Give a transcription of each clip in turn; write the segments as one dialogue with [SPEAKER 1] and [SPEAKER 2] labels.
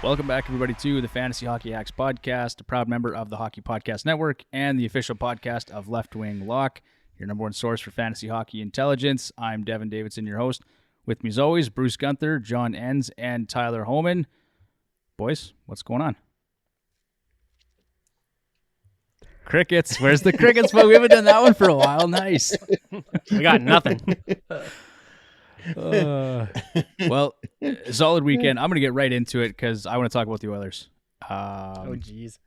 [SPEAKER 1] Welcome back, everybody, to the Fantasy Hockey Hacks podcast, a proud member of the Hockey Podcast Network and the official podcast of Left Wing Lock, your number one source for fantasy hockey intelligence. I'm Devin Davidson, your host. With me, as always, Bruce Gunther, John Enns, and Tyler Holman. Boys, what's going on? Crickets. Where's the crickets? Well, we haven't done that one for a while. Nice.
[SPEAKER 2] We got nothing.
[SPEAKER 1] Well, solid weekend. I'm going to get right into it because I want to talk about the Oilers.
[SPEAKER 2] Oh, geez.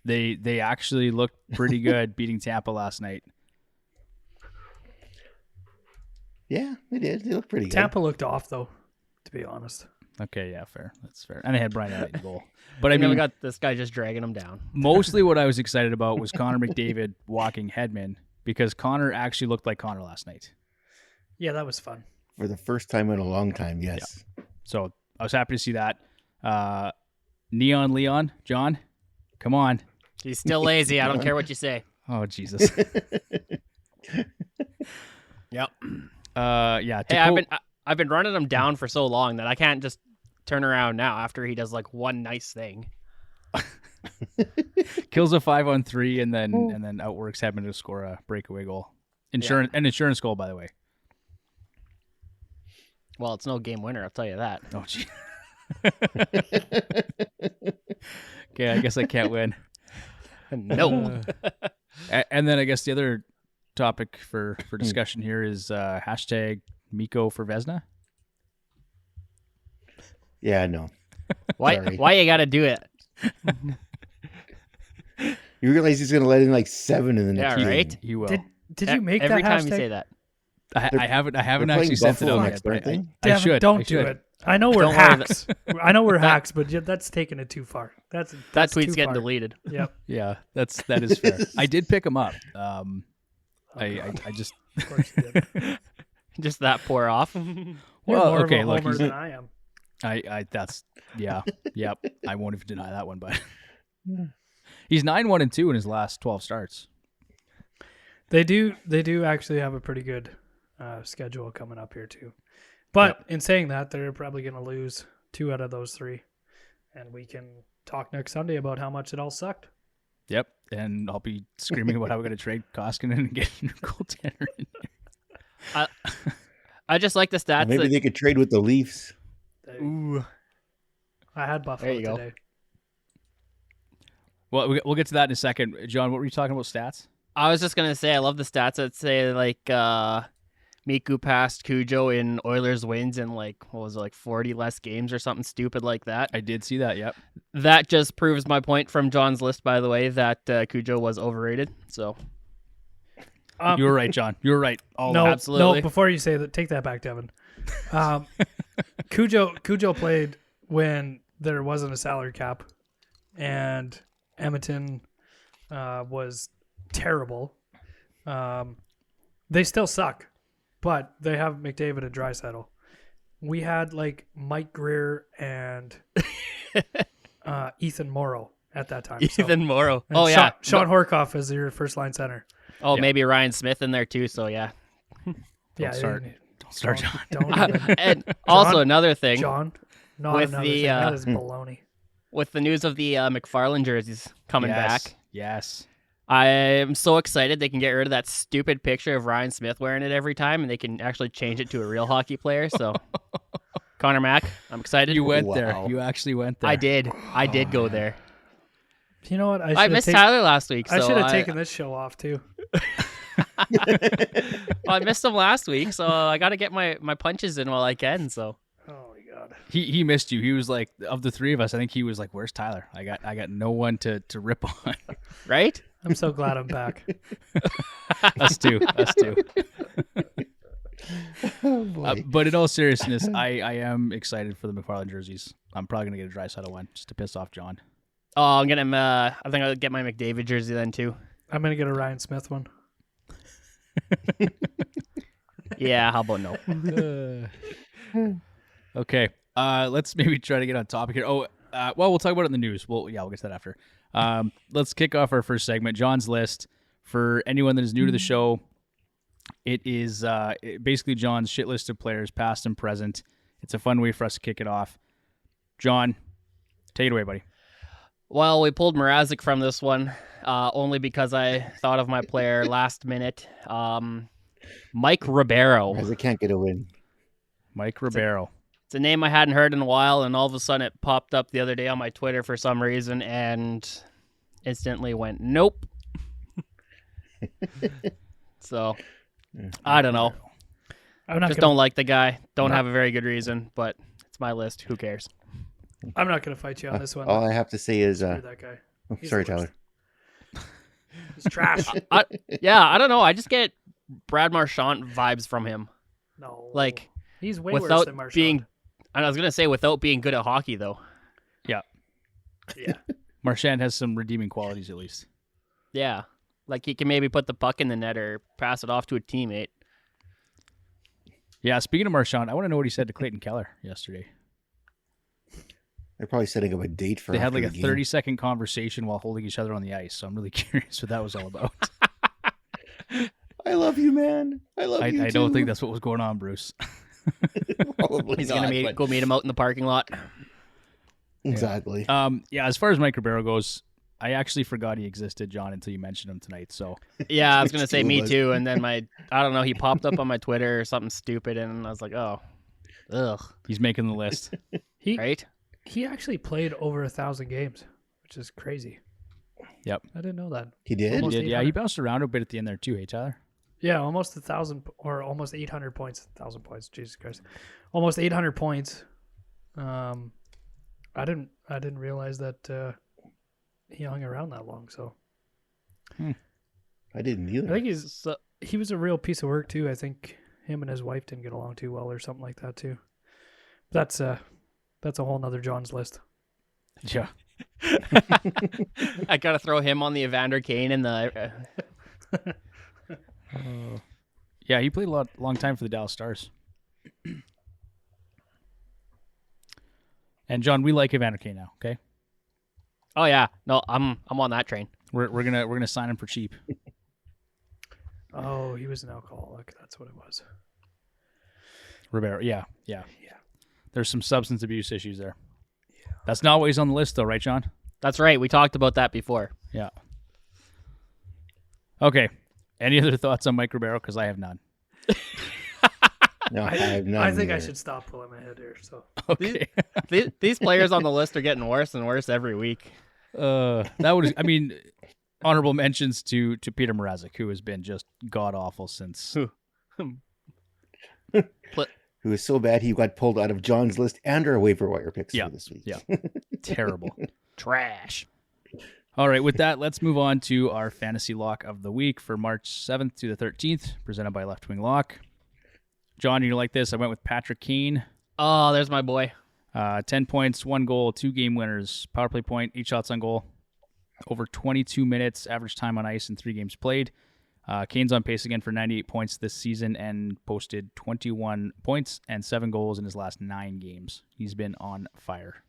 [SPEAKER 1] They actually looked pretty good beating Tampa last night.
[SPEAKER 3] Yeah, they did. They looked pretty good.
[SPEAKER 4] Tampa looked off, though, to be honest.
[SPEAKER 1] Okay, yeah, fair. That's fair. And they had Brian Elliott in goal. But I
[SPEAKER 2] And then
[SPEAKER 1] mean,
[SPEAKER 2] we got this guy just dragging him down.
[SPEAKER 1] mostly what I was excited about was Conor McDavid walking Hedman because Conor actually looked like Conor last night.
[SPEAKER 4] Yeah, that was fun.
[SPEAKER 3] For the first time in a long time, yes.
[SPEAKER 1] Yeah. So I was happy to see that. Neon Leon, John, come on.
[SPEAKER 2] He's still lazy. I don't care what you say.
[SPEAKER 1] Oh, Jesus.
[SPEAKER 2] Yep.
[SPEAKER 1] Yeah.
[SPEAKER 2] Hey, I've been running him down for so long that I can't just turn around now after he does like one nice thing.
[SPEAKER 1] Kills a 5-on-3 and then outworks Hedman to score a breakaway goal. An insurance goal, by the way.
[SPEAKER 2] Well, it's no game winner, I'll tell you that.
[SPEAKER 1] Oh, gee. Okay, I guess I can't win.
[SPEAKER 2] No.
[SPEAKER 1] And then I guess the other topic for discussion here is hashtag Mikko for Vezina.
[SPEAKER 3] Yeah, no.
[SPEAKER 2] Why you got to do it?
[SPEAKER 3] You realize he's going to let in like 7 in the next
[SPEAKER 2] Yeah,
[SPEAKER 3] game.
[SPEAKER 2] right?
[SPEAKER 1] He will.
[SPEAKER 4] Did you make
[SPEAKER 2] every
[SPEAKER 4] that
[SPEAKER 2] time
[SPEAKER 4] hashtag?
[SPEAKER 2] you say that?
[SPEAKER 1] I haven't
[SPEAKER 3] They're
[SPEAKER 1] actually
[SPEAKER 3] playing
[SPEAKER 1] sent it
[SPEAKER 3] Buffalo
[SPEAKER 1] out
[SPEAKER 3] next,
[SPEAKER 1] yet.
[SPEAKER 3] aren't they?
[SPEAKER 1] I
[SPEAKER 4] Devin,
[SPEAKER 1] should.
[SPEAKER 4] don't
[SPEAKER 1] I
[SPEAKER 4] do
[SPEAKER 1] should.
[SPEAKER 4] it. I know we're
[SPEAKER 2] Don't worry,
[SPEAKER 4] hacks. I know we're hacks, but that's taking it too far. That's
[SPEAKER 2] That tweet's
[SPEAKER 4] too
[SPEAKER 2] getting
[SPEAKER 4] far.
[SPEAKER 2] deleted.
[SPEAKER 4] Yep.
[SPEAKER 1] Yeah, that is fair. I did pick him up. I just
[SPEAKER 4] Of course you did.
[SPEAKER 2] Just that pour off.
[SPEAKER 4] You're
[SPEAKER 1] Well,
[SPEAKER 4] more
[SPEAKER 1] okay,
[SPEAKER 4] of a
[SPEAKER 1] look,
[SPEAKER 4] homer
[SPEAKER 1] he's-
[SPEAKER 4] than I am.
[SPEAKER 1] yep. I won't even deny that one, but he's 9-1-2 in his last 12 starts.
[SPEAKER 4] They do actually have a pretty good schedule coming up here too. But in saying that, they're probably going to lose 2 out of those 3, and we can talk next Sunday about how much it all sucked.
[SPEAKER 1] Yep, and I'll be screaming about how we're going to trade Koskinen and get a new goaltender in there.
[SPEAKER 2] I just like the stats.
[SPEAKER 3] Maybe
[SPEAKER 2] that-
[SPEAKER 3] they could trade with the Leafs.
[SPEAKER 2] Ooh.
[SPEAKER 4] I had Buffalo
[SPEAKER 2] There you go.
[SPEAKER 4] today.
[SPEAKER 1] Well, we'll get to that in a second. John, what were you talking about, stats?
[SPEAKER 2] I was just gonna say I love the stats that say like Miku passed Cujo in Oilers wins in like what was it, like 40 less games or something stupid like that.
[SPEAKER 1] I did see that, yep.
[SPEAKER 2] That just proves my point from John's list, by the way, that Cujo was overrated. So
[SPEAKER 1] You were right, John. You were right.
[SPEAKER 4] No,
[SPEAKER 2] absolutely.
[SPEAKER 4] No, before you say that, take that back, Devin. Cujo played when there wasn't a salary cap, and Edmonton was terrible. They still suck, but they have McDavid and Draisaitl. We had like Mike Greer and Ethan Morrow at that time.
[SPEAKER 2] Ethan Morrow.
[SPEAKER 4] And
[SPEAKER 2] Oh yeah.
[SPEAKER 4] Sean Horkoff is your first line center.
[SPEAKER 2] Oh,
[SPEAKER 1] Yeah.
[SPEAKER 2] maybe Ryan Smith in there too. So yeah.
[SPEAKER 1] Don't start, John.
[SPEAKER 4] Don't even.
[SPEAKER 2] And also another thing
[SPEAKER 4] John, not
[SPEAKER 2] With
[SPEAKER 4] another
[SPEAKER 2] the,
[SPEAKER 4] thing. That is baloney.
[SPEAKER 2] with the news of the McFarland jerseys coming back.
[SPEAKER 1] Yes.
[SPEAKER 2] I am so excited they can get rid of that stupid picture of Ryan Smith wearing it every time, and they can actually change it to a real hockey player. So, Connor Mack, I'm excited.
[SPEAKER 1] You went
[SPEAKER 3] Wow.
[SPEAKER 1] there. You actually went there.
[SPEAKER 2] I did go there.
[SPEAKER 4] You know what?
[SPEAKER 2] I missed Tyler last week. So
[SPEAKER 4] I should have taken this show off too.
[SPEAKER 2] Well, I missed him last week, so I got to get my punches in while I can. So,
[SPEAKER 4] Oh my god.
[SPEAKER 1] He missed you. He was like, of the 3 of us, I think he was like, where's Tyler? I got no one to rip on.
[SPEAKER 2] right?
[SPEAKER 4] I'm so glad I'm back.
[SPEAKER 1] Us too.
[SPEAKER 3] Oh, boy.
[SPEAKER 1] But in all seriousness, I am excited for the McFarland jerseys. I'm probably going to get a Draisaitl one just to piss off John.
[SPEAKER 2] Oh, I'm gonna. I think I'll get my McDavid jersey then too.
[SPEAKER 4] I'm gonna get a Ryan Smith one.
[SPEAKER 2] Yeah, how about no?
[SPEAKER 1] Okay. Let's maybe try to get on topic here. Well, we'll talk about it in the news. We'll get to that after. Let's kick off our first segment, John's list. For anyone that is new to the show, it is basically John's shit list of players, past and present. It's a fun way for us to kick it off. John, Take it away, buddy.
[SPEAKER 2] Well, we pulled Mrazek from this one only because I thought of my player last minute. Mike Ribeiro.
[SPEAKER 3] As I can't get a win.
[SPEAKER 1] Mike Ribeiro.
[SPEAKER 2] It's a name I hadn't heard in a while, and all of a sudden it popped up the other day on my Twitter for some reason, and instantly went, nope. So, I don't know. Don't like the guy. Don't have a very good reason, but it's my list. Who cares?
[SPEAKER 4] I'm not going to fight you on this one.
[SPEAKER 3] All I have to say is...
[SPEAKER 4] Screw that guy. He's
[SPEAKER 3] sorry,
[SPEAKER 4] the worst.
[SPEAKER 3] Tyler.
[SPEAKER 4] He's trash.
[SPEAKER 2] I don't know. I just get Brad Marchand vibes from him.
[SPEAKER 4] No.
[SPEAKER 2] Like,
[SPEAKER 4] he's way worse
[SPEAKER 2] without
[SPEAKER 4] than Marchand.
[SPEAKER 2] being... I was going to say without being good at hockey, though.
[SPEAKER 1] Yeah.
[SPEAKER 4] Yeah.
[SPEAKER 1] Marchand has some redeeming qualities, at least.
[SPEAKER 2] Yeah. Like, he can maybe put the puck in the net or pass it off to a teammate.
[SPEAKER 1] Yeah, speaking of Marchand, I want to know what he said to Clayton Keller yesterday.
[SPEAKER 3] They're probably setting up a date for
[SPEAKER 1] They had like
[SPEAKER 3] after
[SPEAKER 1] a
[SPEAKER 3] the game.
[SPEAKER 1] 30-second conversation while holding each other on the ice, so I'm really curious what that was all about.
[SPEAKER 3] I love you, man. I love you,
[SPEAKER 1] I
[SPEAKER 3] too.
[SPEAKER 1] don't think that's what was going on, Bruce.
[SPEAKER 3] Probably
[SPEAKER 2] He's
[SPEAKER 3] not,
[SPEAKER 2] going to
[SPEAKER 3] but-
[SPEAKER 2] go meet him out in the parking lot.
[SPEAKER 3] Exactly.
[SPEAKER 1] Yeah, as far as Mike Ribeiro goes, I actually forgot he existed, John, until you mentioned him tonight. So
[SPEAKER 2] Yeah, I was going to say
[SPEAKER 3] Two
[SPEAKER 2] me
[SPEAKER 3] of us.
[SPEAKER 2] too. And then I don't know, he popped up on my Twitter or something stupid. And I was like, oh, ugh.
[SPEAKER 1] he's making the list.
[SPEAKER 2] Right?
[SPEAKER 4] He actually played over 1,000 games, which is crazy.
[SPEAKER 1] Yep.
[SPEAKER 4] I didn't know that.
[SPEAKER 3] He did?
[SPEAKER 1] He
[SPEAKER 4] Almost
[SPEAKER 1] did. Yeah,
[SPEAKER 4] 800.
[SPEAKER 1] he bounced around a bit at the end there too, hey, Tyler?
[SPEAKER 4] Yeah, almost 1,000 or almost 800 points. 1,000 points. Jesus Christ, almost 800 points. I didn't realize that he hung around that long. So
[SPEAKER 3] I didn't either.
[SPEAKER 4] I think he was a real piece of work too. I think him and his wife didn't get along too well or something like that too. That's a whole nother John's list.
[SPEAKER 1] Yeah.
[SPEAKER 2] I got to throw him on the Evander Kane and the...
[SPEAKER 1] Yeah, he played a long time for the Dallas Stars. And John, we like Evander Kane now, okay?
[SPEAKER 2] Oh, yeah. No, I'm on that train.
[SPEAKER 1] We're gonna sign him for cheap.
[SPEAKER 4] Oh, he was an alcoholic. That's what it was.
[SPEAKER 1] Ribeiro, yeah. There's some substance abuse issues there. Yeah. That's not what he's on the list, though, right, John?
[SPEAKER 2] That's right. We talked about that before.
[SPEAKER 1] Yeah. Okay. Any other thoughts on Mike Ribeiro? Because I have none.
[SPEAKER 3] No, I have none
[SPEAKER 4] I think I
[SPEAKER 3] either.
[SPEAKER 4] should stop pulling my head here. So
[SPEAKER 1] Okay.
[SPEAKER 2] These players on the list are getting worse and worse every week.
[SPEAKER 1] Honorable mentions to Peter Mrazek, who has been just god awful since.
[SPEAKER 3] Who was so bad he got pulled out of John's list and our waiver wire picks
[SPEAKER 1] Yeah,
[SPEAKER 3] for this week.
[SPEAKER 1] yeah. Terrible.
[SPEAKER 2] Trash.
[SPEAKER 1] All right, with that, let's move on to our fantasy lock of the week for March 7th to the 13th, presented by Left Wing Lock. John, you like this? I went with Patrick Keane.
[SPEAKER 2] Oh, there's my boy.
[SPEAKER 1] 10 points, 1 goal, 2 game winners, power play point, 8 shots on goal, over 22 minutes, average time on ice in 3 games played. Kane's on pace again for 98 points this season and posted 21 points and 7 goals in his last 9 games. He's been on fire.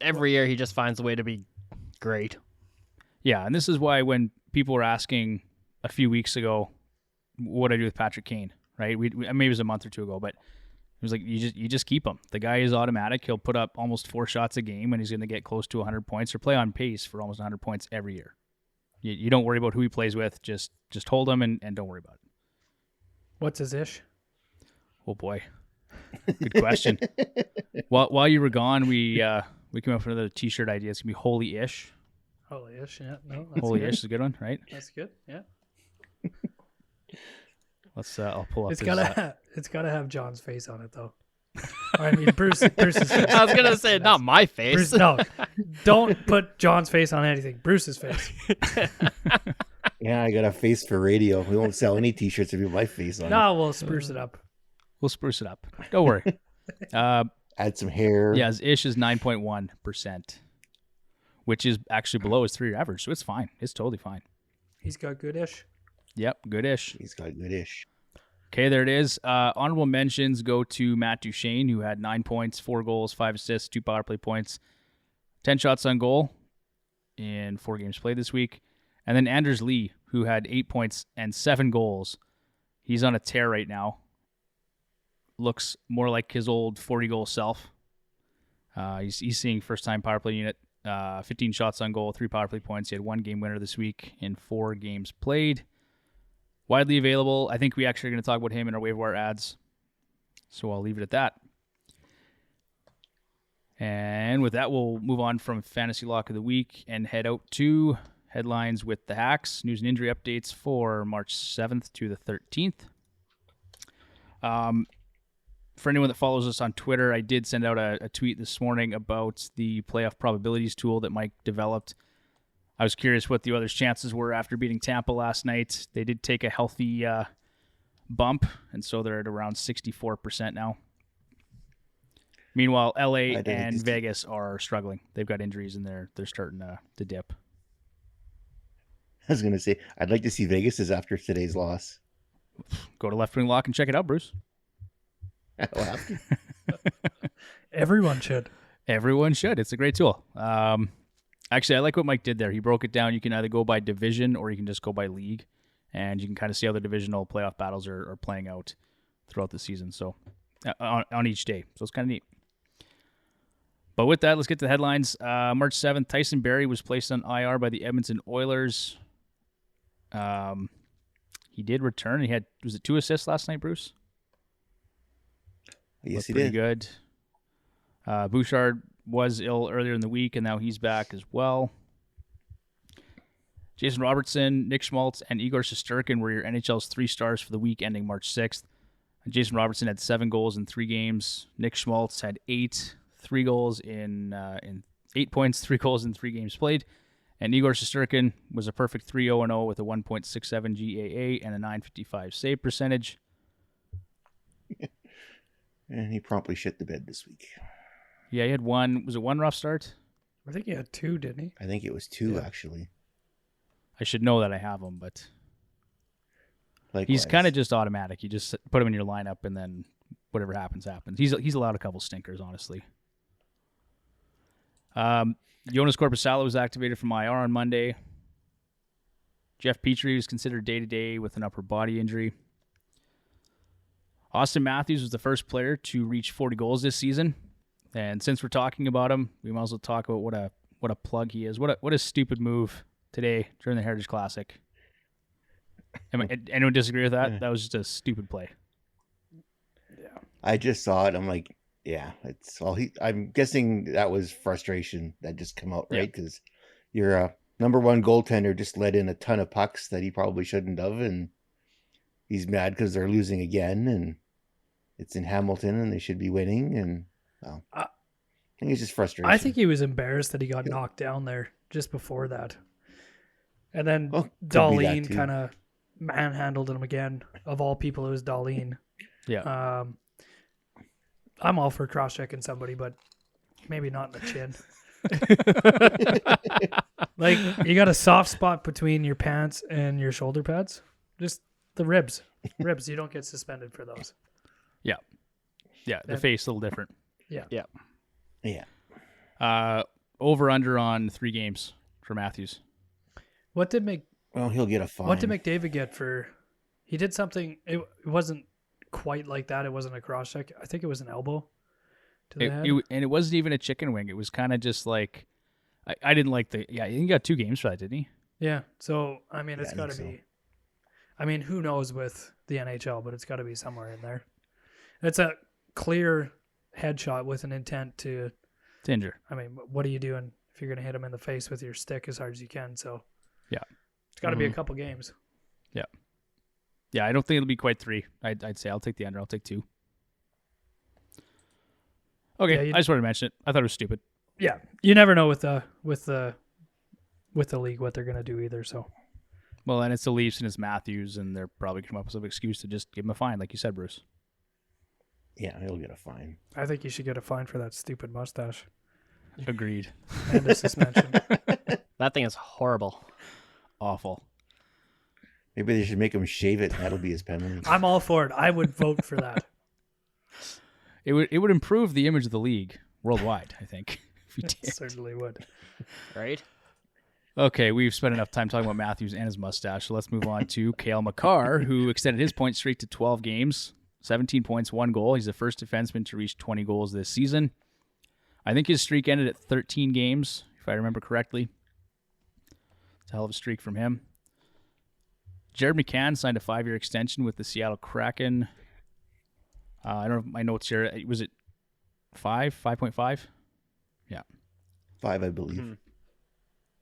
[SPEAKER 2] Every year he just finds a way to be great.
[SPEAKER 1] Yeah, and this is why when people were asking a few weeks ago, what do I do with Patrick Kane, right? Maybe it was a month or two ago, but it was like, you just keep him. The guy is automatic. He'll put up almost 4 shots a game, and he's going to get close to 100 points or play on pace for almost 100 points every year. You don't worry about who he plays with. Just hold him and don't worry about it.
[SPEAKER 4] what's his ish?
[SPEAKER 1] Oh, boy. Good question. While you were gone, we came up with another T-shirt idea. It's going to be Holy-ish.
[SPEAKER 4] Holy ish, yeah. No, that's
[SPEAKER 1] Holy-ish
[SPEAKER 4] good.
[SPEAKER 1] is a good one, right?
[SPEAKER 4] That's good. Yeah.
[SPEAKER 1] Let's. I'll pull up
[SPEAKER 4] It's
[SPEAKER 1] his,
[SPEAKER 4] gotta have John's face on it though. Or, I mean Bruce's face.
[SPEAKER 2] I was gonna say not my face.
[SPEAKER 4] Bruce, no, don't put John's face on anything. Bruce's face.
[SPEAKER 3] Yeah, I got a face for radio. We won't sell any T-shirts if you have my face on it.
[SPEAKER 4] No, we'll spruce it up.
[SPEAKER 1] We'll spruce it up. Don't worry.
[SPEAKER 3] Add some hair.
[SPEAKER 1] Yeah, his ish is 9.1%, which is actually below his 3-year average, so it's fine. It's totally fine.
[SPEAKER 4] He's got good ish.
[SPEAKER 1] Yep, good-ish.
[SPEAKER 3] He's got good-ish.
[SPEAKER 1] Okay, there it is. Honorable mentions go to Matt Duchene, who had 9 points, 4 goals, 5 assists, 2 power play points, 10 shots on goal in 4 games played this week. And then Anders Lee, who had 8 points and 7 goals. He's on a tear right now. Looks more like his old 40-goal self. He's seeing first-time power play unit, 15 shots on goal, 3 power play points. He had 1 game winner this week in 4 games played. Widely available. I think we actually are going to talk about him in our waiver wire ads, so I'll leave it at that. And with that, we'll move on from Fantasy Lock of the Week and head out to headlines with the Hacks. News and injury updates for March 7th to the 13th. For anyone that follows us on Twitter, I did send out a tweet this morning about the playoff probabilities tool that Mike developed. I was curious what the others' chances were after beating Tampa last night. They did take a healthy bump, and so they're at around 64% now. Meanwhile, LA and Vegas are struggling. They've got injuries, and they're starting to dip.
[SPEAKER 3] I was going to say, I'd like to see Vegas after today's loss.
[SPEAKER 1] Go to Left Wing Lock and check it out, Bruce.
[SPEAKER 3] I'll have to.
[SPEAKER 4] Everyone should.
[SPEAKER 1] Everyone should. It's a great tool. Actually, I like what Mike did there. He broke it down. You can either go by division or you can just go by league, and you can kind of see how the divisional playoff battles are playing out throughout the season. So on each day. So it's kind of neat. But with that, let's get to the headlines. March 7th, Tyson Berry was placed on IR by the Edmonton Oilers. He did return. Was it 2 assists last night, Bruce?
[SPEAKER 3] Yes, he
[SPEAKER 1] pretty
[SPEAKER 3] did.
[SPEAKER 1] Good. Bouchard was ill earlier in the week, and now he's back as well. Jason Robertson, Nick Schmaltz, and Igor Shesterkin were your NHL's 3 stars for the week ending March 6th. Jason Robertson had 7 goals in 3 games. Nick Schmaltz had 8, 3 goals in 8 points, 3 goals in 3 games played. And Igor Shesterkin was a perfect 3-0-0 with a 1.67 GAA and a 955 save percentage.
[SPEAKER 3] And he promptly shit the bed this week.
[SPEAKER 1] Yeah, he had 1. Was it 1 rough start?
[SPEAKER 4] I think he had 2, didn't he?
[SPEAKER 3] I think it was 2, actually.
[SPEAKER 1] I should know that I have him, but
[SPEAKER 3] Likewise.
[SPEAKER 1] he's kind of just automatic. You just put him in your lineup, and then whatever happens, happens. He's allowed a couple stinkers, honestly. Jonas Korpisalo was activated from IR on Monday. Jeff Petrie was considered day-to-day with an upper body injury. Auston Matthews was the first player to reach 40 goals this season. And since we're talking about him, we might as well talk about what a plug he is. What a stupid move today during the Heritage Classic. Anyone disagree with that? That was just a stupid play.
[SPEAKER 4] Yeah.
[SPEAKER 3] I just saw it. I'm like, yeah, it's all I'm guessing that was frustration that just come out, right? Because your number 1 goaltender just let in a ton of pucks that he probably shouldn't have, and he's mad because they're losing again, and it's in Hamilton, and they should be winning, and I think it's just frustration.
[SPEAKER 4] I think he was embarrassed that he got knocked down there just before that. And then Darlene kind of manhandled him again. Of all people, it was Darlene.
[SPEAKER 1] Yeah.
[SPEAKER 4] I'm all for cross-checking somebody, but maybe not in the chin. Like, you got a soft spot between your pants and your shoulder pads. Just the ribs. Ribs, you don't get suspended for those.
[SPEAKER 1] Yeah. Yeah, the face a little different.
[SPEAKER 4] Yeah.
[SPEAKER 2] Yeah.
[SPEAKER 3] Yeah.
[SPEAKER 1] Over under on 3 games for Matthews.
[SPEAKER 4] What did
[SPEAKER 3] he'll get a fine.
[SPEAKER 4] What did McDavid get for? He did something. It wasn't quite like that. It wasn't a cross check. I think it was an elbow to the head.
[SPEAKER 1] And it wasn't even a chicken wing. It was kind of just like I didn't like the. Yeah, he got 2 games for that, didn't he?
[SPEAKER 4] Yeah. So I mean, it's
[SPEAKER 3] I
[SPEAKER 4] got to
[SPEAKER 3] think
[SPEAKER 4] be. I mean, who knows with the NHL, but it's got to be somewhere in there. It's a clear headshot with an intent to
[SPEAKER 1] injure.
[SPEAKER 4] I mean, what are you doing if you're going to hit him in the face with your stick as hard as you can? So
[SPEAKER 1] yeah,
[SPEAKER 4] it's got to be a couple games.
[SPEAKER 1] Yeah. Yeah, I don't think it'll be quite 3. I'd say I'll take the under. I'll take 2. Okay,
[SPEAKER 4] Yeah,
[SPEAKER 1] I just wanted to mention it. I thought it was stupid.
[SPEAKER 4] Yeah, you never know with the league what they're going to do either. So
[SPEAKER 1] Well, and it's the Leafs and it's Matthews, and they're probably come up with some excuse to just give him a fine, like you said, Bruce.
[SPEAKER 3] Yeah, he'll get a fine.
[SPEAKER 4] I think you should get a fine for that stupid mustache
[SPEAKER 1] Agreed.
[SPEAKER 4] and a suspension.
[SPEAKER 2] That thing is horrible.
[SPEAKER 1] Awful.
[SPEAKER 3] Maybe they should make him shave it. That'll be his penalty.
[SPEAKER 4] I'm all for it. I would vote for that.
[SPEAKER 1] It would improve the image of the league worldwide, I think. If we
[SPEAKER 4] It
[SPEAKER 1] did.
[SPEAKER 4] certainly would.
[SPEAKER 2] Right?
[SPEAKER 1] Okay, we've spent enough time talking about Matthews and his mustache, so let's move on to Kale McCarr, who extended his point streak to 12 games, 17 points, 1 goal. He's the first defenseman to reach 20 goals this season. I think his streak ended at 13 games, if I remember correctly. It's a hell of a streak from him. Jared McCann signed a 5-year extension with the Seattle Kraken. I don't know my notes here. Was it 5.5? Yeah.
[SPEAKER 3] 5, I believe.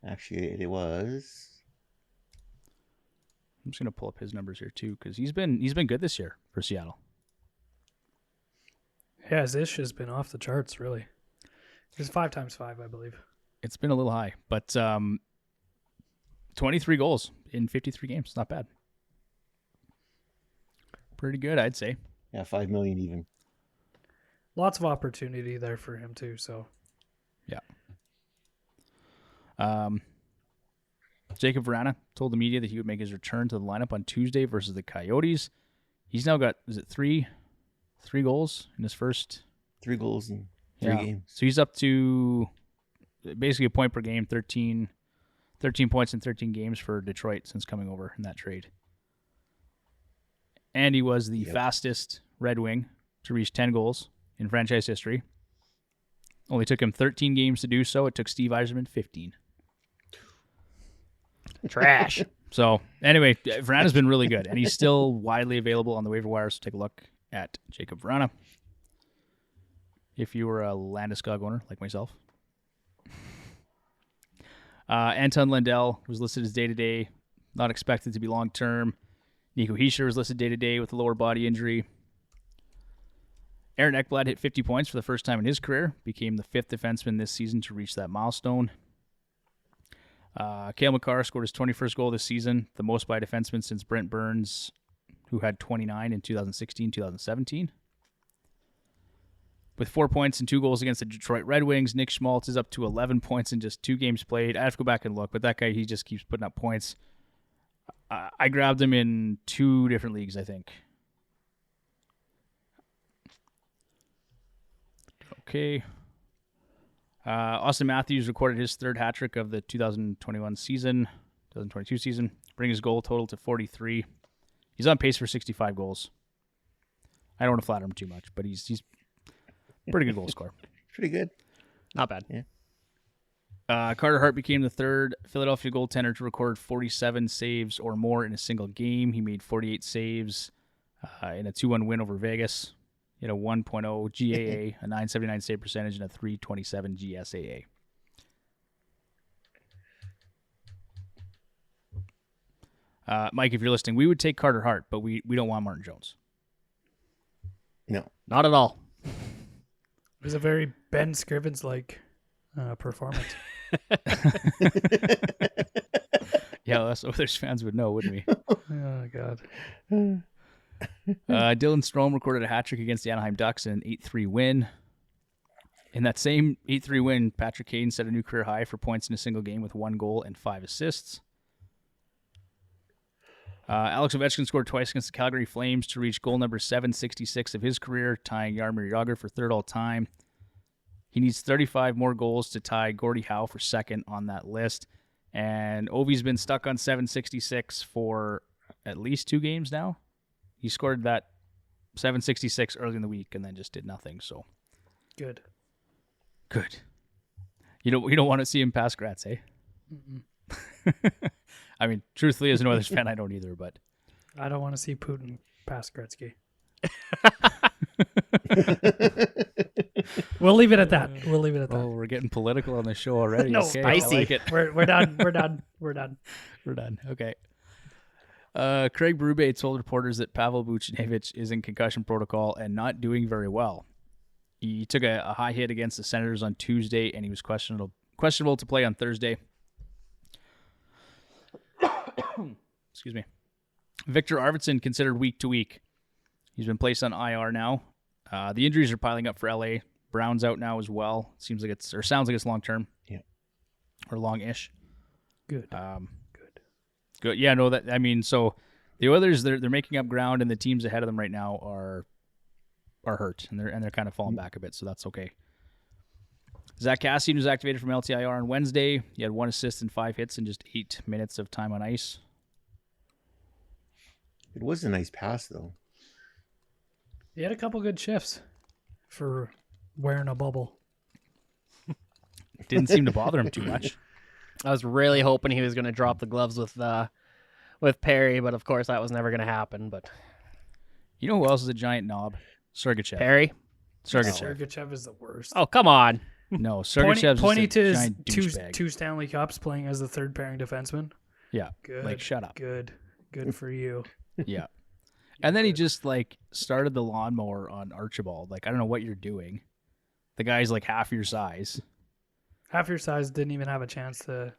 [SPEAKER 3] Actually, it was.
[SPEAKER 1] I'm just gonna pull up his numbers here too, because he's been good this year for Seattle.
[SPEAKER 4] Yeah, his ish has been off the charts, really. It's 5 times 5, I believe.
[SPEAKER 1] It's been a little high, but 23 goals in 53 games. Not bad. Pretty good, I'd say.
[SPEAKER 3] Yeah, 5 million even.
[SPEAKER 4] Lots of opportunity there for him too. So,
[SPEAKER 1] yeah. Jakub Varana told the media that he would make his return to the lineup on Tuesday versus the Coyotes. He's now got, is it three goals in his first
[SPEAKER 3] 3 goals in 3 games.
[SPEAKER 1] So he's up to basically a point per game, 13 points in 13 games for Detroit since coming over in that trade. And he was the fastest Red Wing to reach 10 goals in franchise history. Only took him 13 games to do so. It took Steve Yzerman 15.
[SPEAKER 2] Trash.
[SPEAKER 1] So, anyway, Varana's been really good, and he's still widely available on the waiver wire, so take a look at Jakub Varana. If you were a Landeskog owner, like myself. Anton Lundell was listed as day-to-day, not expected to be long-term. Nico Hischier was listed day-to-day with a lower body injury. Aaron Ekblad hit 50 points for the first time in his career, became the 5th defenseman this season to reach that milestone. Kale Mccarr scored his 21st goal this season, the most by a defenseman since Brent Burns, who had 29 in 2016-2017. With 4 points and 2 goals against the Detroit Red Wings, Nick Schmaltz is up to 11 points in just 2 games played. I have to go back and look, but that guy, he just keeps putting up points. I grabbed him in 2 different leagues, I think. Okay. Auston Matthews recorded his 3rd hat trick of the 2022 season, bringing his goal total to 43. He's on pace for 65 goals. I don't want to flatter him too much, but he's pretty good goal scorer.
[SPEAKER 3] Pretty good.
[SPEAKER 2] Not bad.
[SPEAKER 3] Yeah.
[SPEAKER 1] Carter Hart became the 3rd Philadelphia goaltender to record 47 saves or more in a single game. He made 48 saves in a 2-1 win over Vegas. He had a 1.0 GAA, a 979 save percentage, and a 327 GSAA. Mike, if you're listening, we would take Carter Hart, but we don't want Martin Jones.
[SPEAKER 3] No.
[SPEAKER 2] Not at all.
[SPEAKER 4] it was a very Ben Scrivens-like performance.
[SPEAKER 1] Yeah, us Oilers fans would know, wouldn't we?
[SPEAKER 4] Oh, God.
[SPEAKER 1] Dylan Strome recorded a hat trick against the Anaheim Ducks in an 8-3 win. In that same 8-3 win, Patrick Kane set a new career high for points in a single game with 1 goal and 5 assists. Alex Ovechkin scored twice against the Calgary Flames to reach goal number 766 of his career, tying Jaromir Jagr for 3rd all-time. He needs 35 more goals to tie Gordie Howe for 2nd on that list. And Ovi's been stuck on 766 for at least 2 games now. He scored that 766 early in the week and then just did nothing. So
[SPEAKER 4] Good.
[SPEAKER 1] You don't want to see him pass Gratz, eh? I mean, truthfully, as an Oilers fan, I don't either. But
[SPEAKER 4] I don't want to see Putin pass Gretzky. We'll leave it at that.
[SPEAKER 1] oh, we're getting political on the show already.
[SPEAKER 4] No,
[SPEAKER 1] okay,
[SPEAKER 2] spicy.
[SPEAKER 1] I like it.
[SPEAKER 4] We're done. We're done.
[SPEAKER 1] We're done. Okay. Craig Berube told reporters that Pavel Buchnevich is in concussion protocol and not doing very well. He took a high hit against the Senators on Tuesday, and he was questionable to play on Thursday. Excuse me. Victor Arvidsson considered week to week. He's been placed on IR now. The injuries are piling up for LA. Brown's out now as well. Sounds like it's long term.
[SPEAKER 3] Yeah.
[SPEAKER 1] Or long-ish.
[SPEAKER 4] Good.
[SPEAKER 1] Good. Yeah, no, that I mean, so the Oilers they're making up ground, and the teams ahead of them right now are hurt, and they're kind of falling back a bit, so that's okay. Zach Cassian was activated from LTIR on Wednesday. He had 1 assist and 5 hits in just 8 minutes of time on ice.
[SPEAKER 3] It was a nice pass, though.
[SPEAKER 4] He had a couple good shifts for wearing a bubble.
[SPEAKER 1] didn't seem to bother him too much.
[SPEAKER 2] I was really hoping he was going to drop the gloves with Perry, but of course that was never going to happen. But
[SPEAKER 1] You know who else is a giant knob? Sergachev.
[SPEAKER 2] Perry?
[SPEAKER 1] Sergachev.
[SPEAKER 4] Sergachev is the worst.
[SPEAKER 2] Oh, come on.
[SPEAKER 1] No, Sergachev's
[SPEAKER 4] Pointing
[SPEAKER 1] just
[SPEAKER 4] to
[SPEAKER 1] a
[SPEAKER 4] his
[SPEAKER 1] giant douchebag.
[SPEAKER 4] two Stanley Cups, playing as the third pairing defenseman.
[SPEAKER 1] Yeah,
[SPEAKER 4] Good.
[SPEAKER 1] like shut up.
[SPEAKER 4] Good for you.
[SPEAKER 1] Yeah. And then he just like started the lawnmower on Archibald. Like, I don't know what you're doing. The guy's like half your size.
[SPEAKER 4] Half your size, didn't even have a chance to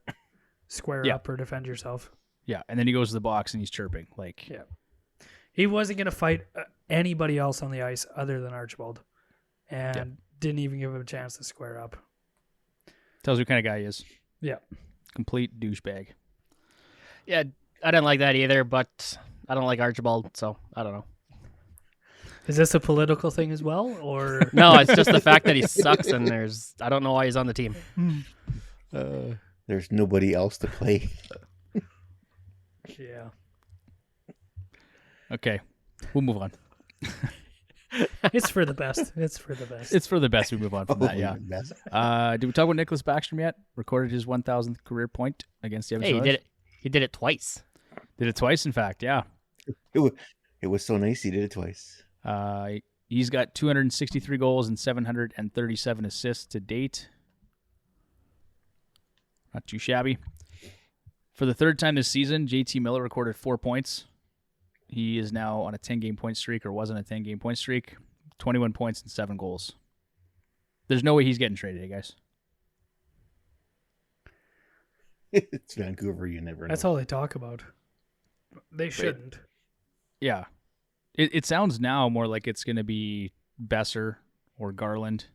[SPEAKER 4] square up or defend yourself.
[SPEAKER 1] Yeah, and then he goes to the box and he's chirping. Like,
[SPEAKER 4] Yeah. He wasn't going to fight anybody else on the ice other than Archibald. And didn't even give him a chance to square up.
[SPEAKER 1] tells you what kind of guy he is.
[SPEAKER 4] Yeah.
[SPEAKER 1] Complete douchebag.
[SPEAKER 2] Yeah, I didn't like that either, but I don't like Archibald, so I don't know.
[SPEAKER 4] Is this a political thing as well, or
[SPEAKER 2] No, it's just the fact that he sucks, and I don't know why he's on the team.
[SPEAKER 3] There's nobody else to play.
[SPEAKER 4] yeah?
[SPEAKER 1] Okay, we'll move on.
[SPEAKER 4] It's for the best. It's for the best.
[SPEAKER 1] It's for the best we move on from that, yeah.
[SPEAKER 3] Best.
[SPEAKER 1] Did we talk about Nicholas Backstrom yet? Recorded his 1,000th career point against the
[SPEAKER 2] Hey,
[SPEAKER 1] Edmonton Oilers.
[SPEAKER 2] he did it twice.
[SPEAKER 1] Did it twice, in fact, yeah.
[SPEAKER 3] It was so nice he did it twice.
[SPEAKER 1] He's got 263 goals and 737 assists to date. Not too shabby. For the third time this season, JT Miller recorded 4 points. He is now on a 10-game point streak, or was on a 10-game point streak. 21 points and 7 goals. There's no way he's getting traded, guys.
[SPEAKER 3] It's Vancouver, you never know.
[SPEAKER 4] That's all they talk about. They shouldn't.
[SPEAKER 1] Yeah. It sounds now more like it's going to be Besser or Garland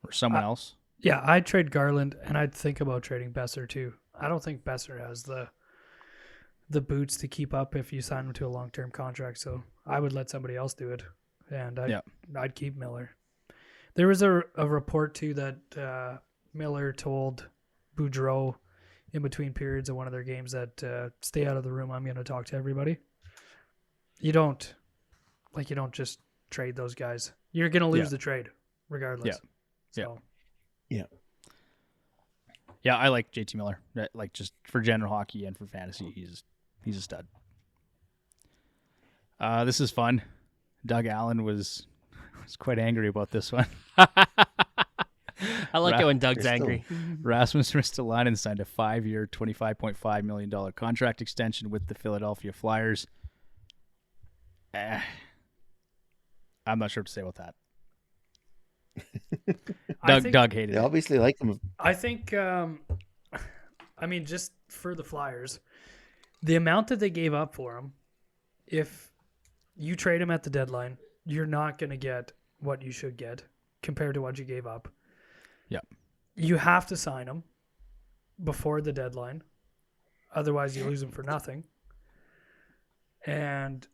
[SPEAKER 1] or someone else.
[SPEAKER 4] Yeah, I'd trade Garland, and I'd think about trading Besser too. I don't think Besser has the boots to keep up if you sign him to a long-term contract, so I would let somebody else do it, and I'd keep Miller. There was a report too that Miller told Boudreau in between periods of one of their games that stay out of the room, I'm going to talk to everybody. You don't just trade those guys. You're going to lose the trade regardless. So.
[SPEAKER 1] Yeah, I like JT Miller. Like, just for general hockey and for fantasy, he's a stud. This is fun. Doug Allen was quite angry about this one.
[SPEAKER 2] I like it when Doug's angry.
[SPEAKER 1] Rasmus Ristolainen signed a 5-year, $25.5 million contract extension with the Philadelphia Flyers. I'm not sure what to say about that. Doug hated
[SPEAKER 3] They
[SPEAKER 1] it.
[SPEAKER 3] obviously like him.
[SPEAKER 4] I think, just for the Flyers, the amount that they gave up for him, if you trade him at the deadline, you're not going to get what you should get compared to what you gave up.
[SPEAKER 1] Yeah.
[SPEAKER 4] You have to sign him before the deadline. Otherwise, you lose him for nothing. And,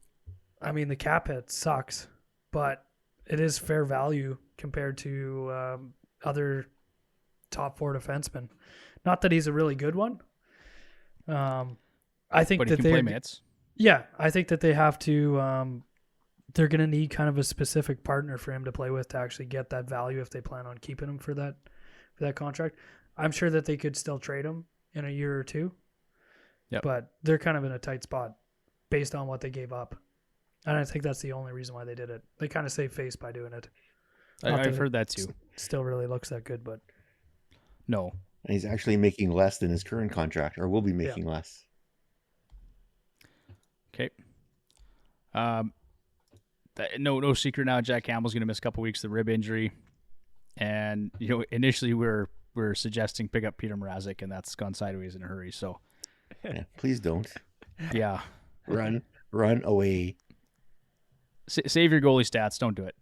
[SPEAKER 4] the cap hit sucks, but it is fair value compared to other top 4 defensemen. Not that he's a really good one. I think
[SPEAKER 1] But
[SPEAKER 4] that
[SPEAKER 1] he can play minutes.
[SPEAKER 4] Yeah, I think that they have to. They're going to need kind of a specific partner for him to play with to actually get that value if they plan on keeping him for that contract. I'm sure that they could still trade him in a year or two.
[SPEAKER 1] Yep.
[SPEAKER 4] But they're kind of in a tight spot based on what they gave up. And I think that's the only reason why they did it. They kind of saved face by doing it.
[SPEAKER 1] I've heard that too.
[SPEAKER 4] Still really looks that good, but
[SPEAKER 1] No.
[SPEAKER 3] And he's actually making less than his current contract, or will be making less.
[SPEAKER 1] Okay. No secret now. Jack Campbell's going to miss a couple weeks of the rib injury, and initially we were suggesting pick up Peter Mrazek, and that's gone sideways in a hurry. So,
[SPEAKER 3] Yeah, please don't
[SPEAKER 1] yeah,
[SPEAKER 3] run away.
[SPEAKER 1] Save your goalie stats. Don't do it.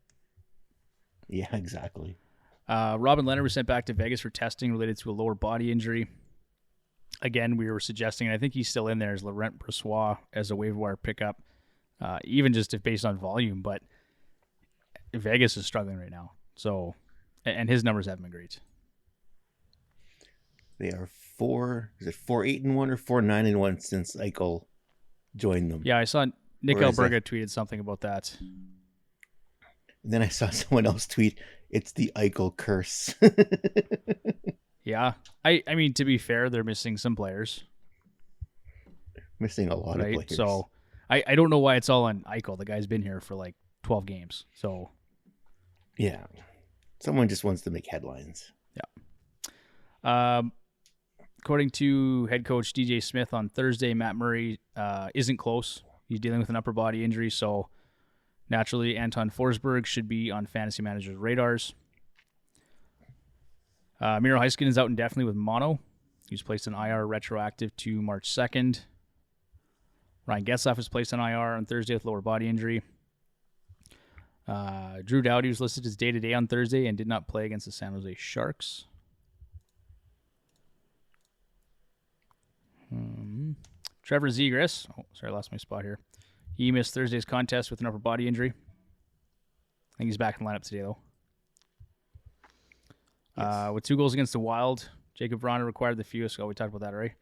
[SPEAKER 3] Yeah, exactly.
[SPEAKER 1] Robin Leonard was sent back to Vegas for testing related to a lower body injury. Again, we were suggesting, and I think he's still in there, as Laurent Brossoit as a waiver wire pickup, even just if based on volume. But Vegas is struggling right now, so and his numbers haven't been great.
[SPEAKER 3] They are 4-8-1 or 4-9-1 since Eichel joined them.
[SPEAKER 1] Yeah, I saw Nick
[SPEAKER 3] Where is
[SPEAKER 1] Alberga tweeted something about that.
[SPEAKER 3] And then I saw someone else tweet It's the Eichel curse.
[SPEAKER 1] Yeah. I mean, to be fair, they're missing some players.
[SPEAKER 3] Missing a lot of
[SPEAKER 1] Right?
[SPEAKER 3] players.
[SPEAKER 1] So I don't know why it's all on Eichel. The guy's been here for like 12 games. So
[SPEAKER 3] yeah. Someone just wants to make headlines.
[SPEAKER 1] According to head coach DJ Smith on Thursday, Matt Murray isn't close. He's dealing with an upper body injury, so naturally Anton Forsberg should be on fantasy managers' radars. Miro Heiskanen is out indefinitely with mono. He was placed on IR retroactive to March 2nd. Ryan Getzlaf was placed on IR on Thursday with lower body injury. Drew Doughty was listed as day-to-day on Thursday and did not play against the San Jose Sharks. Trevor Zegras. Oh, sorry, I lost my spot here. He missed Thursday's contest with an upper body injury. I think he's back in the lineup today, though.
[SPEAKER 3] Yes.
[SPEAKER 1] With 2 goals against the Wild, Jakub Vrana required the fewest. Oh, we talked about that already.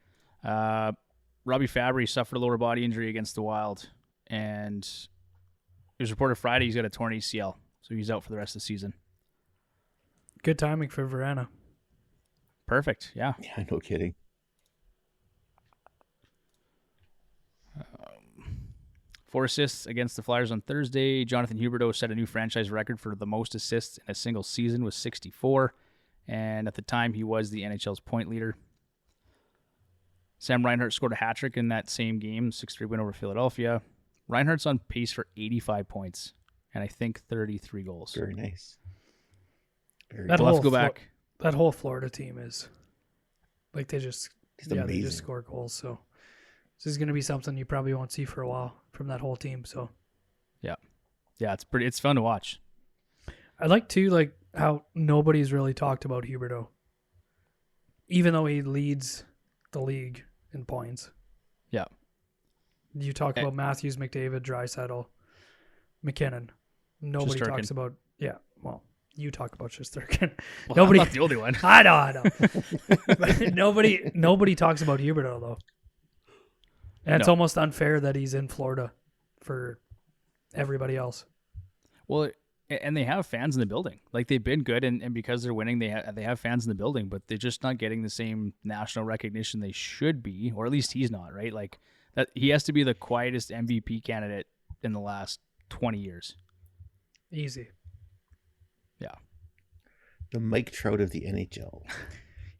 [SPEAKER 1] Robbie Fabry suffered a lower body injury against the Wild, and it was reported Friday he's got a torn ACL, so he's out for the rest of the season.
[SPEAKER 4] Good timing for Varana.
[SPEAKER 1] Perfect, yeah.
[SPEAKER 3] Yeah, no kidding.
[SPEAKER 1] 4 assists against the Flyers on Thursday. Jonathan Huberdeau set a new franchise record for the most assists in a single season with 64, and at the time he was the NHL's point leader. Sam Reinhart scored a hat trick in that same game, 6-3 win over Philadelphia. Reinhart's on pace for 85 points, and I think 33 goals.
[SPEAKER 3] Very nice. Very
[SPEAKER 4] That
[SPEAKER 1] We'll have
[SPEAKER 4] whole
[SPEAKER 1] to go back.
[SPEAKER 4] That whole Florida team is like they just
[SPEAKER 3] amazing.
[SPEAKER 4] they just score goals. So this is going to be something you probably won't see for a while from that whole team. So
[SPEAKER 1] Yeah, it's fun to watch.
[SPEAKER 4] I like too like how nobody's really talked about Huberdeau, even though he leads the league in points.
[SPEAKER 1] Yeah.
[SPEAKER 4] You talk about Matthews, McDavid, Draisaitl, McKinnon. Nobody
[SPEAKER 1] Shesterkin.
[SPEAKER 4] talks about well, you talk about Shesterkin.
[SPEAKER 1] Well,
[SPEAKER 4] Nobody.
[SPEAKER 1] I'm not the only one.
[SPEAKER 4] I know. But nobody talks about Huberdeau though, and it's
[SPEAKER 1] No.
[SPEAKER 4] almost unfair that he's in Florida for everybody else.
[SPEAKER 1] Well, and they have fans in the building. Like, they've been good, and because they're winning, they have fans in the building, but they're just not getting the same national recognition they should be, or at least he's not, right? Like, that he has to be the quietest MVP candidate in the last 20 years.
[SPEAKER 4] Easy.
[SPEAKER 1] Yeah.
[SPEAKER 3] The Mike Trout of the NHL.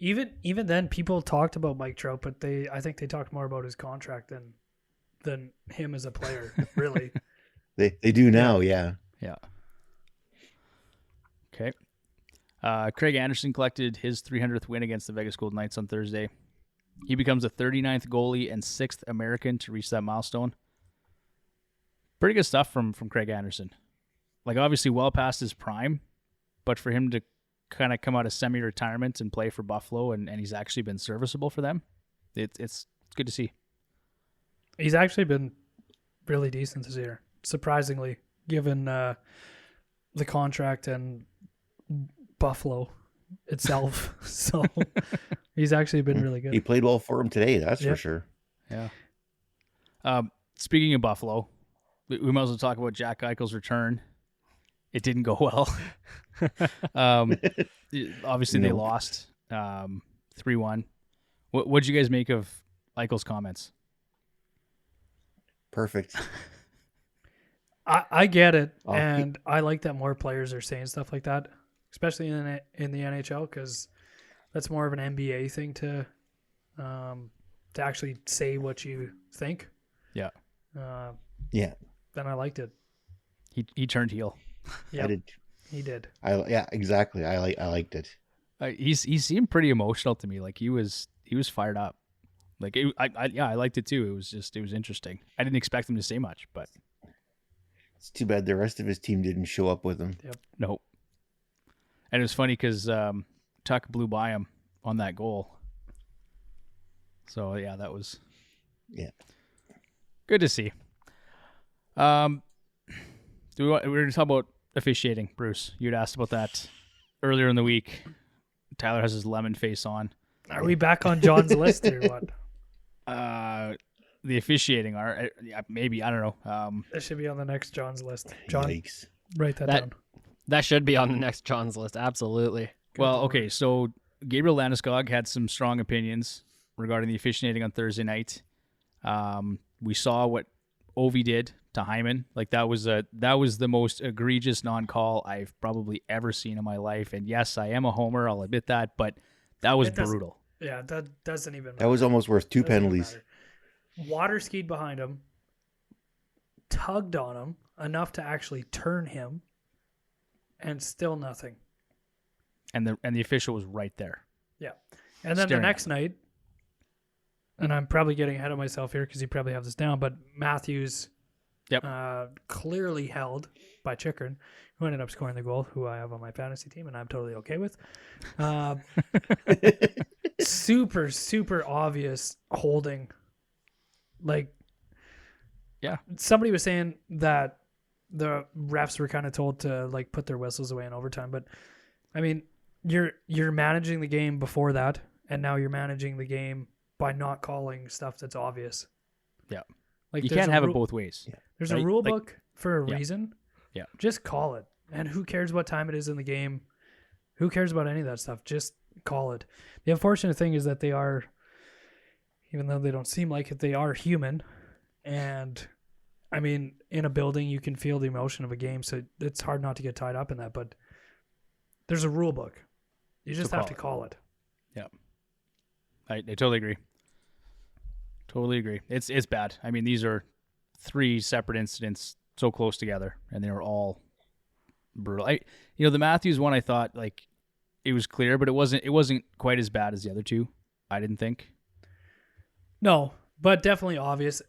[SPEAKER 4] Even then, people talked about Mike Trout, but I think they talked more about his contract than him as a player. Really.
[SPEAKER 3] They do now, yeah.
[SPEAKER 1] Yeah. Okay. Craig Anderson collected his 300th win against the Vegas Golden Knights on Thursday. He becomes the 39th goalie and 6th American to reach that milestone. Pretty good stuff from Craig Anderson. Like, obviously well past his prime, but for him to kind of come out of semi-retirement and play for Buffalo, and he's actually been serviceable for them, it's good to see.
[SPEAKER 4] He's actually been really decent this year, surprisingly, given the contract and Buffalo itself. So he's actually been really good.
[SPEAKER 3] He played well for him today, that's
[SPEAKER 4] Yeah.
[SPEAKER 3] for sure.
[SPEAKER 1] Yeah. Speaking of Buffalo, we might as well talk about Jack Eichel's return. It didn't go well. Obviously, they
[SPEAKER 3] Nope.
[SPEAKER 1] lost 3-1. What'd you guys make of Eichel's comments?
[SPEAKER 3] Perfect.
[SPEAKER 4] I get it,
[SPEAKER 3] Oh,
[SPEAKER 4] and I like that more players are saying stuff like that, especially in the NHL, because that's more of an NBA thing to actually say what you think.
[SPEAKER 1] Yeah.
[SPEAKER 3] Yeah,
[SPEAKER 4] Then I liked it.
[SPEAKER 1] He turned heel.
[SPEAKER 4] Yeah,
[SPEAKER 3] I did.
[SPEAKER 4] he did.
[SPEAKER 3] Yeah, exactly. I liked it.
[SPEAKER 1] He seemed pretty emotional to me. Like, he was fired up. Like, I liked it too. It was interesting. I didn't expect him to say much, but
[SPEAKER 3] It's too bad the rest of his team didn't show up with him.
[SPEAKER 1] nope. And it was funny because Tuck blew by him on that goal. So yeah, that was good to see. We're going to talk about officiating, Bruce. You'd asked about that earlier in the week. Tyler has his lemon face on.
[SPEAKER 4] Are we back on John's list or what?
[SPEAKER 1] The officiating maybe, I don't know.
[SPEAKER 4] This should be on the next John's list. John,
[SPEAKER 3] Yikes.
[SPEAKER 4] write that
[SPEAKER 2] That-
[SPEAKER 4] down.
[SPEAKER 2] That should be on the next John's list. Absolutely.
[SPEAKER 1] Well, okay, so Gabriel Landeskog had some strong opinions regarding the officiating on Thursday night. We saw what Ovi did to Hyman. Like that was the most egregious non-call I've probably ever seen in my life. And yes, I am a homer, I'll admit that, but that was brutal.
[SPEAKER 4] Yeah, that doesn't even matter.
[SPEAKER 3] That was almost worth 2 penalties.
[SPEAKER 4] Water skied behind him, tugged on him enough to actually turn him, and still nothing.
[SPEAKER 1] And the official was right there.
[SPEAKER 4] Yeah. And then the next night, and I'm probably getting ahead of myself here because you probably have this down, but Matthews clearly held by Chychrun, who ended up scoring the goal, who I have on my fantasy team, and I'm totally okay with. Super, super obvious holding. Like,
[SPEAKER 1] yeah.
[SPEAKER 4] Somebody was saying that the refs were kind of told to like put their whistles away in overtime, but I mean, you're managing the game before that, and now you're managing the game by not calling stuff that's obvious.
[SPEAKER 1] Yeah.
[SPEAKER 4] Like
[SPEAKER 1] you can't have it both ways.
[SPEAKER 4] Yeah. There's a rule book for a reason.
[SPEAKER 1] Yeah.
[SPEAKER 4] Just call it. And who cares what time it is in the game? Who cares about any of that stuff? Just call it. The unfortunate thing is that they are, even though they don't seem like it, they are human. And I mean, in a building, you can feel the emotion of a game. So it's hard not to get tied up in that. But there's a rule book. You just have to call it.
[SPEAKER 1] Yeah. I totally agree. Totally agree. It's bad. I mean, these are 3 separate incidents so close together, and they were all brutal. The Matthews one, I thought like it was clear, but it wasn't quite as bad as the other 2. I didn't think.
[SPEAKER 4] No, but definitely obvious.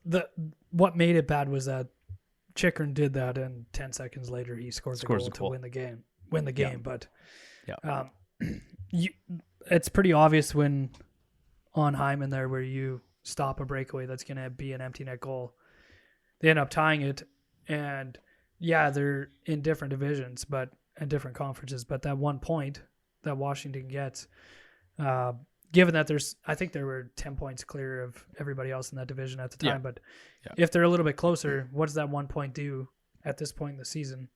[SPEAKER 4] What made it bad was that Chychrun did that, and 10 seconds later he scored the goal to win the game.
[SPEAKER 1] Yeah.
[SPEAKER 4] But
[SPEAKER 1] yeah,
[SPEAKER 4] it's pretty obvious when on Hyman there where you stop a breakaway that's going to be an empty net goal. They end up tying it, and yeah, they're in different divisions and different conferences, but that 1 point that Washington gets, given that I think there were 10 points clear of everybody else in that division at the time, but if they're a little bit closer, what does that 1 point do at this point in the season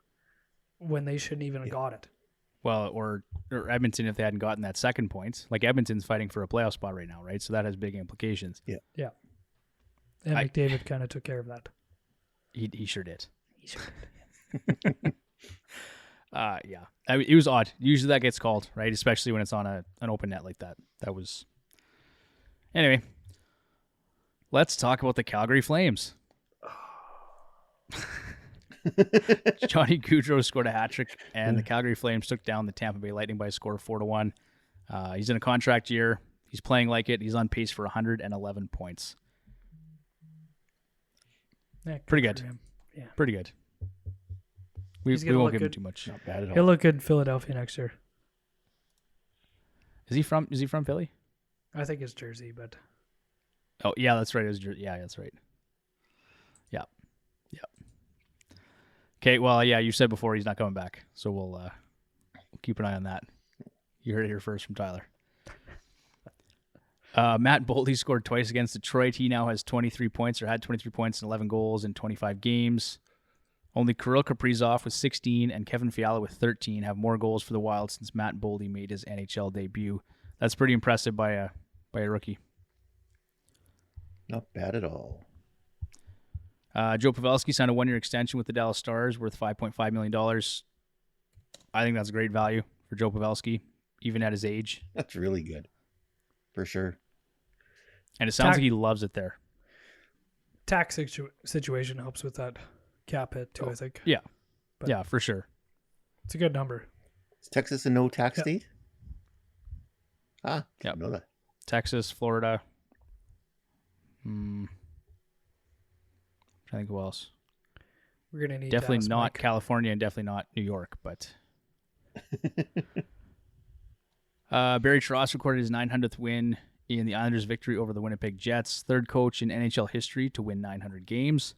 [SPEAKER 4] when they shouldn't even have got it?
[SPEAKER 1] Well, or Edmonton, if they hadn't gotten that second point, like Edmonton's fighting for a playoff spot right now, right? So that has big implications.
[SPEAKER 3] Yeah.
[SPEAKER 4] Yeah. And McDavid kind of took care of that.
[SPEAKER 1] He sure did. Yeah. I mean, it was odd. Usually that gets called, right? Especially when it's on an open net like that. That was. Anyway, let's talk about the Calgary Flames. Johnny Gaudreau scored a hat trick, and the Calgary Flames took down the Tampa Bay Lightning by a score of 4-1. He's in a contract year. He's playing like it. He's on pace for 111 points.
[SPEAKER 4] Yeah,
[SPEAKER 1] pretty good.
[SPEAKER 4] Yeah,
[SPEAKER 1] pretty good. We won't give him too much.
[SPEAKER 3] Not bad at all.
[SPEAKER 4] He'll look good in Philadelphia next year.
[SPEAKER 1] Is he from Philly?
[SPEAKER 4] I think it's Jersey, but.
[SPEAKER 1] Oh yeah, that's right. Yeah, that's right. Yeah. Okay, well, yeah, you said before he's not coming back, so we'll keep an eye on that. You heard it here first from Tyler. Matt Boldy scored twice against Detroit. He now has 23 points, or had 23 points and 11 goals in 25 games. Only Kirill Kaprizov with 16 and Kevin Fiala with 13 have more goals for the Wild since Matt Boldy made his NHL debut. That's pretty impressive by a rookie.
[SPEAKER 3] Not bad at all.
[SPEAKER 1] Joe Pavelski signed a 1-year extension with the Dallas Stars worth $5.5 million. I think that's a great value for Joe Pavelski, even at his age.
[SPEAKER 3] That's really good. For sure.
[SPEAKER 1] And it sounds like he loves it there.
[SPEAKER 4] Tax situation helps with that cap hit, too, I think.
[SPEAKER 1] Yeah.
[SPEAKER 4] But
[SPEAKER 1] yeah, for sure.
[SPEAKER 4] It's a good number.
[SPEAKER 3] Is Texas a no-tax state?
[SPEAKER 1] Yep.
[SPEAKER 3] Know that.
[SPEAKER 1] Texas, Florida. I think who else?
[SPEAKER 4] We're gonna need
[SPEAKER 1] definitely not California and definitely not New York, but Barry Trotz recorded his 900th win in the Islanders' victory over the Winnipeg Jets, third coach in NHL history to win 900 games.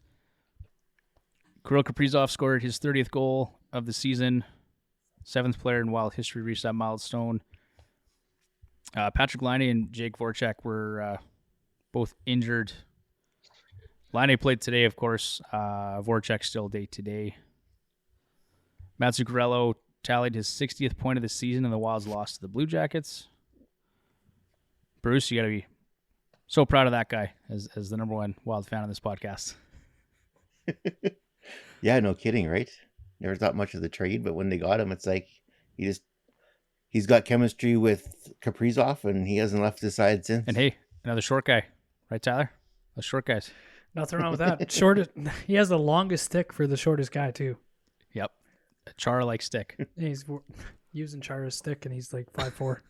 [SPEAKER 1] Kirill Kaprizov scored his 30th goal of the season, 7th player in Wild history to reach that milestone. Patrick Laine and Jake Voracek were both injured. Laine played today, of course. Voracek still day-to-day. Matt Zuccarello tallied his 60th point of the season in the Wild's loss to the Blue Jackets. Bruce, you got to be so proud of that guy as the number one Wild fan on this podcast.
[SPEAKER 3] Yeah, no kidding, right? Never thought much of the trade, but when they got him, it's like he's got chemistry with Kaprizov, and he hasn't left his side since.
[SPEAKER 1] And hey, another short guy, right, Tyler? Those short guys.
[SPEAKER 4] Nothing wrong with that. He has the longest stick for the shortest guy too.
[SPEAKER 1] Yep, a Chara-like stick.
[SPEAKER 4] He's using Chara's stick, and he's like 5'4".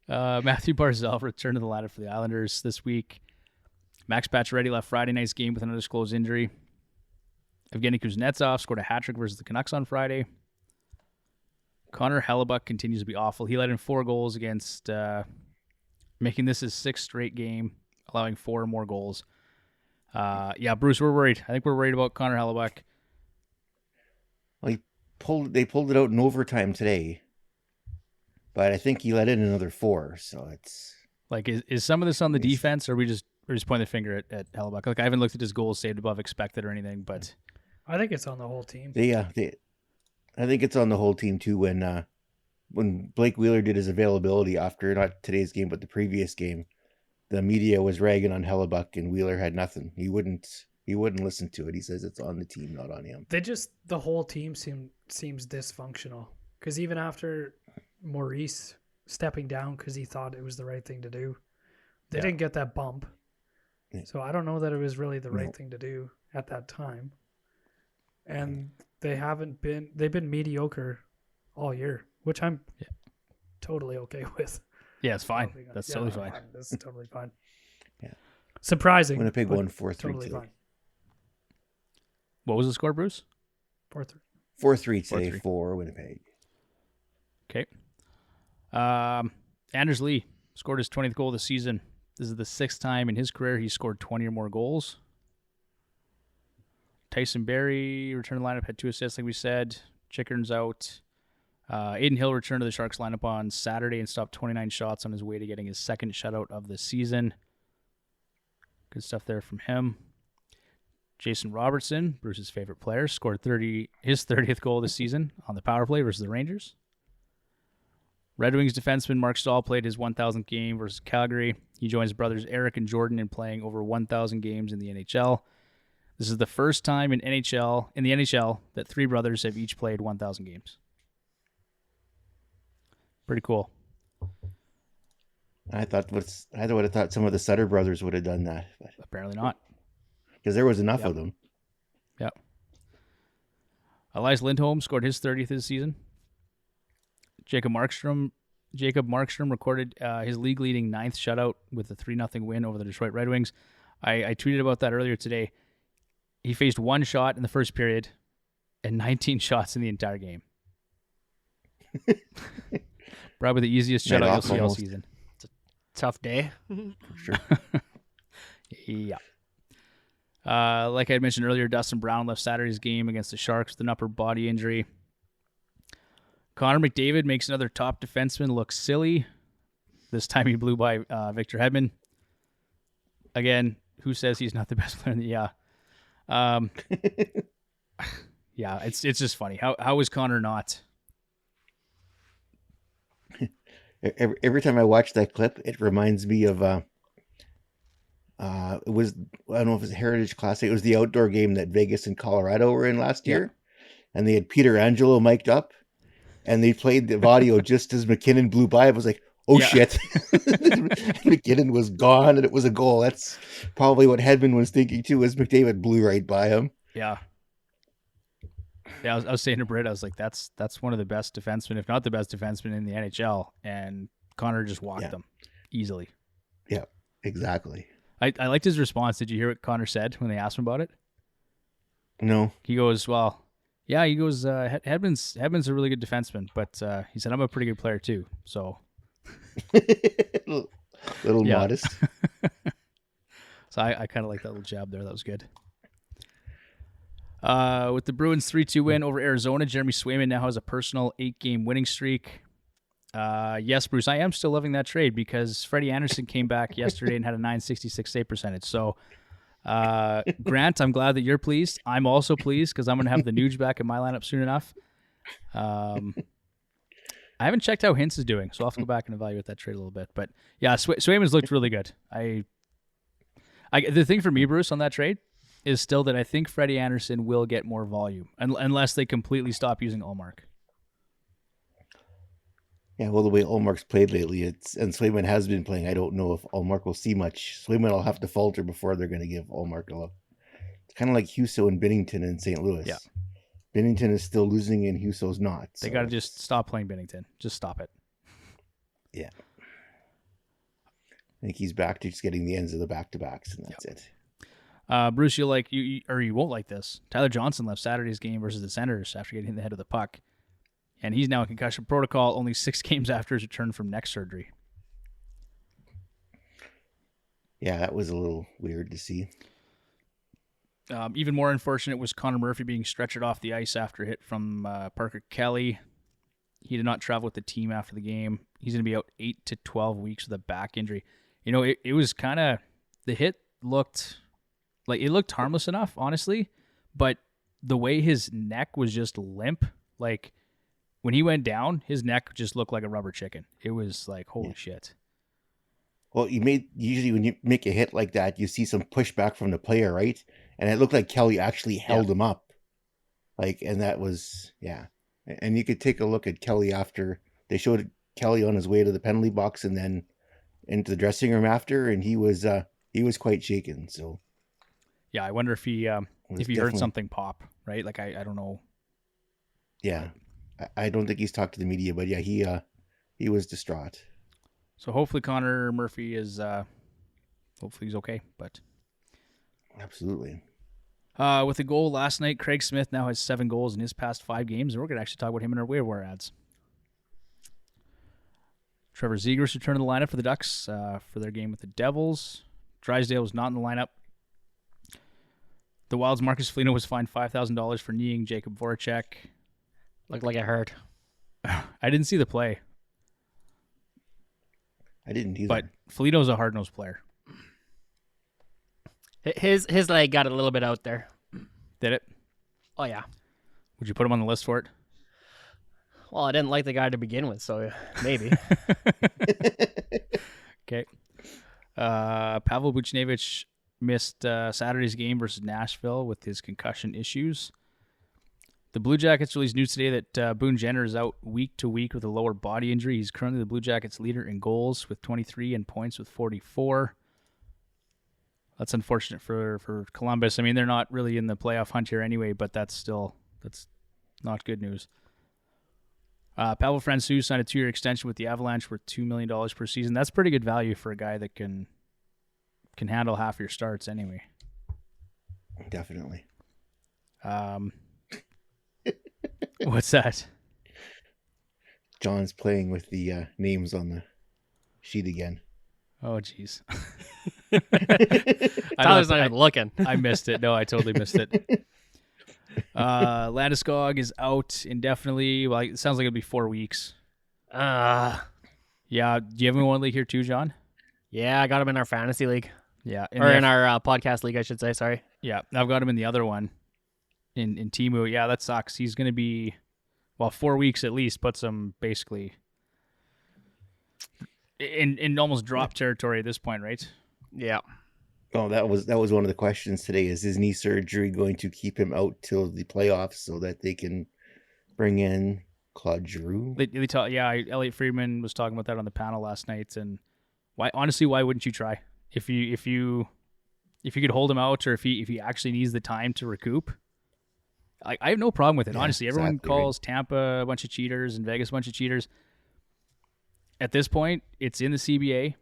[SPEAKER 1] Matthew Barzal returned to the lineup for the Islanders this week. Max Pacioretty left Friday night's game with an undisclosed injury. Evgeny Kuznetsov scored a hat-trick versus the Canucks on Friday. Conor Hellebuyck continues to be awful. He let in 4 goals against, making this his 6th straight game, allowing 4 more goals. Yeah, Bruce, we're worried. I think we're worried about Conor Hellebuyck.
[SPEAKER 3] Well, they pulled it out in overtime today, but I think he let in another 4. So it's
[SPEAKER 1] like, is some of this on the defense, or we're just pointing the finger at Hellebuyck? Like, I haven't looked at his goals saved above expected or anything, but
[SPEAKER 4] I think it's on the whole team.
[SPEAKER 3] I think it's on the whole team too. When Blake Wheeler did his availability after not today's game but the previous game, the media was ragging on Hellebuyck, and Wheeler had nothing. He wouldn't listen to it. He says it's on the team, not on him.
[SPEAKER 4] The whole team seems dysfunctional, because even after Maurice stepping down because he thought it was the right thing to do, they didn't get that bump.
[SPEAKER 3] Yeah.
[SPEAKER 4] So I don't know that it was really the right thing to do at that time. And they've been mediocre all year, which I'm totally okay with.
[SPEAKER 1] yeah, it's fine. That's totally fine.
[SPEAKER 4] This is totally fine.
[SPEAKER 3] Yeah.
[SPEAKER 4] Surprising.
[SPEAKER 3] Winnipeg
[SPEAKER 4] but
[SPEAKER 3] won 4-3
[SPEAKER 4] totally
[SPEAKER 3] today.
[SPEAKER 4] fine.
[SPEAKER 1] What was the score, Bruce?
[SPEAKER 4] 4-3.
[SPEAKER 3] 4-3 today
[SPEAKER 1] 4-3.
[SPEAKER 3] for Winnipeg.
[SPEAKER 1] Okay. Anders Lee scored his 20th goal of the season. This is the 6th time in his career he's scored 20 or more goals. Tyson Berry returned to the lineup, had 2 assists, like we said. Chychrun's out. Aiden Hill returned to the Sharks lineup on Saturday and stopped 29 shots on his way to getting his 2nd shutout of the season. Good stuff there from him. Jason Robertson, Bruce's favorite player, scored his 30th goal of the season on the power play versus the Rangers. Red Wings defenseman Mark Stahl played his 1,000th game versus Calgary. He joins brothers Eric and Jordan in playing over 1,000 games in the NHL. This is the first time in the NHL that 3 brothers have each played 1,000 games. Pretty cool.
[SPEAKER 3] I would have thought some of the Sutter brothers would have done that, but
[SPEAKER 1] Apparently not.
[SPEAKER 3] because there was enough of them.
[SPEAKER 1] Yep. Elias Lindholm scored his 30th this season. Jacob Markstrom recorded his league-leading 9th shutout with a 3-0 win over the Detroit Red Wings. I tweeted about that earlier today. He faced 1 shot in the first period and 19 shots in the entire game. Probably the easiest shutout you'll see all season.
[SPEAKER 2] It's a tough day.
[SPEAKER 3] For sure.
[SPEAKER 1] Yeah. Like I had mentioned earlier, Dustin Brown left Saturday's game against the Sharks with an upper body injury. Connor McDavid makes another top defenseman look silly. This time he blew by Victor Hedman. Again, who says he's not the best player in the... Yeah. Yeah, it's just funny. How is Connor not?
[SPEAKER 3] Every time I watch that clip, it reminds me of it was, I don't know if it was a Heritage Classic. It was the outdoor game that Vegas and Colorado were in last year, and they had Peter Angelo mic'd up, and they played the audio just as McKinnon blew by. I was like, oh shit, McKinnon was gone, and it was a goal. That's probably what Hedman was thinking too, as McDavid blew right by him.
[SPEAKER 1] Yeah. Yeah, I was saying to Britt, I was like, that's one of the best defensemen, if not the best defenseman in the NHL, and Connor just walked them easily.
[SPEAKER 3] Yeah, exactly.
[SPEAKER 1] I liked his response. Did you hear what Connor said when they asked him about it?
[SPEAKER 3] No.
[SPEAKER 1] He goes, well, yeah, he goes, Hedman's a really good defenseman, but he said, I'm a pretty good player too, so.
[SPEAKER 3] little modest.
[SPEAKER 1] So I kind of like that little jab there. That was good. With the Bruins 3-2 win over Arizona, Jeremy Swayman now has a personal 8-game winning streak. Yes, Bruce, I am still loving that trade because Freddie Anderson came back yesterday and had a .966 save percentage. So Grant, I'm glad that you're pleased. I'm also pleased because I'm going to have the Nuge back in my lineup soon enough. I haven't checked how Hintz is doing, so I'll have to go back and evaluate that trade a little bit. But yeah, Swayman's looked really good. The thing for me, Bruce, on that trade is still that I think Freddie Anderson will get more volume unless they completely stop using Ullmark.
[SPEAKER 3] Yeah, well, the way Ullmark's played lately, and Swayman has been playing, I don't know if Ullmark will see much. Swayman will have to falter before they're going to give Ullmark a look. It's kind of like Husso and Binnington in St. Louis.
[SPEAKER 1] Yeah.
[SPEAKER 3] Binnington is still losing and Husso's not.
[SPEAKER 1] They got to just stop playing Binnington. Just stop it.
[SPEAKER 3] Yeah. I think he's back to just getting the ends of the back-to-backs, and that's it.
[SPEAKER 1] Bruce, you won't like this. Tyler Johnson left Saturday's game versus the Senators after getting hit in the head of the puck. And he's now in concussion protocol only 6 games after his return from neck surgery.
[SPEAKER 3] Yeah, that was a little weird to see.
[SPEAKER 1] Even more unfortunate was Conor Murphy being stretchered off the ice after a hit from Parker Kelly. He did not travel with the team after the game. He's going to be out 8 to 12 weeks with a back injury. You know, it was kind of, the hit looked harmless enough, honestly, but the way his neck was just limp, like when he went down, his neck just looked like a rubber chicken. It was like, holy shit.
[SPEAKER 3] Well, usually when you make a hit like that, you see some pushback from the player, right? And it looked like Kelly actually held him up. And that was, yeah. And you could take a look at Kelly after. They showed Kelly on his way to the penalty box and then into the dressing room after, and he was quite shaken. So,
[SPEAKER 1] yeah, I wonder if he heard something pop, right? Like I don't know.
[SPEAKER 3] Yeah, I don't think he's talked to the media, but yeah, he was distraught.
[SPEAKER 1] So hopefully Conor Murphy is hopefully he's okay. But
[SPEAKER 3] absolutely.
[SPEAKER 1] With a goal last night, Craig Smith now has 7 goals in his past 5 games, and we're going to actually talk about him in our waiver ads. Trevor Zegras returned to the lineup for the Ducks for their game with the Devils. Drysdale was not in the lineup. The Wild's Marcus Foligno was fined $5,000 for kneeing Jacob Voracek.
[SPEAKER 2] Looked like it hurt.
[SPEAKER 1] I didn't see the play.
[SPEAKER 3] I didn't either.
[SPEAKER 1] But Foligno's a hard-nosed player.
[SPEAKER 2] His leg got a little bit out there.
[SPEAKER 1] Did it?
[SPEAKER 2] Oh, yeah.
[SPEAKER 1] Would you put him on the list for it?
[SPEAKER 2] Well, I didn't like the guy to begin with, so maybe.
[SPEAKER 1] Okay. Pavel Buchnevich missed Saturday's game versus Nashville with his concussion issues. The Blue Jackets released news today that Boone Jenner is out week to week with a lower body injury. He's currently the Blue Jackets leader in goals with 23 and points with 44. That's unfortunate for Columbus. I mean, they're not really in the playoff hunt here anyway, but that's not good news. Pavel Francouz signed a 2-year extension with the Avalanche worth $2 million per season. That's pretty good value for a guy that can handle half your starts anyway.
[SPEAKER 3] Definitely.
[SPEAKER 1] What's that?
[SPEAKER 3] John's playing with the names on the sheet again.
[SPEAKER 1] Oh, jeez.
[SPEAKER 2] Tyler's not even looking.
[SPEAKER 1] I missed it. No, I totally missed it. Landeskog is out indefinitely. Well, it sounds like it'll be 4 weeks. Yeah. Do you have him in one league here too, John?
[SPEAKER 2] Yeah, I got him in our fantasy league.
[SPEAKER 1] Yeah.
[SPEAKER 2] In our podcast league, I should say. Sorry.
[SPEAKER 1] Yeah, I've got him in the other one. In Timu. Yeah, that sucks. He's going to be, 4 weeks at least, puts him basically in almost drop territory at this point, right?
[SPEAKER 2] Yeah.
[SPEAKER 3] Oh, that was one of the questions today. Is his knee surgery going to keep him out till the playoffs so that they can bring in Claude Giroux?
[SPEAKER 1] Elliot Friedman was talking about that on the panel last night. And why wouldn't you try? If you could hold him out, or if he actually needs the time to recoup, I have no problem with it.
[SPEAKER 3] Yeah,
[SPEAKER 1] honestly, everyone
[SPEAKER 3] exactly
[SPEAKER 1] calls Tampa a bunch of cheaters and Vegas a bunch of cheaters. At this point, it's in the CBA.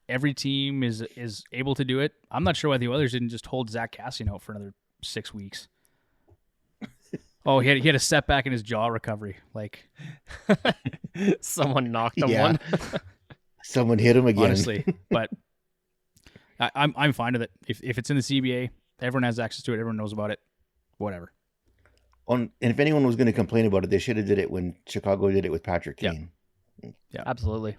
[SPEAKER 1] Every team is able to do it. I'm not sure why the Oilers didn't just hold Zach Cassian out for another 6 weeks. Oh, he had a setback in his jaw recovery. Like
[SPEAKER 2] someone knocked him one.
[SPEAKER 3] Someone hit him again.
[SPEAKER 1] Honestly, but I'm fine with it. If it's in the CBA, everyone has access to it. Everyone knows about it. Whatever.
[SPEAKER 3] And if anyone was going to complain about it, they should have did it when Chicago did it with Patrick Kane.
[SPEAKER 2] Yeah, absolutely.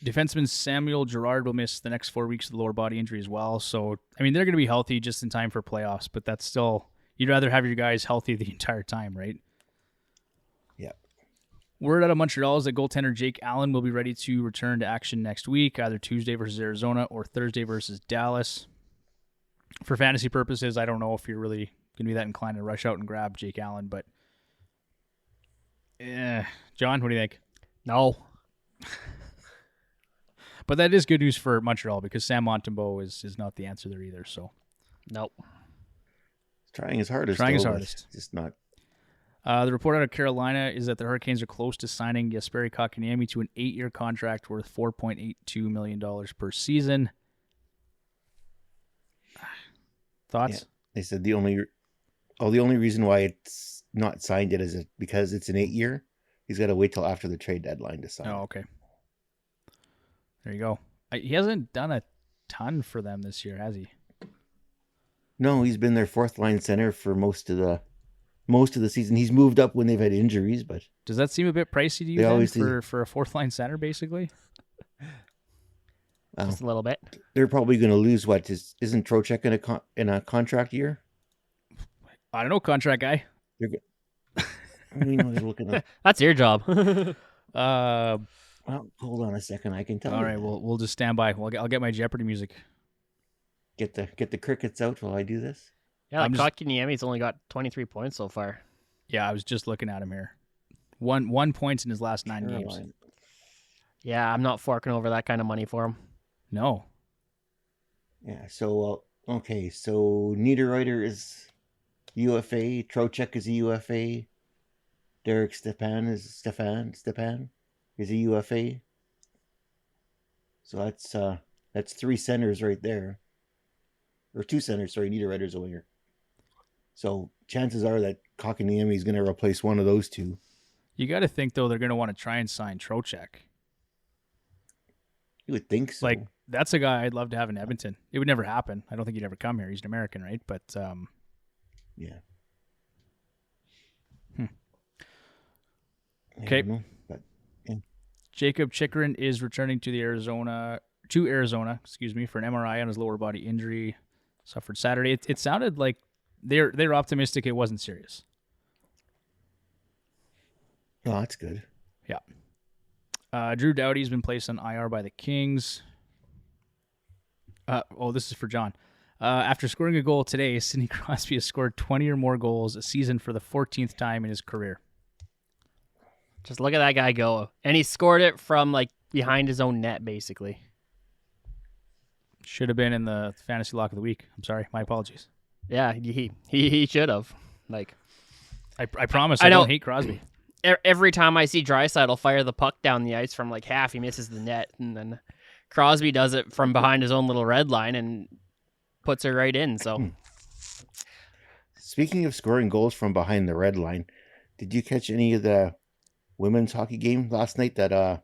[SPEAKER 1] Defenseman Samuel Girard will miss the next 4 weeks with a lower body injury as well. So, I mean, they're going to be healthy just in time for playoffs, but that's still, you'd rather have your guys healthy the entire time, right?
[SPEAKER 3] Yeah.
[SPEAKER 1] Word out of Montreal is that goaltender Jake Allen will be ready to return to action next week, either Tuesday versus Arizona or Thursday versus Dallas. For fantasy purposes, I don't know if you're really going to be that inclined to rush out and grab Jake Allen, but John, what do you think?
[SPEAKER 2] No.
[SPEAKER 1] But that is good news for Montreal because Sam Montembeault is not the answer there either. So,
[SPEAKER 2] Nope.
[SPEAKER 3] Trying his hardest.
[SPEAKER 1] Trying his
[SPEAKER 3] though,
[SPEAKER 1] hardest.
[SPEAKER 3] but Just not.
[SPEAKER 1] The report out of Carolina is that the Hurricanes are close to signing Jesperi Kotkaniemi to an 8-year contract worth $4.82 million per season. Thoughts?
[SPEAKER 3] Yeah. They said the only reason why it's not signed yet is because it's an 8-year. He's got to wait till after the trade deadline to sign.
[SPEAKER 1] Oh, okay. There you go. He hasn't done a ton for them this year, has he?
[SPEAKER 3] No, he's been their fourth line center for most of the season. He's moved up when they've had injuries, but
[SPEAKER 1] Does that seem a bit pricey to you
[SPEAKER 3] They
[SPEAKER 1] then
[SPEAKER 3] always
[SPEAKER 1] for a fourth line center, basically?
[SPEAKER 2] Just a little bit.
[SPEAKER 3] they're probably going to lose. What isn't Trocheck in a contract year?
[SPEAKER 1] I don't know, contract guy.
[SPEAKER 3] I mean, I was looking up.
[SPEAKER 2] That's your job.
[SPEAKER 3] Well, hold on a second. I can tell.
[SPEAKER 1] All
[SPEAKER 3] you
[SPEAKER 1] right,
[SPEAKER 3] that.
[SPEAKER 1] we'll just stand by. I'll get my Jeopardy music.
[SPEAKER 3] Get the crickets out while I do this.
[SPEAKER 2] Yeah,
[SPEAKER 1] I'm
[SPEAKER 2] like Kotkaniemi's only got 23 points so far.
[SPEAKER 1] Yeah, I was just looking at him here. One point in his last 9 games.
[SPEAKER 3] Carolina.
[SPEAKER 2] Yeah, I'm not forking over that kind of money for him.
[SPEAKER 1] No.
[SPEAKER 3] Yeah. So okay. So Niederreiter is UFA. Trocheck is a UFA. Derek Stepan is a UFA. So that's 3 centers right there, or 2 centers. Sorry, Niederreiter's a winger. So chances are that Kotkaniemi is going to replace one of those 2.
[SPEAKER 1] You got to think, though, they're going to want to try and sign Trocheck.
[SPEAKER 3] You would think so.
[SPEAKER 1] Like, that's a guy I'd love to have in Edmonton. It would never happen. I don't think he'd ever come here. He's an American, right? But,
[SPEAKER 3] yeah.
[SPEAKER 1] Okay.
[SPEAKER 3] I don't know, but
[SPEAKER 1] Jakub Chychrun is returning to Arizona, for an MRI on his lower body injury suffered Saturday. It sounded like they're optimistic it wasn't serious.
[SPEAKER 3] oh, that's good.
[SPEAKER 1] Yeah. Drew Doughty's been placed on IR by the Kings. This is for John. After scoring a goal today, Sidney Crosby has scored 20 or more goals a season for the 14th time in his career.
[SPEAKER 2] Just look at that guy go. And he scored it from like behind his own net, basically.
[SPEAKER 1] Should have been in the fantasy lock of the week. I'm sorry. My apologies.
[SPEAKER 2] Yeah, he should have. Like,
[SPEAKER 1] I promise
[SPEAKER 2] I
[SPEAKER 1] I don't
[SPEAKER 2] don't-
[SPEAKER 1] hate Crosby.
[SPEAKER 2] every time I see Draisaitl fire the puck down the ice from like half, he misses the net, and then Crosby does it from behind his own little red line and puts it right in. So
[SPEAKER 3] Speaking of scoring goals from behind the red line, did you catch any of the women's hockey game last night? That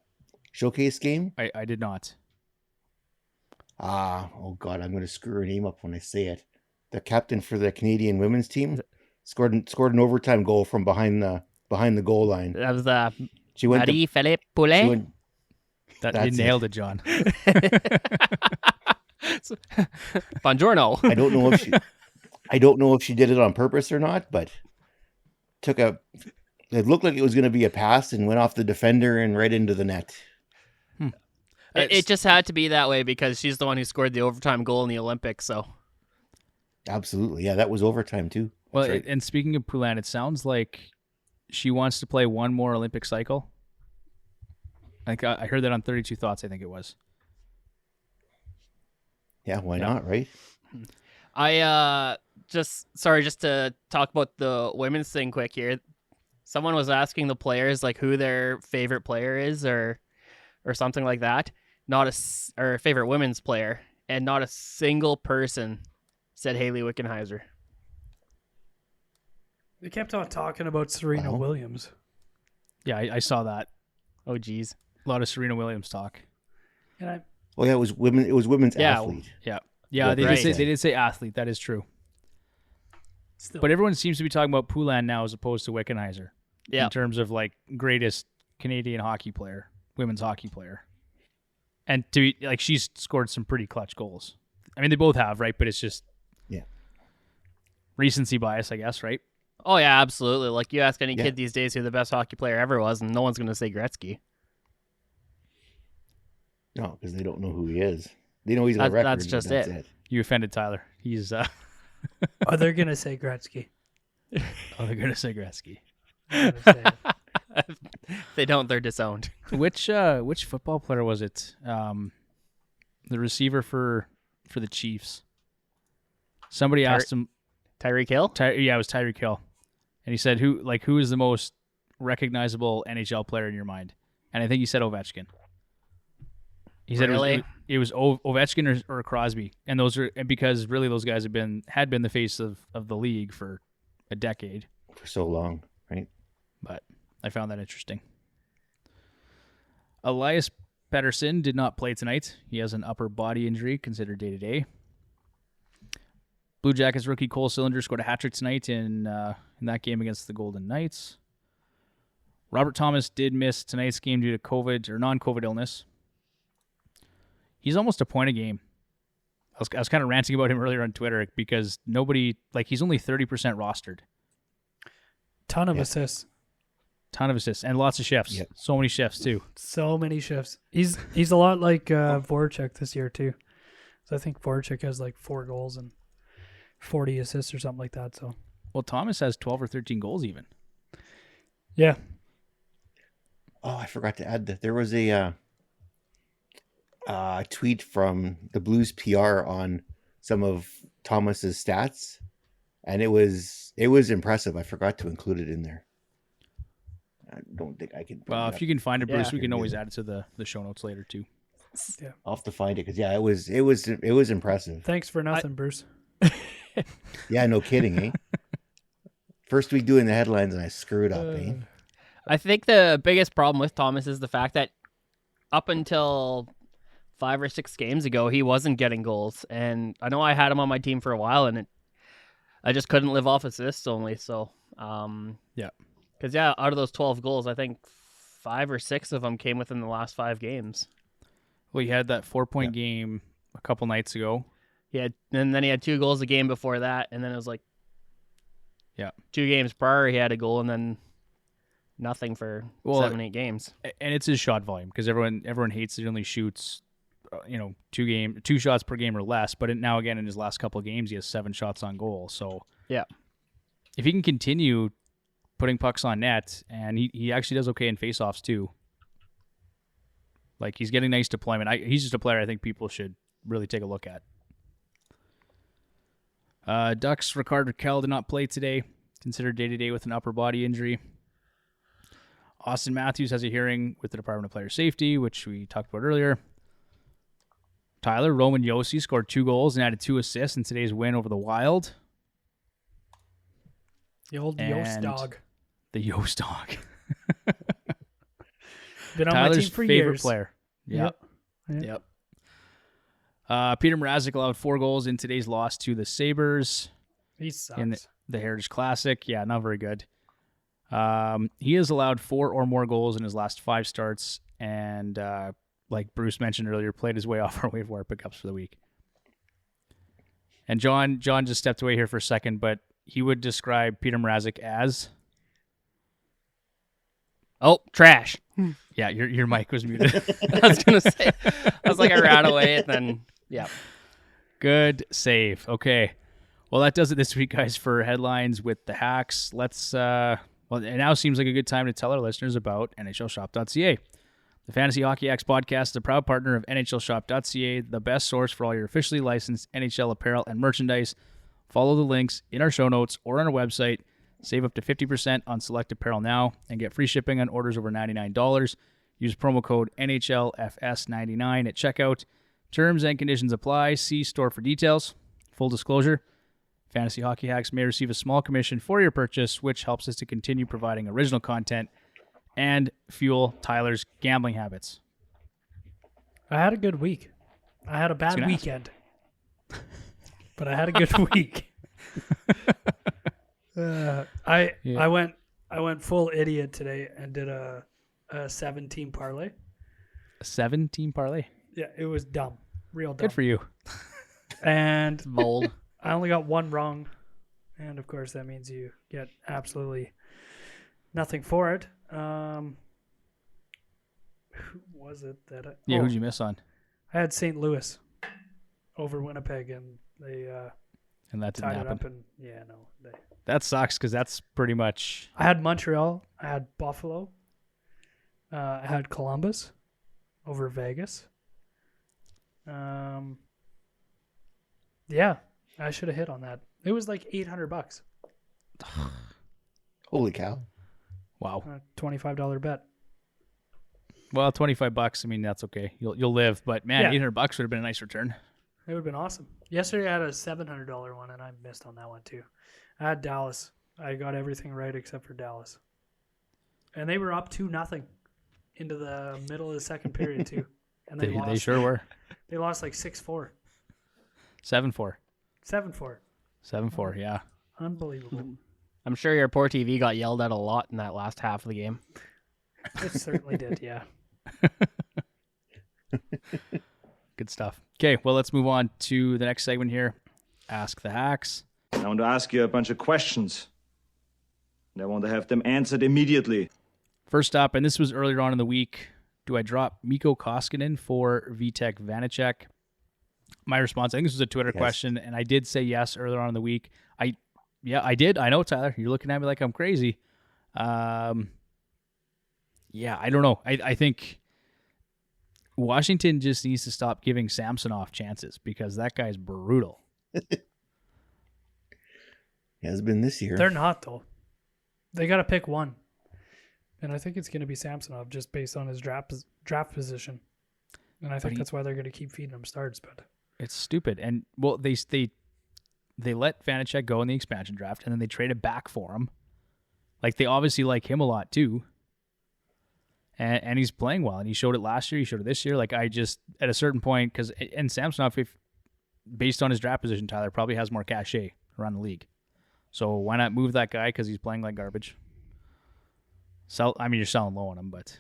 [SPEAKER 3] showcase game?
[SPEAKER 1] I did not.
[SPEAKER 3] Oh God, I'm going to screw her name up when I say it. The captain for the Canadian women's team scored an overtime goal from behind the goal line.
[SPEAKER 2] that was
[SPEAKER 3] She went. to-
[SPEAKER 2] Marie-Philippe
[SPEAKER 3] she
[SPEAKER 2] Poulet.
[SPEAKER 3] went
[SPEAKER 1] You
[SPEAKER 3] That's it.
[SPEAKER 1] nailed it, John.
[SPEAKER 2] Buongiorno.
[SPEAKER 3] I don't know if she did it on purpose or not, but it looked like it was going to be a pass and went off the defender and right into the net.
[SPEAKER 2] It just had to be that way because she's the one who scored the overtime goal in the Olympics. So
[SPEAKER 3] Absolutely. Yeah, that was overtime too.
[SPEAKER 1] Well,
[SPEAKER 3] That's right.
[SPEAKER 1] and speaking of Poulin, it sounds like she wants to play one more Olympic cycle. I heard that on 32 Thoughts, I think it was.
[SPEAKER 3] Yeah, why not, right?
[SPEAKER 2] I just to talk about the women's thing quick here. Someone was asking the players like who their favorite player is or something like that. Or favorite women's player, and not a single person said Haley Wickenheiser.
[SPEAKER 4] They kept on talking about Serena
[SPEAKER 3] Wow.
[SPEAKER 4] Williams.
[SPEAKER 1] Yeah, I saw that.
[SPEAKER 2] Oh geez.
[SPEAKER 1] A lot of Serena Williams talk.
[SPEAKER 4] And
[SPEAKER 3] Well, yeah, it was women's
[SPEAKER 2] Yeah.
[SPEAKER 3] athlete.
[SPEAKER 1] Yeah,
[SPEAKER 3] Yeah,
[SPEAKER 1] they
[SPEAKER 2] right.
[SPEAKER 1] did say athlete. That is true.
[SPEAKER 4] still,
[SPEAKER 1] But everyone seems to be talking about Poulin now as opposed to Wickenheiser.
[SPEAKER 2] Yeah.
[SPEAKER 1] In terms of like greatest Canadian hockey player, women's hockey player. And she's scored some pretty clutch goals. I mean, they both have, right? But it's just recency bias, I guess, right?
[SPEAKER 2] Oh yeah, absolutely. Like you ask any kid these days who the best hockey player ever was, and no one's going to say Gretzky.
[SPEAKER 3] No, because they don't know who he is. They know he's got a record.
[SPEAKER 2] That's just it.
[SPEAKER 1] You offended Tyler. He's.
[SPEAKER 4] Oh, they're gonna say Gretzky.
[SPEAKER 1] Oh, they're gonna say Gretzky.
[SPEAKER 2] If they don't, they're disowned.
[SPEAKER 1] Which football player was it? The receiver for the Chiefs. Somebody asked him.
[SPEAKER 2] Tyreek Hill?
[SPEAKER 1] Yeah, it was Tyreek Hill. And he said, who is the most recognizable NHL player in your mind? And I think he said Ovechkin. He said
[SPEAKER 2] really?
[SPEAKER 1] it was Ovechkin or Crosby. And because really those guys had been the face of the league for a decade.
[SPEAKER 3] For so long, right?
[SPEAKER 1] But I found that interesting. Elias Patterson did not play tonight. He has an upper body injury considered day-to-day. Blue Jackets rookie Cole Sillinger scored a hat-trick tonight in that game against the Golden Knights. Robert Thomas did miss tonight's game due to COVID or non-COVID illness. He's almost a point a game. I was kind of ranting about him earlier on Twitter because he's only 30% rostered.
[SPEAKER 4] Ton of assists.
[SPEAKER 1] And lots of shifts. Yep. So many shifts too.
[SPEAKER 4] So many shifts. He's a lot like Voracek this year too. So I think Voracek has like 4 goals and 40 assists or something like that. So
[SPEAKER 1] well, Thomas has 12 or 13 goals even.
[SPEAKER 4] Yeah.
[SPEAKER 3] Oh, I forgot to add that there was a tweet from the Blues PR on some of Thomas's stats, and it was impressive. I forgot to include it in there. I don't think I can.
[SPEAKER 1] Well, if you can find it, Bruce, we can always add it to the show notes later too.
[SPEAKER 4] Yeah,
[SPEAKER 3] I'll have to find it because it was impressive.
[SPEAKER 4] Thanks for nothing, Bruce.
[SPEAKER 3] Yeah, no kidding, eh? First week doing the headlines and I screwed up, eh?
[SPEAKER 2] I think the biggest problem with Thomas is the fact that up until 5 or 6 games ago, he wasn't getting goals. And I know I had him on my team for a while, and I just couldn't live off assists only. So,
[SPEAKER 1] yeah.
[SPEAKER 2] Because, out of those 12 goals, I think 5 or 6 of them came within the last 5 games.
[SPEAKER 1] Well, he had that 4-point game a couple nights ago.
[SPEAKER 2] And then he had 2 goals a game before that, and then it was like 2 games prior he had a goal, and then nothing for 7-8 games.
[SPEAKER 1] And it's his shot volume because everyone hates that he only shoots 2 shots per game or less. But now again in his last couple of games he has 7 shots on goal. So if he can continue putting pucks on net, and he actually does okay in faceoffs too. Like he's getting nice deployment. He's just a player I think people should really take a look at. Ducks Rickard Rakell did not play today, considered day-to-day with an upper body injury. Auston Matthews has a hearing with the Department of Player Safety, which we talked about earlier. Tyler, Roman Josi scored 2 goals and added 2 assists in today's win over the Wild.
[SPEAKER 4] The old Yost dog.
[SPEAKER 1] The Yost dog.
[SPEAKER 4] Been on
[SPEAKER 1] Tyler's
[SPEAKER 4] my team for
[SPEAKER 1] favorite
[SPEAKER 4] years.
[SPEAKER 1] Player. Yep. Peter Mrazek allowed 4 goals in today's loss to the Sabres.
[SPEAKER 4] He sucks.
[SPEAKER 1] In the Heritage Classic. Yeah, not very good. He has allowed 4 or more goals in his last 5 starts, and like Bruce mentioned earlier, played his way off our waiver wire pickups for the week. And John just stepped away here for a second, but he would describe Peter Mrazek as
[SPEAKER 2] trash.
[SPEAKER 1] Yeah, your mic was muted.
[SPEAKER 2] I was gonna say, I was like, I ran away, and then
[SPEAKER 1] Good save. Okay, well that does it this week, guys, for headlines with the hacks. Let's it now seems like a good time to tell our listeners about NHLShop.ca. The Fantasy Hockey Hacks podcast is a proud partner of NHLShop.ca, the best source for all your officially licensed NHL apparel and merchandise. Follow the links in our show notes or on our website. Save up to 50% on select apparel now and get free shipping on orders over $99. Use promo code NHLFS99 at checkout. Terms and conditions apply. See store for details. Full disclosure, Fantasy Hockey Hacks may receive a small commission for your purchase, which helps us to continue providing original content and fuel Tyler's gambling habits.
[SPEAKER 4] I had a good week. I had a bad weekend. But I had a good week. I went full idiot today and did a 7-team parlay.
[SPEAKER 1] A 7-team parlay?
[SPEAKER 4] Yeah, it was dumb. Real dumb.
[SPEAKER 1] Good for you.
[SPEAKER 4] And
[SPEAKER 2] Bold.
[SPEAKER 4] I only got one wrong. And, of course, that means you get absolutely nothing for it. Who was it that I...
[SPEAKER 1] Yeah, who'd you miss on?
[SPEAKER 4] I had St. Louis over Winnipeg, and they
[SPEAKER 1] And that didn't
[SPEAKER 4] tied it
[SPEAKER 1] happen.
[SPEAKER 4] up. And
[SPEAKER 1] That sucks because that's pretty much...
[SPEAKER 4] I had Montreal. I had Buffalo. I had Columbus over Vegas. Yeah, I should have hit on that. It was like $800.
[SPEAKER 3] Holy cow.
[SPEAKER 1] Wow.
[SPEAKER 4] $25 bet.
[SPEAKER 1] Well, $25. I mean, that's okay. You'll live, but man,
[SPEAKER 4] Yeah.
[SPEAKER 1] $800 would have been a nice return.
[SPEAKER 4] It would have been awesome. Yesterday I had a $700 one, and I missed on that one too. I had Dallas. I got everything right except for Dallas. And they were up 2-0 into the middle of the second period too. And they lost.
[SPEAKER 1] They sure were.
[SPEAKER 4] They lost like 6-4.
[SPEAKER 1] 7-4.
[SPEAKER 4] 7-4.
[SPEAKER 1] 7-4, yeah.
[SPEAKER 4] Unbelievable.
[SPEAKER 2] I'm sure your poor TV got yelled at a lot in that last half of the game.
[SPEAKER 4] It certainly did, yeah.
[SPEAKER 1] Good stuff. Okay, well, let's move on to the next segment here. Ask the Hacks.
[SPEAKER 5] I want to ask you a bunch of questions. And I want to have them answered immediately.
[SPEAKER 1] First up, and this was earlier on in the week, do I drop Mikko Koskinen for Vitek Vanacek? My response, I think this was a Twitter question, and I did say yes earlier on in the week. I did. I know, Tyler. You're looking at me like I'm crazy. Yeah, I don't know. I think Washington just needs to stop giving Samsonov chances because that guy's brutal.
[SPEAKER 3] Has been this year.
[SPEAKER 4] They're not, though. They got to pick one. And I think it's going to be Samsonov just based on his draft position. And I think that's why they're going to keep feeding him starts. But
[SPEAKER 1] it's stupid. And, well, they let Vanacek go in the expansion draft, and then they traded back for him. Like, they obviously like him a lot, too. And he's playing well. And he showed it last year. He showed it this year. Like, I just, at a certain point, and Samsonov, based on his draft position, Tyler, probably has more cachet around the league. So why not move that guy because he's playing like garbage? You're selling low on him, but...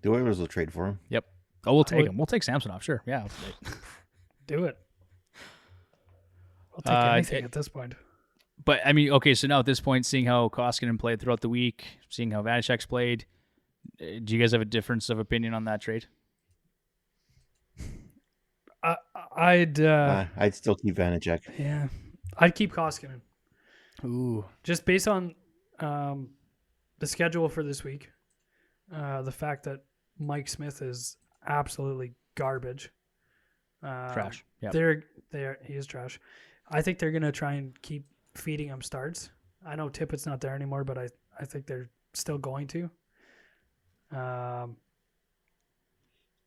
[SPEAKER 3] The Oilers will trade for him.
[SPEAKER 1] Yep. Oh, we'll take him. We'll take Samsonov, sure. Yeah.
[SPEAKER 4] do it. I'll take anything at this point.
[SPEAKER 1] But, I mean, okay, so now at this point, seeing how Koskinen played throughout the week, seeing how Vanacek's played, do you guys have a difference of opinion on that trade?
[SPEAKER 4] I'd
[SPEAKER 3] still keep Vanacek.
[SPEAKER 4] Yeah. I'd keep Koskinen.
[SPEAKER 1] Ooh.
[SPEAKER 4] Just based on the schedule for this week, the fact that Mike Smith is absolutely garbage.
[SPEAKER 1] Trash. Yeah.
[SPEAKER 4] He is trash. I think they're going to try and keep feeding him starts. I know Tippett's not there anymore, but I think they're still going to.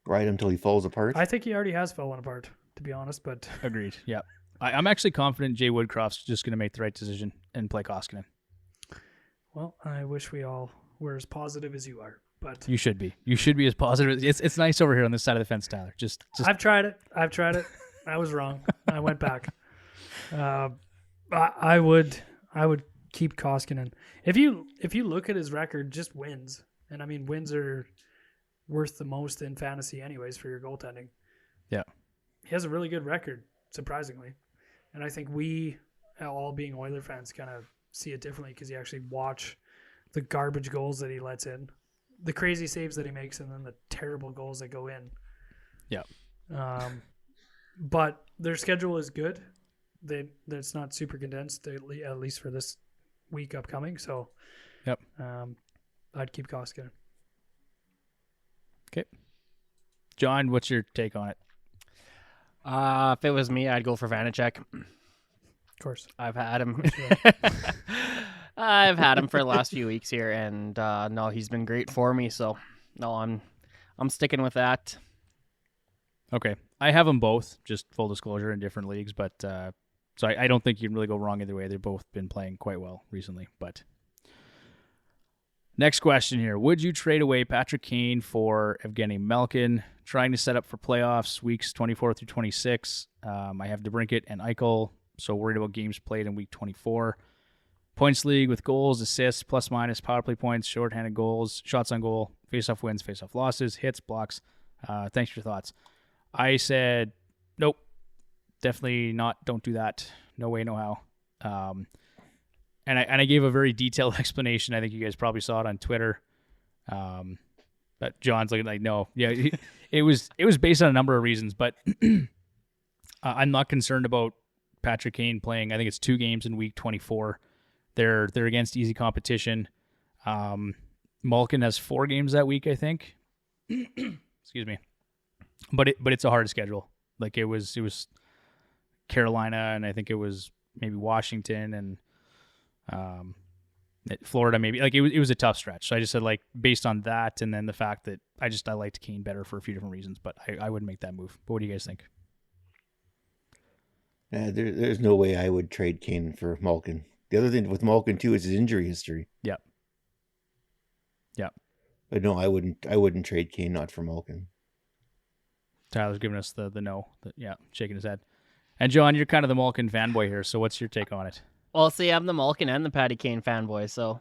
[SPEAKER 3] Ride him till he falls apart.
[SPEAKER 4] I think he already has fallen apart, to be honest. But
[SPEAKER 1] Agreed. Yeah. I'm actually confident Jay Woodcroft's just going to make the right decision and play Koskinen.
[SPEAKER 4] Well, I wish we all were as positive as you are. But
[SPEAKER 1] You should be. You should be as positive. It's nice over here on this side of the fence, Tyler. Just
[SPEAKER 4] I've tried it. I was wrong. I went back. I would keep Koskinen. If you look at his record, just wins. And I mean, wins are worth the most in fantasy anyways for your goaltending.
[SPEAKER 1] Yeah.
[SPEAKER 4] He has a really good record, surprisingly. And I think we, all being Oiler fans, kind of see it differently because you actually watch the garbage goals that he lets in, the crazy saves that he makes, and then the terrible goals that go in.
[SPEAKER 1] Yeah.
[SPEAKER 4] But their schedule is good. It's not super condensed, at least for this week upcoming. So,
[SPEAKER 1] Yep.
[SPEAKER 4] I'd keep Koskinen.
[SPEAKER 1] Okay. John, what's your take on it?
[SPEAKER 2] If it was me, I'd go for Vanacek.
[SPEAKER 4] Of course.
[SPEAKER 2] I've had him. I've had him for the last few weeks here, and no, he's been great for me. So, no, I'm sticking with that.
[SPEAKER 1] Okay. I have them both, just full disclosure, in different leagues, but so I don't think you can really go wrong either way. They've both been playing quite well recently. But next question here. Would you trade away Patrick Kane for Evgeny Malkin? Trying to set up for playoffs, weeks 24 through 26. I have DeBrincat and Eichel, so worried about games played in week 24. Points league with goals, assists, plus minus, power play points, shorthanded goals, shots on goal, face-off wins, face-off losses, hits, blocks, Thanks for your thoughts. I said, nope, definitely not. Don't do that. No way, no how. And I gave a very detailed explanation. I think you guys probably saw it on Twitter. But John's looking like, no. Yeah, it was based on a number of reasons, but I'm not concerned about Patrick Kane playing. I think it's 2 games in week 24. They're against easy competition. Malkin has 4 games that week, I think. Excuse me. But it's a hard schedule. Like it was Carolina, and I think it was maybe Washington and Florida maybe. Like it was a tough stretch. So I just said, like, based on that and then the fact that I liked Kane better for a few different reasons, but I wouldn't make that move. But what do you guys think?
[SPEAKER 3] There's no way I would trade Kane for Malkin. The other thing with Malkin too is his injury history.
[SPEAKER 1] Yep.
[SPEAKER 3] But no, I wouldn't trade Kane not for Malkin.
[SPEAKER 1] Tyler's giving us the no. Shaking his head. And John, you're kind of the Malkin fanboy here, so what's your take on it?
[SPEAKER 2] Well, see, I'm the Malkin and the Patty Kane fanboy, so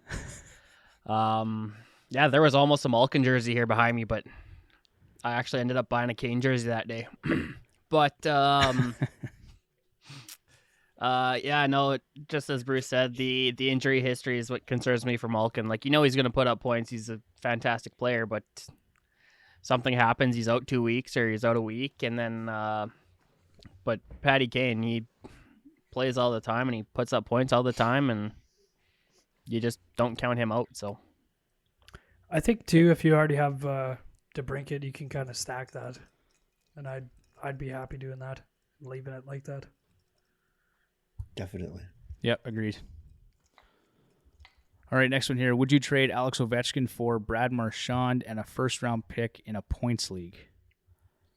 [SPEAKER 2] yeah, there was almost a Malkin jersey here behind me, but I actually ended up buying a Kane jersey that day. But yeah, no, just as Bruce said, the injury history is what concerns me for Malkin. Like, he's going to put up points. He's a fantastic player, but something happens, he's out 2 weeks or he's out a week, and then but Patty Kane, he plays all the time and he puts up points all the time, and you just don't count him out. So
[SPEAKER 4] I think too, if you already have DeBrincat, you can kind of stack that, and I'd be happy doing that, leaving it like that.
[SPEAKER 3] Definitely.
[SPEAKER 1] Yep, agreed. All right, next one here. Would you trade Alex Ovechkin for Brad Marchand and a first-round pick in a points league?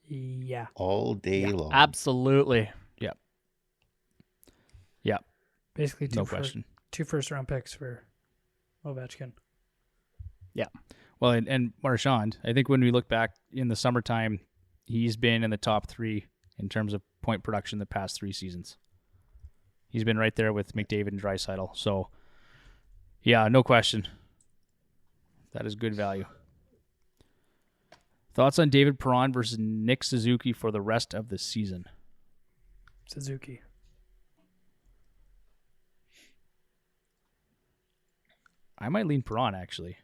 [SPEAKER 4] Yeah.
[SPEAKER 3] All day long.
[SPEAKER 2] Absolutely.
[SPEAKER 1] Yep.
[SPEAKER 4] Basically,
[SPEAKER 1] No question.
[SPEAKER 4] 2 first-round picks for Ovechkin.
[SPEAKER 2] Yeah.
[SPEAKER 1] Well, and Marchand, I think when we look back in the summertime, he's been in the top 3 in terms of point production the past 3 seasons. He's been right there with McDavid and Draisaitl. So, yeah, no question. That is good value. Thoughts on David Perron versus Nick Suzuki for the rest of the season?
[SPEAKER 4] Suzuki.
[SPEAKER 1] I might lean Perron, actually.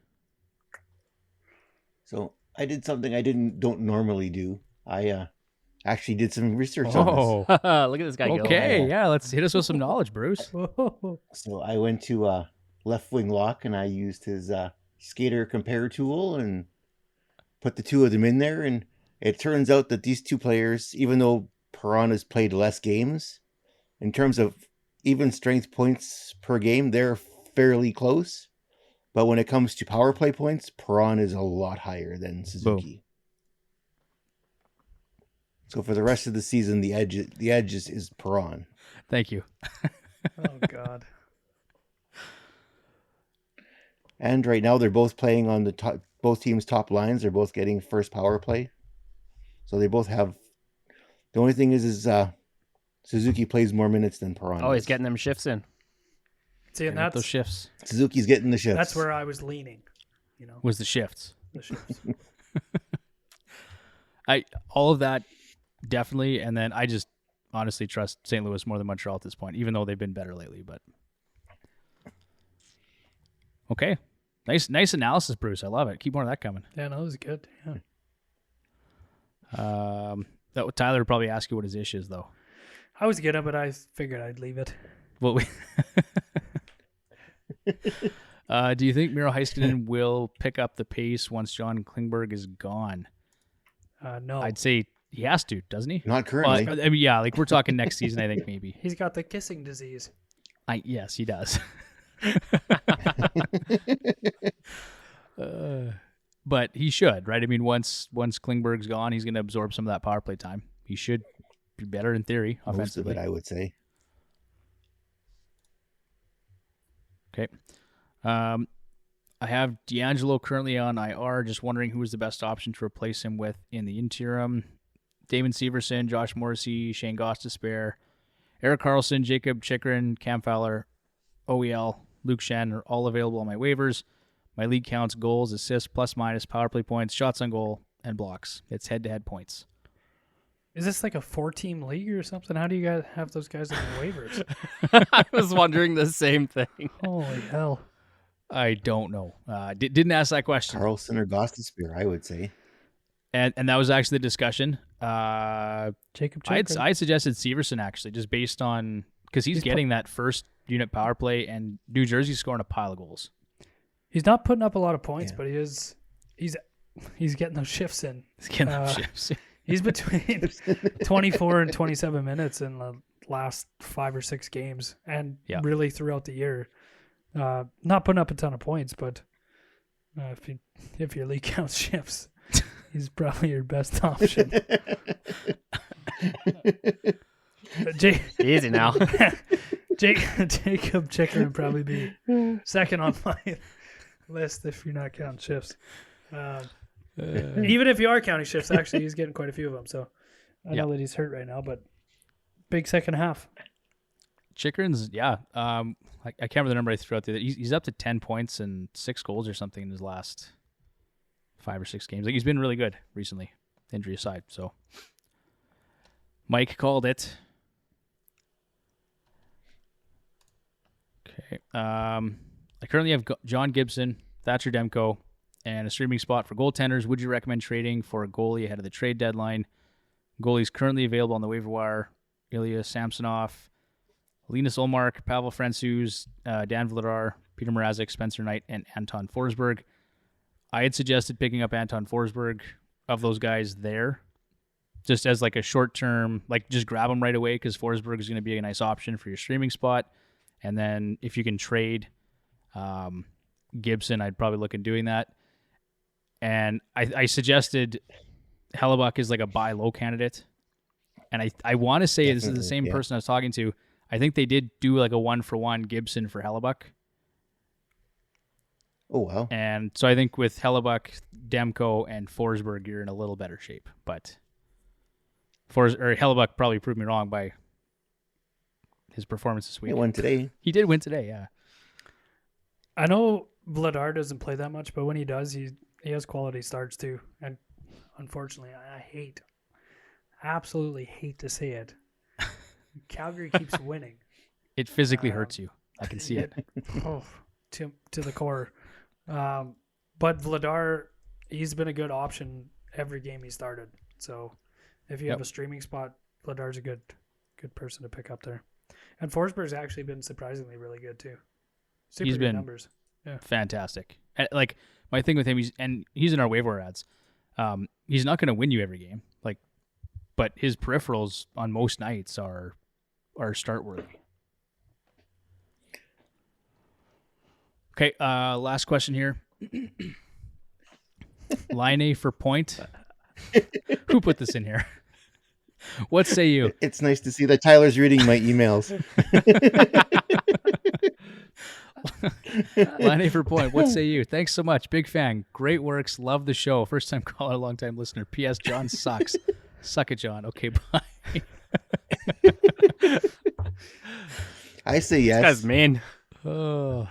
[SPEAKER 3] So I did something I don't normally do. I actually did some research on this.
[SPEAKER 2] Look at this guy go.
[SPEAKER 1] Okay, yeah, let's hit us with some knowledge, Bruce.
[SPEAKER 3] So I went to Left Wing Lock and I used his skater compare tool and put the 2 of them in there. And it turns out that these 2 players, even though Perron has played less games, in terms of even strength points per game, they're fairly close. But when it comes to power play points, Perron is a lot higher than Suzuki. Boom. So for the rest of the season, the edge is Perron.
[SPEAKER 1] Thank you.
[SPEAKER 4] Oh, God.
[SPEAKER 3] And right now they're both playing on the top, both teams' top lines. They're both getting first power play. So they both have. The only thing is Suzuki plays more minutes than Perron.
[SPEAKER 2] Oh, he's getting them shifts in.
[SPEAKER 4] See, and that's
[SPEAKER 1] those shifts.
[SPEAKER 3] Suzuki's getting the shifts.
[SPEAKER 4] That's where I was leaning.
[SPEAKER 1] Was the shifts.
[SPEAKER 4] The shifts.
[SPEAKER 1] All of that, definitely. And then I just honestly trust St. Louis more than Montreal at this point, even though they've been better lately. But okay, nice analysis, Bruce. I love it. Keep more of that coming.
[SPEAKER 4] Yeah, no, that was good. Yeah.
[SPEAKER 1] Tyler would probably ask you what his issue is, though.
[SPEAKER 4] I was gonna, but I figured I'd leave it.
[SPEAKER 1] Well, do you think Miro Heiskanen will pick up the pace once John Klingberg is gone?
[SPEAKER 4] No.
[SPEAKER 1] I'd say he has to, doesn't he?
[SPEAKER 3] Not currently.
[SPEAKER 1] I mean, yeah, like we're talking next season, I think maybe.
[SPEAKER 4] He's got the kissing disease.
[SPEAKER 1] Yes, he does. But he should, right? I mean, once Klingberg's gone, he's going to absorb some of that power play time. He should be better in theory, offensively.
[SPEAKER 3] Most of it, I would say.
[SPEAKER 1] Okay. I have D'Angelo currently on IR. Just wondering who is the best option to replace him with in the interim. Damon Severson, Josh Morrissey, Shane Gostisbehere, Erik Karlsson, Jakub Chychrun, Cam Fowler, OEL, Luke Shen are all available on my waivers. My league counts goals, assists, plus minus, power play points, shots on goal, and blocks. It's head-to-head points.
[SPEAKER 4] Is this like a 4-team league or something? How do you guys have those guys on the waivers?
[SPEAKER 2] I was wondering the same thing.
[SPEAKER 4] Holy hell.
[SPEAKER 1] I don't know. Didn't ask that question.
[SPEAKER 3] Carlson or Gostisbehere, I would say.
[SPEAKER 1] And that was actually the discussion.
[SPEAKER 4] Jacob Chychrun.
[SPEAKER 1] I suggested Severson, actually, just based on, because he's getting that first unit power play, and New Jersey's scoring a pile of goals.
[SPEAKER 4] He's not putting up a lot of points,
[SPEAKER 3] Yeah.
[SPEAKER 4] but he's getting those shifts in.
[SPEAKER 1] He's getting those shifts.
[SPEAKER 4] He's between 24 and 27 minutes in the last 5 or 6 games, and really throughout the year. Not putting up a ton of points, but if your league counts shifts, he's probably your best option.
[SPEAKER 2] Easy now.
[SPEAKER 4] Jacob Chychrun would probably be second on my list if you're not counting shifts. Even if you are counting shifts, actually, he's getting quite a few of them. So I know that he's hurt right now, but big second half.
[SPEAKER 1] Chychrun's, I can't remember the number I threw out there. He's up to 10 points and 6 goals or something in his last 5 or 6 games. Like, he's been really good recently, injury aside. So Mike called it. Okay. I currently have John Gibson, Thatcher Demko, and a streaming spot for goaltenders. Would you recommend trading for a goalie ahead of the trade deadline? Goalies currently available on the waiver wire: Ilya Samsonov, Linus Ullmark, Pavel Francouz, Dan Vladar, Peter Mrazek, Spencer Knight, and Anton Forsberg. I had suggested picking up Anton Forsberg of those guys there, just as like a short-term, like just grab him right away, because Forsberg is going to be a nice option for your streaming spot. And then if you can trade Gibson, I'd probably look at doing that. And I suggested Hellebuyck is like a buy low candidate. And I want to say this is the same person I was talking to. I think they did do like a 1-for-1 Gibson for Hellebuyck.
[SPEAKER 3] Oh, wow.
[SPEAKER 1] And so I think with Hellebuyck, Demko, and Forsberg, you're in a little better shape. But Hellebuyck probably proved me wrong by his performance this week.
[SPEAKER 3] He won today.
[SPEAKER 1] He did win today, yeah.
[SPEAKER 4] I know Vladar doesn't play that much, but when he does, he has quality starts too. And unfortunately, I absolutely hate to say it. Calgary keeps winning.
[SPEAKER 1] It physically hurts you. I can see it.
[SPEAKER 4] Oh, to the core. But Vladar, he's been a good option every game he started. So if you have a streaming spot, Vladar's a good person to pick up there. And Forsberg's actually been surprisingly really good too.
[SPEAKER 1] He's been
[SPEAKER 4] numbers. Yeah.
[SPEAKER 1] Fantastic. And, like, my thing with him, he's in our waiver ads. He's not going to win you every game, but his peripherals on most nights are start worthy. Okay, last question here. Line for point. Who put this in here? What say you?
[SPEAKER 3] It's nice to see that Tyler's reading my emails.
[SPEAKER 1] Line for point. What say you? Thanks so much. Big fan. Great works. Love the show. First time caller, long time listener. P.S. John sucks. Suck it, John. Okay, bye.
[SPEAKER 3] I say yes.
[SPEAKER 2] This guy's mean.
[SPEAKER 1] Oh,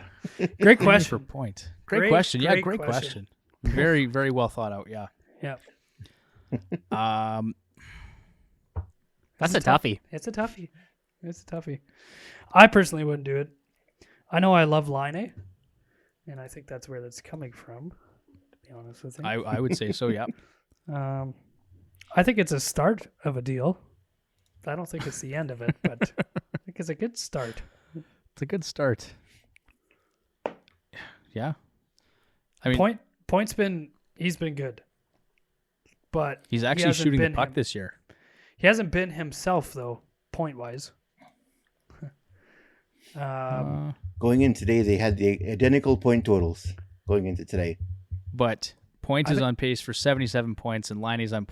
[SPEAKER 4] Great question.
[SPEAKER 1] for point. Great question. Yeah, great question. Very, very well thought out. Yeah.
[SPEAKER 4] Yeah.
[SPEAKER 2] That's a toughie.
[SPEAKER 4] It's a toughie. I personally wouldn't do it. I know I love Line, and I think that's where that's coming from, to be honest with you.
[SPEAKER 1] I would say so, yeah.
[SPEAKER 4] I think it's a start of a deal. I don't think it's the end of it, but I think it's a good start.
[SPEAKER 1] It's a good start. Yeah. I mean,
[SPEAKER 4] he's been good. But
[SPEAKER 1] he's actually shooting the puck this year.
[SPEAKER 4] He hasn't been himself, though, point-wise.
[SPEAKER 3] Going in today, they had the identical point totals going into today.
[SPEAKER 1] But Point is on pace for 77 points, and Liney's on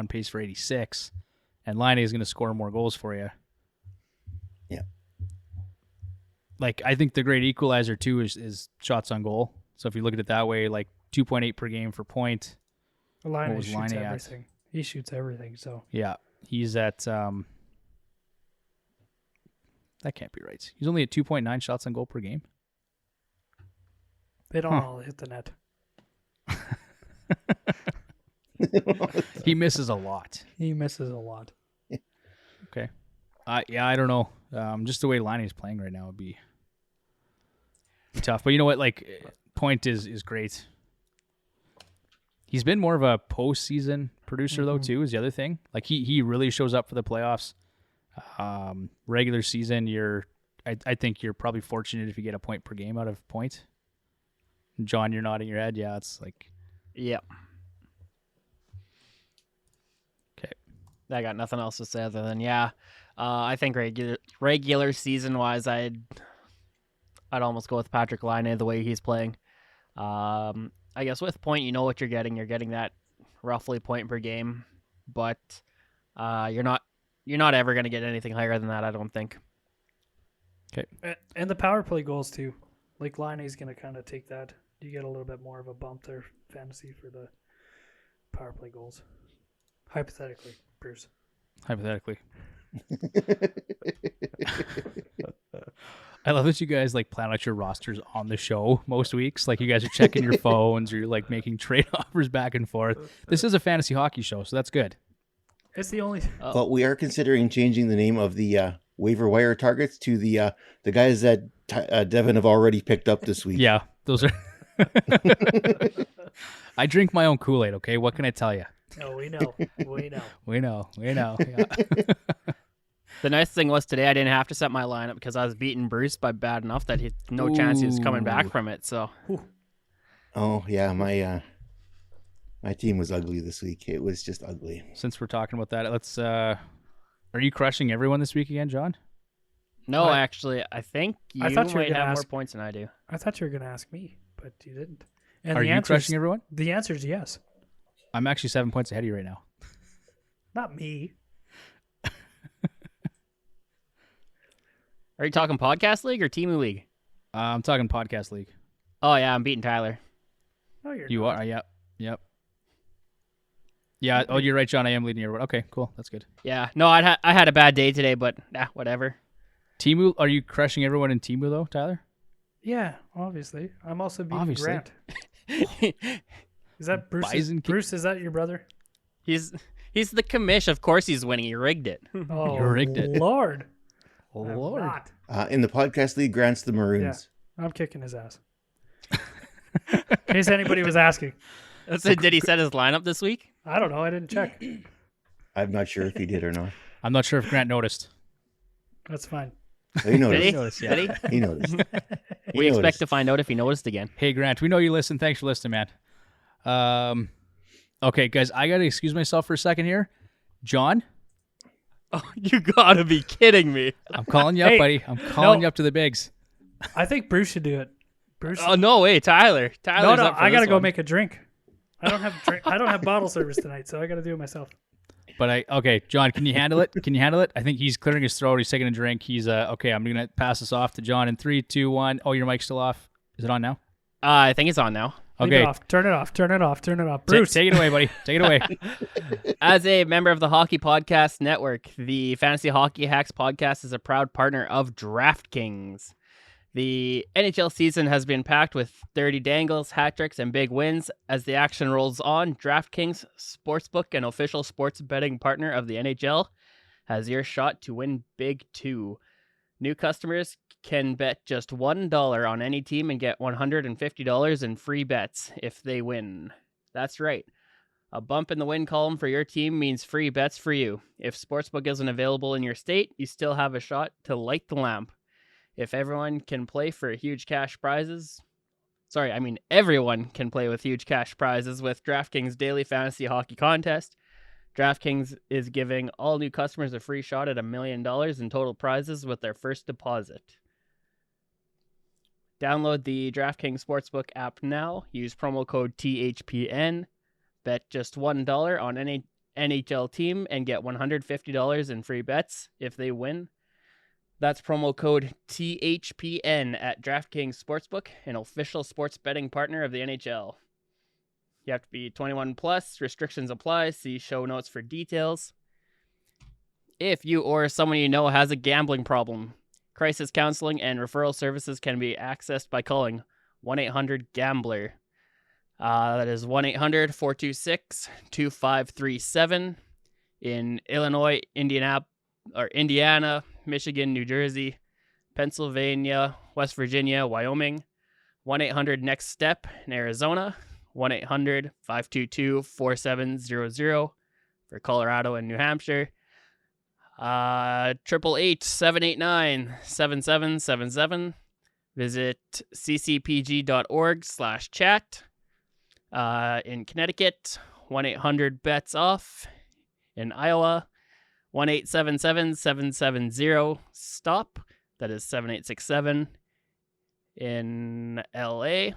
[SPEAKER 1] pace for 86. And Liney is going to score more goals for you.
[SPEAKER 3] Yeah.
[SPEAKER 1] Like, I think the great equalizer, too, is shots on goal. So if you look at it that way, like 2.8 per game for Point.
[SPEAKER 4] Liney shoots everything. He shoots everything, so.
[SPEAKER 1] Yeah. He's at... that can't be right. He's only at 2.9 shots on goal per game.
[SPEAKER 4] They don't all hit the net.
[SPEAKER 1] He misses a lot.
[SPEAKER 4] He misses a lot.
[SPEAKER 1] Okay. Yeah, I don't know. Just the way Liney's playing right now would be tough. But you know what? Like, Point is great. He's been more of a postseason producer, though, too, is the other thing. Like, he really shows up for the playoffs. Regular season, I think you're probably fortunate if you get a point per game out of Point. John, you're nodding your head. Yeah, it's like...
[SPEAKER 2] Yep.
[SPEAKER 1] Okay.
[SPEAKER 2] I got nothing else to say other than, I think regular season-wise, I'd almost go with Patrick Laine the way he's playing. I guess with Point, you know what you're getting. You're getting that roughly point per game, but you're not ever going to get anything higher than that, I don't think.
[SPEAKER 1] Okay.
[SPEAKER 4] And the power play goals, too. Like, Laine's going to kind of take that. You get a little bit more of a bump there, fantasy, for the power play goals. Hypothetically, Bruce.
[SPEAKER 1] Hypothetically. I love that you guys like plan out your rosters on the show most weeks. Like, you guys are checking your phones or you're like making trade offers back and forth. This is a fantasy hockey show, so that's good.
[SPEAKER 4] It's the only...
[SPEAKER 3] But we are considering changing the name of the waiver wire targets to the guys that Devin have already picked up this week.
[SPEAKER 1] Yeah, those are... I drink my own Kool-Aid, okay? What can I tell you?
[SPEAKER 4] Oh, we know.
[SPEAKER 1] We know. Yeah.
[SPEAKER 2] The nice thing was today I didn't have to set my lineup because I was beating Bruce by bad enough that no chance he was coming back from it. So.
[SPEAKER 3] Oh yeah, my team was ugly this week. It was just ugly.
[SPEAKER 1] Since we're talking about that, let's. Are you crushing everyone this week again, John?
[SPEAKER 2] No, actually, I think you might have more points than I do.
[SPEAKER 4] I thought you were going to ask me, but you didn't. And
[SPEAKER 1] are you crushing everyone?
[SPEAKER 4] The answer is yes.
[SPEAKER 1] I'm actually 7 points ahead of you right now.
[SPEAKER 4] Not me.
[SPEAKER 2] Are you talking podcast league or team league?
[SPEAKER 1] I'm talking podcast league.
[SPEAKER 2] Oh yeah, I'm beating Tyler.
[SPEAKER 4] No, you're
[SPEAKER 1] You
[SPEAKER 4] not.
[SPEAKER 1] are? Yep. Yeah. Oh, you're right, John. I am leading everyone. Okay, cool. That's good.
[SPEAKER 2] Yeah. No, I had a bad day today, but whatever.
[SPEAKER 1] Timu, are you crushing everyone in Timu though, Tyler?
[SPEAKER 4] Yeah, obviously. I'm also beating Grant. Is that Bruce? Bruce, is that your brother?
[SPEAKER 2] He's the commish. Of course he's winning. He rigged it.
[SPEAKER 4] Oh,
[SPEAKER 1] you rigged it.
[SPEAKER 4] Lord.
[SPEAKER 1] Oh, Lord.
[SPEAKER 3] In the podcast league, Grant's the Maroons.
[SPEAKER 4] Yeah, I'm kicking his ass. In case anybody was asking.
[SPEAKER 2] So did he set his lineup this week?
[SPEAKER 4] I don't know. I didn't check.
[SPEAKER 3] I'm not sure if he did or not.
[SPEAKER 1] I'm not sure if Grant noticed.
[SPEAKER 4] That's fine.
[SPEAKER 3] Oh, he noticed.
[SPEAKER 2] Did he?
[SPEAKER 1] Noticed, yeah.
[SPEAKER 3] He noticed.
[SPEAKER 2] We expect to find out if he noticed again.
[SPEAKER 1] Hey, Grant, we know you listen. Thanks for listening, man. Okay, guys, I got to excuse myself for a second here. John?
[SPEAKER 2] Oh, you gotta be kidding me.
[SPEAKER 1] I'm calling you up, buddy. I'm calling you up to the bigs.
[SPEAKER 4] I think Bruce should do it. Bruce.
[SPEAKER 2] Oh, no way, Tyler. Tyler's
[SPEAKER 4] No,
[SPEAKER 2] up for
[SPEAKER 4] I got to
[SPEAKER 2] this
[SPEAKER 4] go
[SPEAKER 2] one.
[SPEAKER 4] make a drink. I don't have bottle service tonight, so I got to do it myself.
[SPEAKER 1] But okay, John, can you handle it? I think he's clearing his throat. He's taking a drink. He's okay. I'm gonna pass this off to John in 3, 2, 1. Oh, your mic's still off. Is it on now?
[SPEAKER 2] I think it's on now.
[SPEAKER 1] Okay.
[SPEAKER 4] Turn it off. Bruce,
[SPEAKER 1] take it away, buddy. Take it away.
[SPEAKER 2] As a member of the Hockey Podcast Network, the Fantasy Hockey Hacks podcast is a proud partner of DraftKings. The NHL season has been packed with 30 dangles, hat tricks, and big wins. As the action rolls on, DraftKings Sportsbook, an official sports betting partner of the NHL, has your shot to win big too. New customers can bet just $1 on any team and get $150 in free bets if they win. That's right. A bump in the win column for your team means free bets for you. If Sportsbook isn't available in your state, you still have a shot to light the lamp. If everyone can play for huge cash prizes... everyone can play with huge cash prizes with DraftKings Daily Fantasy Hockey Contest. DraftKings is giving all new customers a free shot at $1 million in total prizes with their first deposit. Download the DraftKings Sportsbook app now. Use promo code THPN. Bet just $1 on any NHL team and get $150 in free bets if they win. That's promo code THPN at DraftKings Sportsbook, an official sports betting partner of the NHL. You have to be 21 plus. Restrictions apply. See show notes for details. If you or someone you know has a gambling problem, crisis counseling and referral services can be accessed by calling 1-800-GAMBLER. That is 1-800-426-2537 in Illinois, Indiana, Michigan, New Jersey, Pennsylvania, West Virginia, Wyoming. 1-800-NEXT-STEP in Arizona. 1-800-522-4700 for Colorado and New Hampshire. 888-789-7777. Visit ccpg.org/chat. In Connecticut, 1-800-BETS-OFF. In Iowa, 1-877-770-STOP. That is 7867. In LA,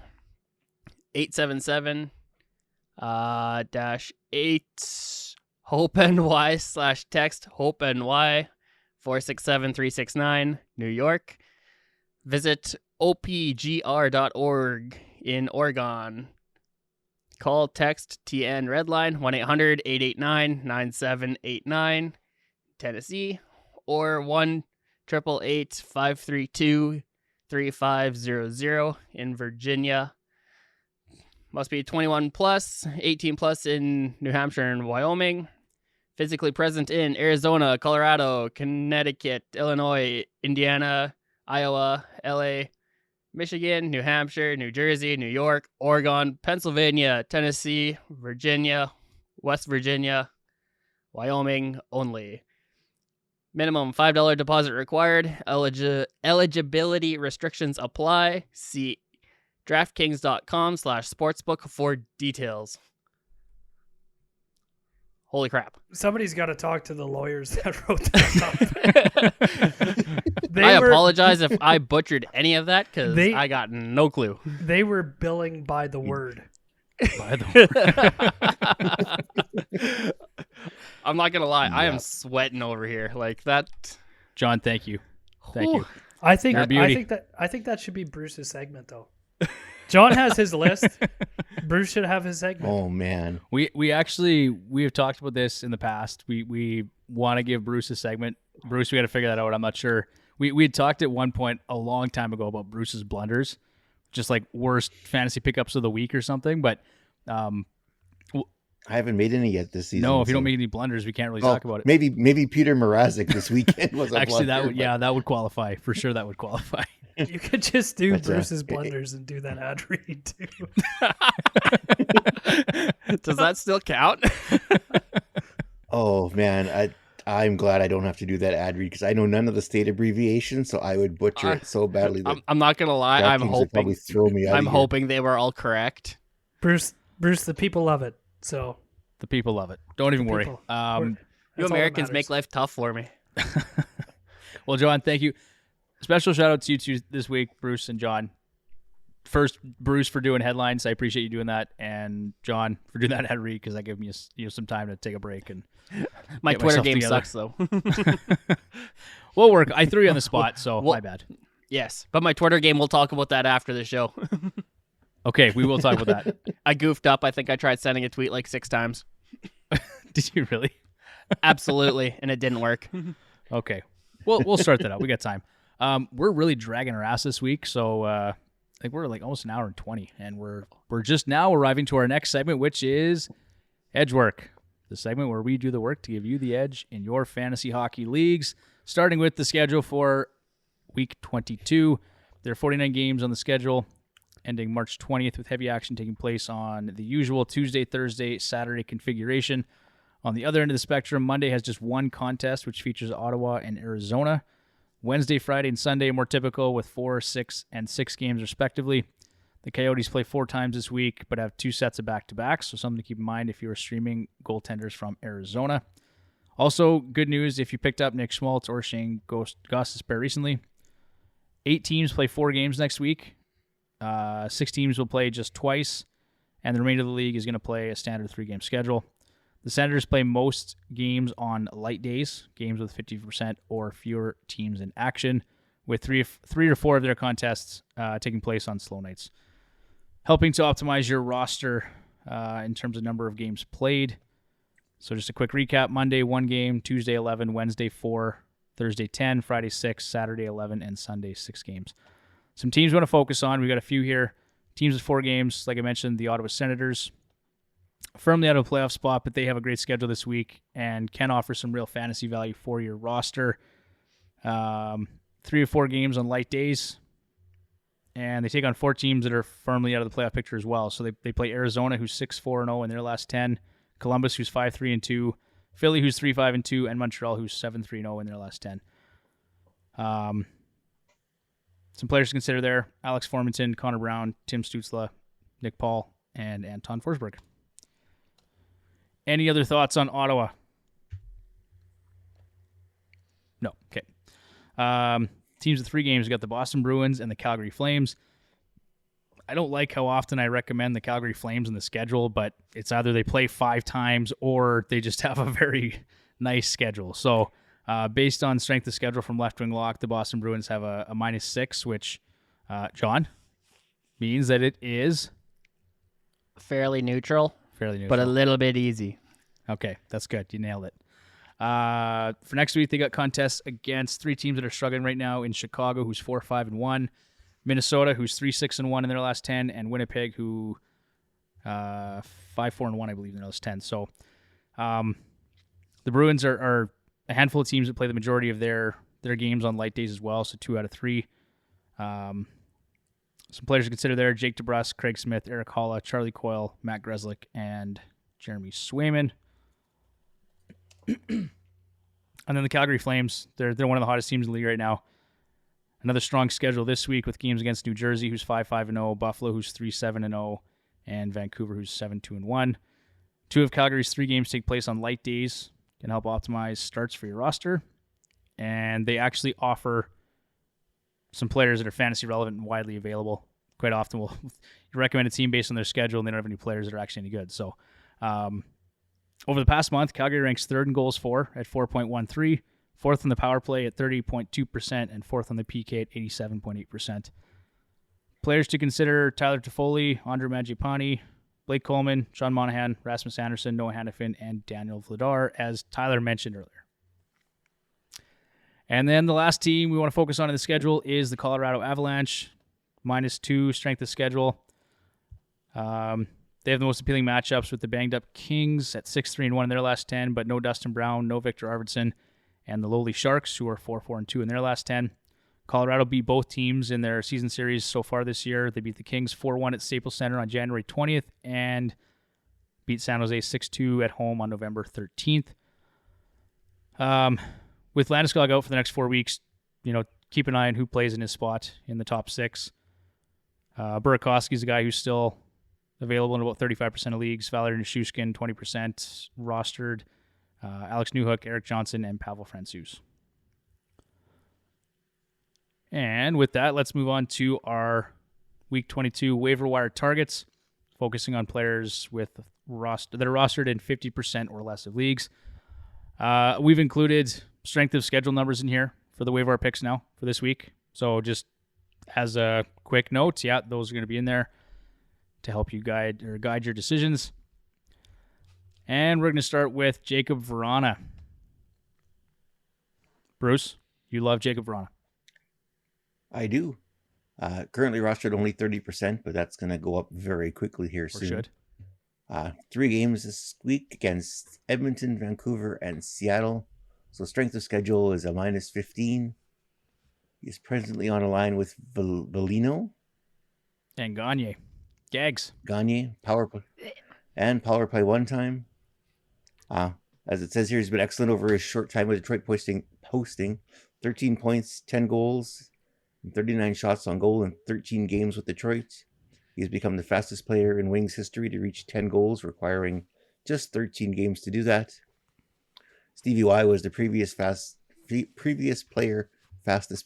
[SPEAKER 2] 877 -8 HOPE-NY/text HOPE-NY 467-369. New York. Visit opgr.org in Oregon. Call, text TN Redline 1-800-889-9789. Tennessee, or 1-888-532-3500 in Virginia. Must be 21 plus, 18 plus in New Hampshire and Wyoming. Physically present in Arizona, Colorado, Connecticut, Illinois, Indiana, Iowa, LA, Michigan, New Hampshire, New Jersey, New York, Oregon, Pennsylvania, Tennessee, Virginia, West Virginia, Wyoming only. Minimum $5 deposit required. Eligibility restrictions apply. See DraftKings.com/sportsbook for details. Holy crap.
[SPEAKER 4] Somebody's got to talk to the lawyers that wrote that up.
[SPEAKER 2] I apologize if I butchered any of that because I got no clue.
[SPEAKER 4] They were billing by the word.
[SPEAKER 1] By the way.
[SPEAKER 2] I'm not going to lie. I am sweating over here. Like that.
[SPEAKER 1] John, thank you. Thank you.
[SPEAKER 4] I think that should be Bruce's segment, though. John has his list. Bruce should have his segment.
[SPEAKER 3] Oh man,
[SPEAKER 1] we have talked about this in the past. We want to give Bruce a segment. Bruce, we got to figure that out. I'm not sure. We had talked at one point a long time ago about Bruce's blunders, just like worst fantasy pickups of the week or something. But
[SPEAKER 3] I haven't made any yet this season.
[SPEAKER 1] No, if you don't make any blunders, we can't really talk about it.
[SPEAKER 3] Maybe Peter Mrazek this weekend was a
[SPEAKER 1] actually
[SPEAKER 3] blunder,
[SPEAKER 1] that would qualify for sure. That would qualify.
[SPEAKER 4] You could just do Bruce's blunders and do that ad read too.
[SPEAKER 2] Does that still count?
[SPEAKER 3] Oh man, I'm glad I don't have to do that ad read because I know none of the state abbreviations, so I would butcher it so badly. That
[SPEAKER 2] I'm not gonna lie. I'm hoping
[SPEAKER 3] throw me out.
[SPEAKER 2] I'm hoping they were all correct.
[SPEAKER 4] Bruce, the people love it. So
[SPEAKER 1] the people love it. Don't even worry.
[SPEAKER 2] You Americans make life tough for me.
[SPEAKER 1] Well, John, thank you. Special shout out to you two this week, Bruce and John. First, Bruce for doing headlines. I appreciate you doing that, and John for doing that ad read because that gave me some time to take a break and
[SPEAKER 2] my Twitter game sucks though.
[SPEAKER 1] We'll work. I threw you on the spot, so my bad.
[SPEAKER 2] Yes, but my Twitter game. We'll talk about that after the show.
[SPEAKER 1] Okay, we will talk about that.
[SPEAKER 2] I goofed up. I think I tried sending a tweet like 6 times.
[SPEAKER 1] Did you really?
[SPEAKER 2] Absolutely, and it didn't work.
[SPEAKER 1] Okay, we'll start that out. We got time. We're really dragging our ass this week, so I think we're like almost an hour and 20, and we're just now arriving to our next segment, which is Edge Work, the segment where we do the work to give you the edge in your fantasy hockey leagues. Starting with the schedule for Week 22, there are 49 games on the schedule, ending March 20th, with heavy action taking place on the usual Tuesday, Thursday, Saturday configuration. On the other end of the spectrum, Monday has just one contest, which features Ottawa and Arizona. Wednesday, Friday, and Sunday are more typical with 4, 6, and 6 games respectively. The Coyotes play 4 times this week, but have 2 sets of back-to-backs, so something to keep in mind if you are streaming goaltenders from Arizona. Also, good news if you picked up Nick Schmaltz or Shane Gostisbehere recently. 8 teams play 4 games next week. 6 teams will play just twice, and the remainder of the league is going to play a standard 3-game schedule. The Senators play most games on light days, games with 50% or fewer teams in action, with 3 or 4 of their contests taking place on slow nights, helping to optimize your roster in terms of number of games played. So just a quick recap: Monday 1 game, Tuesday 11, Wednesday 4, Thursday 10, Friday 6, Saturday 11, and Sunday 6 games. Some teams we want to focus on. We've got a few here. Teams with 4 games, like I mentioned, the Ottawa Senators, firmly out of a playoff spot, but they have a great schedule this week and can offer some real fantasy value for your roster. 3 or 4 games on light days, and they take on 4 teams that are firmly out of the playoff picture as well. So they play Arizona, who's 6-4-0 in their last 10, Columbus, who's 5-3-2, Philly, who's 3-5-2, and Montreal, who's 7-3-0 in their last 10. Some players to consider there: Alex Formenton, Connor Brown, Tim Stützle, Nick Paul, and Anton Forsberg. Any other thoughts on Ottawa? No. Okay. Teams with 3 games, we got the Boston Bruins and the Calgary Flames. I don't like how often I recommend the Calgary Flames in the schedule, but it's either they play 5 times or they just have a very nice schedule. So based on strength of schedule from Left Wing Lock, the Boston Bruins have a -6, which, John, means that it is
[SPEAKER 2] Fairly neutral,
[SPEAKER 1] fairly
[SPEAKER 2] but a
[SPEAKER 1] neutral.
[SPEAKER 2] little bit easy.
[SPEAKER 1] Okay, that's good. You nailed it. For next week, they got contests against 3 teams that are struggling right now in Chicago, who's 4-5-1, Minnesota, who's 3-6-1 in their last 10, and Winnipeg, who 5-4-1, I believe, in their last 10. So the Bruins are a handful of teams that play the majority of their games on light days as well, so 2 out of 3. Some players to consider there: Jake DeBrusk, Craig Smith, Eric Holla, Charlie Coyle, Matt Grzelcyk, and Jeremy Swayman. And then the Calgary Flames, they're one of the hottest teams in the league right now. Another strong schedule this week with games against New Jersey, who's 5-5-0, Buffalo, who's 3-7-0, and Vancouver, who's 7-2-1. 2 of Calgary's 3 games take place on light days, can help optimize starts for your roster. And they actually offer some players that are fantasy relevant and widely available. Quite often, you recommend a team based on their schedule, and they don't have any players that are actually any good. So, over the past month, Calgary ranks 3rd in goals for at 4.13, 4th on the power play at 30.2%, and 4th on the PK at 87.8%. Players to consider: Tyler Toffoli, Andre Mangiapane, Blake Coleman, Sean Monahan, Rasmus Andersson, Noah Hannafin, and Daniel Vladar, as Tyler mentioned earlier. And then the last team we want to focus on in the schedule is the Colorado Avalanche, -2 strength of schedule. They have the most appealing matchups with the banged-up Kings at 6-3-1 in their last 10, but no Dustin Brown, no Victor Arvidsson, and the lowly Sharks, who are 4-4-2 in their last 10. Colorado beat both teams in their season series so far this year. They beat the Kings 4-1 at Staples Center on January 20th and beat San Jose 6-2 at home on November 13th. With Landeskog out for the next 4 weeks, keep an eye on who plays in his spot in the top 6. Burakovsky's a guy who's still available in about 35% of leagues. Valery Nichushkin, 20% rostered. Alex Newhook, Eric Johnson, and Pavel Francouz. And with that, let's move on to our Week 22 waiver wire targets, focusing on players that are rostered in 50% or less of leagues. We've included strength of schedule numbers in here for the waiver wire picks now for this week. So just as a quick note, those are going to be in there to help you guide your decisions. And we're going to start with Jakub Varana. Bruce, you love Jakub Varana.
[SPEAKER 3] I do. Currently rostered only 30%, but that's going to go up very quickly here soon.
[SPEAKER 1] Should.
[SPEAKER 3] 3 games this week against Edmonton, Vancouver, and Seattle. So strength of schedule is a -15. He's presently on a line with Velino.
[SPEAKER 1] And Gagne. Gags.
[SPEAKER 3] Gagne, power play 1 time. As it says here, he's been excellent over his short time with Detroit, posting 13 points, 10 goals, and 39 shots on goal in 13 games with Detroit. He's become the fastest player in Wings history to reach 10 goals, requiring just 13 games to do that. Stevie Y was the previous fastest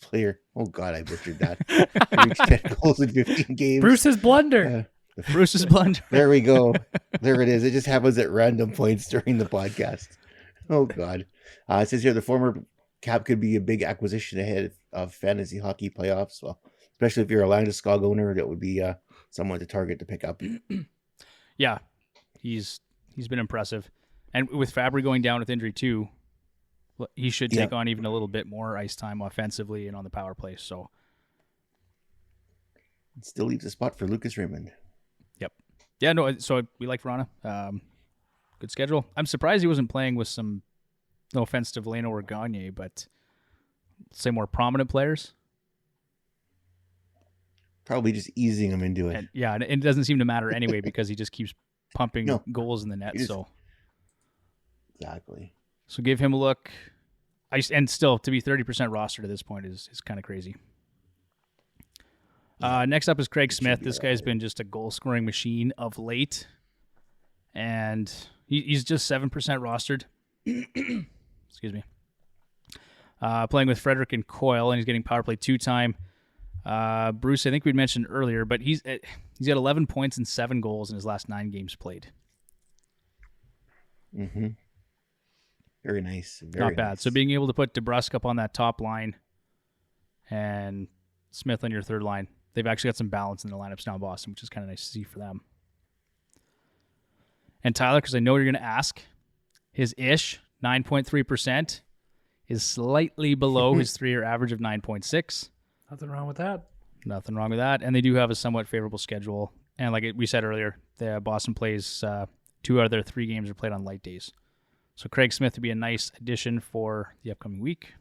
[SPEAKER 3] player. Oh God, I butchered that. To reach 10 goals in 15 games.
[SPEAKER 4] Bruce's blunder.
[SPEAKER 1] Bruce's blunder.
[SPEAKER 3] There we go. There it is. It just happens at random points during the podcast. Oh God. It says here the former Cap could be a big acquisition ahead of fantasy hockey playoffs. Well, especially if you're a Landeskog owner, that would be someone to target to pick up.
[SPEAKER 1] Yeah, he's been impressive, and with Fabry going down with injury too, he should take on even a little bit more ice time offensively and on the power play. So,
[SPEAKER 3] It still leaves a spot for Lucas Raymond.
[SPEAKER 1] Yep. Yeah, no, so we like Varana. Good schedule. I'm surprised he wasn't playing with some, no offense to Veleno or Gagne, but say more prominent players.
[SPEAKER 3] Probably just easing him into it.
[SPEAKER 1] And it doesn't seem to matter anyway because he just keeps pumping goals in the net.
[SPEAKER 3] Exactly.
[SPEAKER 1] So give him a look. And still, to be 30% rostered at this point is kind of crazy. Next up is Craig Smith. This guy's been just a goal-scoring machine of late. And he's just 7% rostered. Excuse me. Playing with Frederick and Coyle, and he's getting power play 2-time. Bruce, I think we'd mentioned earlier, but he's got 11 points and 7 goals in his last 9 games played.
[SPEAKER 3] Mm-hmm. Very nice.
[SPEAKER 1] Not bad.
[SPEAKER 3] Nice.
[SPEAKER 1] So being able to put DeBrusk up on that top line and Smith on your third line, they've actually got some balance in the lineups now in Boston, which is kind of nice to see for them. And Tyler, because I know you're going to ask, his ish, 9.3%, is slightly below his 3-year average of 9.6.
[SPEAKER 4] Nothing wrong with that.
[SPEAKER 1] Nothing wrong with that. And they do have a somewhat favorable schedule. And like we said earlier, Boston plays 2 out of their 3 games are played on light days. So Craig Smith would be a nice addition for the upcoming week.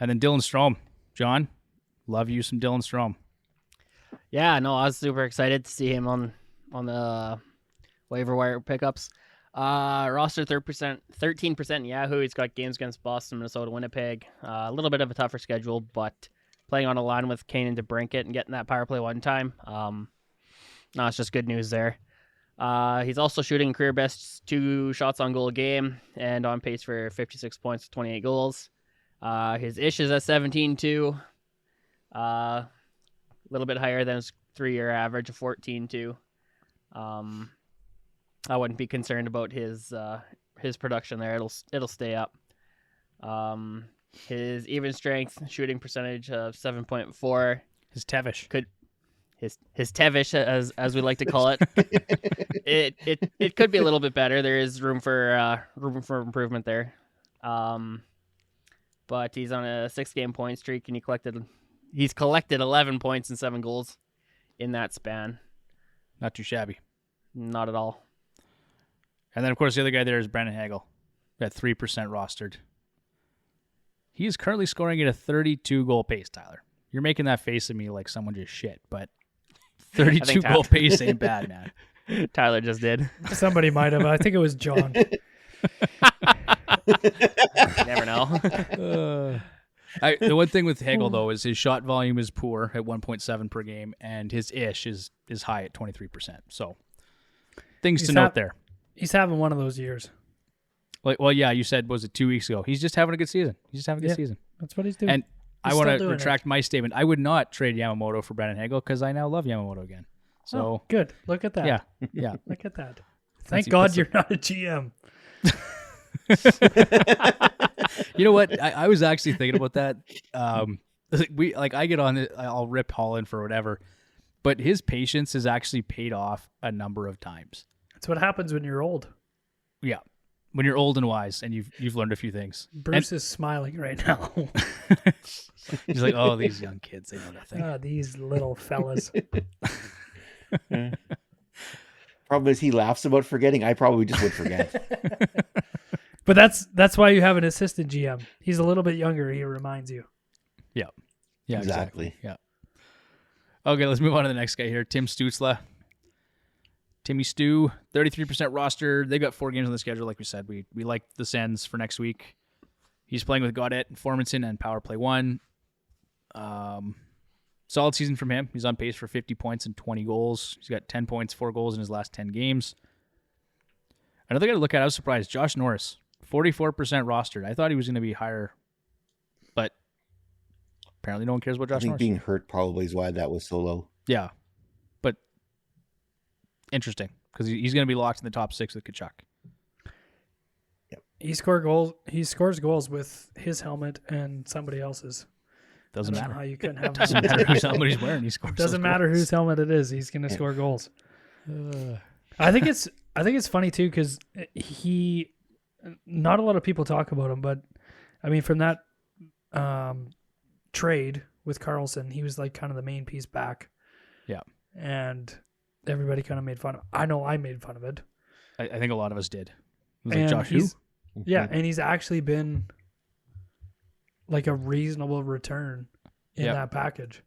[SPEAKER 1] And then Dylan Strome. John, love you some Dylan Strome.
[SPEAKER 2] Yeah, no, I was super excited to see him on the waiver wire pickups. Roster 13% in Yahoo. He's got games against Boston, Minnesota, Winnipeg. A little bit of a tougher schedule, but playing on a line with Kane and DeBrincat and getting that power play 1 time. No, it's just good news there. He's also shooting career best 2 shots on goal a game and on pace for 56 points, 28 goals. His ish is at 17-2. A little bit higher than his 3-year average of 14-2. I wouldn't be concerned about his production there. It'll stay up. His even strength shooting percentage of 7.4.
[SPEAKER 1] His Tevish.
[SPEAKER 2] His Tevish, as we like to call it. It could be a little bit better. There is room for improvement there. But he's on a 6-game point streak, and he's collected 11 points and 7 goals in that span.
[SPEAKER 1] Not too shabby.
[SPEAKER 2] Not at all.
[SPEAKER 1] And then, of course, the other guy there is Brandon Hagel at 3% rostered. He is currently scoring at a 32-goal pace, Tyler. You're making that face at me like someone just shit, but 32-goal pace ain't bad, man.
[SPEAKER 2] Tyler just did.
[SPEAKER 4] Somebody might have. I think it was John.
[SPEAKER 2] You never know.
[SPEAKER 1] The one thing with Hagel, though, is his shot volume is poor at 1.7 per game, and his ish is high at 23%. So, things to note there.
[SPEAKER 4] He's having one of those years.
[SPEAKER 1] Well, yeah, you said, was it 2 weeks ago? He's just having a good season. Season.
[SPEAKER 4] That's what he's doing.
[SPEAKER 1] And I want to retract my statement. I would not trade Yamamoto for Brandon Hagel because I now love Yamamoto again. So
[SPEAKER 4] good. Look at that.
[SPEAKER 1] Yeah.
[SPEAKER 4] Look at that. Thank God you're not a GM.
[SPEAKER 1] You know what? I was actually thinking about that. I get on it. I'll rip Holland for whatever, but his patience has actually paid off a number of times.
[SPEAKER 4] That's what happens when you're old.
[SPEAKER 1] Yeah, when you're old and wise, and you've learned a few things.
[SPEAKER 4] Bruce is smiling right now.
[SPEAKER 1] He's like, "Oh, these young kids, they know nothing."
[SPEAKER 4] These little fellas.
[SPEAKER 3] Problem is, he laughs about forgetting. I probably just would forget.
[SPEAKER 4] But that's why you have an assistant GM. He's a little bit younger. He reminds you.
[SPEAKER 1] Yeah, exactly. Yeah. Okay, let's move on to the next guy here, Tim Stützle. Timmy Stu, 33% roster. They got 4 games on the schedule, like we said. We like the Sens for next week. He's playing with Gaudette and Formanson and Power Play 1. Solid season from him. He's on pace for 50 points and 20 goals. He's got 10 points, 4 goals in his last 10 games. Another guy to look at, I was surprised, Josh Norris, 44% rostered. I thought he was going to be higher, but apparently no one cares about Josh Norris.
[SPEAKER 3] Being hurt probably is why that was so low.
[SPEAKER 1] Yeah, but interesting because he's going to be locked in the top 6 with Tkachuk.
[SPEAKER 3] Yep.
[SPEAKER 4] He scores goals with his helmet and somebody else's.
[SPEAKER 1] Doesn't matter
[SPEAKER 4] how you couldn't have.
[SPEAKER 1] Doesn't matter whose helmet he's wearing. He scores.
[SPEAKER 4] Doesn't matter whose helmet it is. He's going to score goals. I think it's funny too because not a lot of people talk about him, but I mean from that trade with Carlson. He was like kind of the main piece back.
[SPEAKER 1] Yeah.
[SPEAKER 4] And everybody kind of made fun of. I know I made fun of it.
[SPEAKER 1] I think a lot of us did. It was
[SPEAKER 4] And
[SPEAKER 1] like Josh who?
[SPEAKER 4] Yeah, and he's actually been like a reasonable return in that package.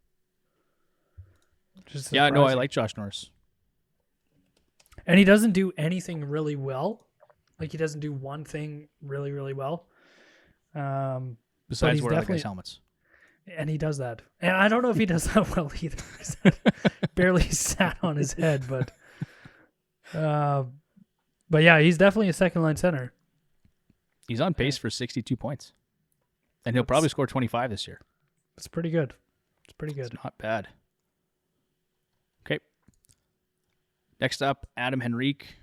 [SPEAKER 4] Just
[SPEAKER 1] Yeah, no, I
[SPEAKER 4] surprising.
[SPEAKER 1] like Josh Norris.
[SPEAKER 4] And he doesn't do anything really well. Like he doesn't do one thing really, really well.
[SPEAKER 1] Besides
[SPEAKER 4] he's
[SPEAKER 1] wear other
[SPEAKER 4] definitely-
[SPEAKER 1] guys' helmets.
[SPEAKER 4] And he does that. And I don't know if he does that well either. He's barely sat on his head, but yeah, he's definitely a second line center.
[SPEAKER 1] He's on pace for 62 points. And he'll probably score 25 this year.
[SPEAKER 4] It's pretty good. It's pretty good.
[SPEAKER 1] It's not bad. Okay. Next up, Adam Henrique.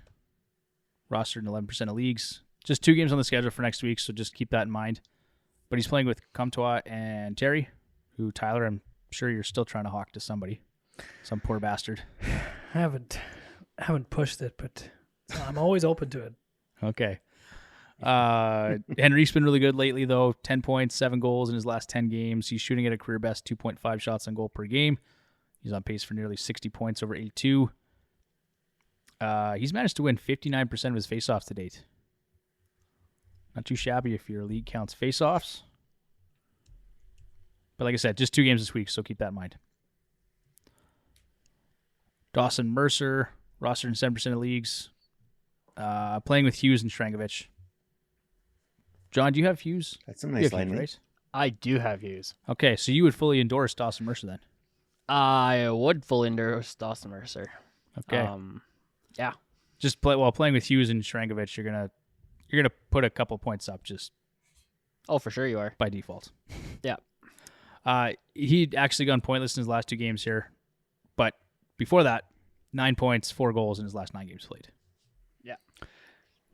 [SPEAKER 1] Rostered in 11% of leagues. Just 2 games on the schedule for next week, so just keep that in mind. But he's playing with Comtois and Terry, who, Tyler, I'm sure you're still trying to hawk to somebody. Some poor bastard.
[SPEAKER 4] I haven't pushed it, but I'm always open to it.
[SPEAKER 1] Okay. Henrique's been really good lately, though. 10 points, 7 goals in his last 10 games. He's shooting at a career best 2.5 shots on goal per game. He's on pace for nearly 60 points over 82. He's managed to win 59% of his faceoffs to date. Not too shabby if your league counts faceoffs. But like I said, just 2 games this week, so keep that in mind. Dawson Mercer, rostered in 7% of leagues. Playing with Hughes and Strangovich. John, do you have Hughes?
[SPEAKER 3] That's a
[SPEAKER 1] You
[SPEAKER 3] nice
[SPEAKER 1] have
[SPEAKER 3] line,
[SPEAKER 1] Hughes,
[SPEAKER 3] right?
[SPEAKER 1] right?
[SPEAKER 2] I do have Hughes.
[SPEAKER 1] Okay, so you would fully endorse Dawson Mercer then?
[SPEAKER 2] I would full endorse Dawson Mercer.
[SPEAKER 1] Okay.
[SPEAKER 2] Yeah.
[SPEAKER 1] Just while playing with Hughes and Strangovich, you're gonna put a couple points up just
[SPEAKER 2] Oh, for sure you are.
[SPEAKER 1] by default.
[SPEAKER 2] Yeah.
[SPEAKER 1] He'd actually gone pointless in his last 2 games here, but before that, 9 points, 4 goals in his last 9 games played.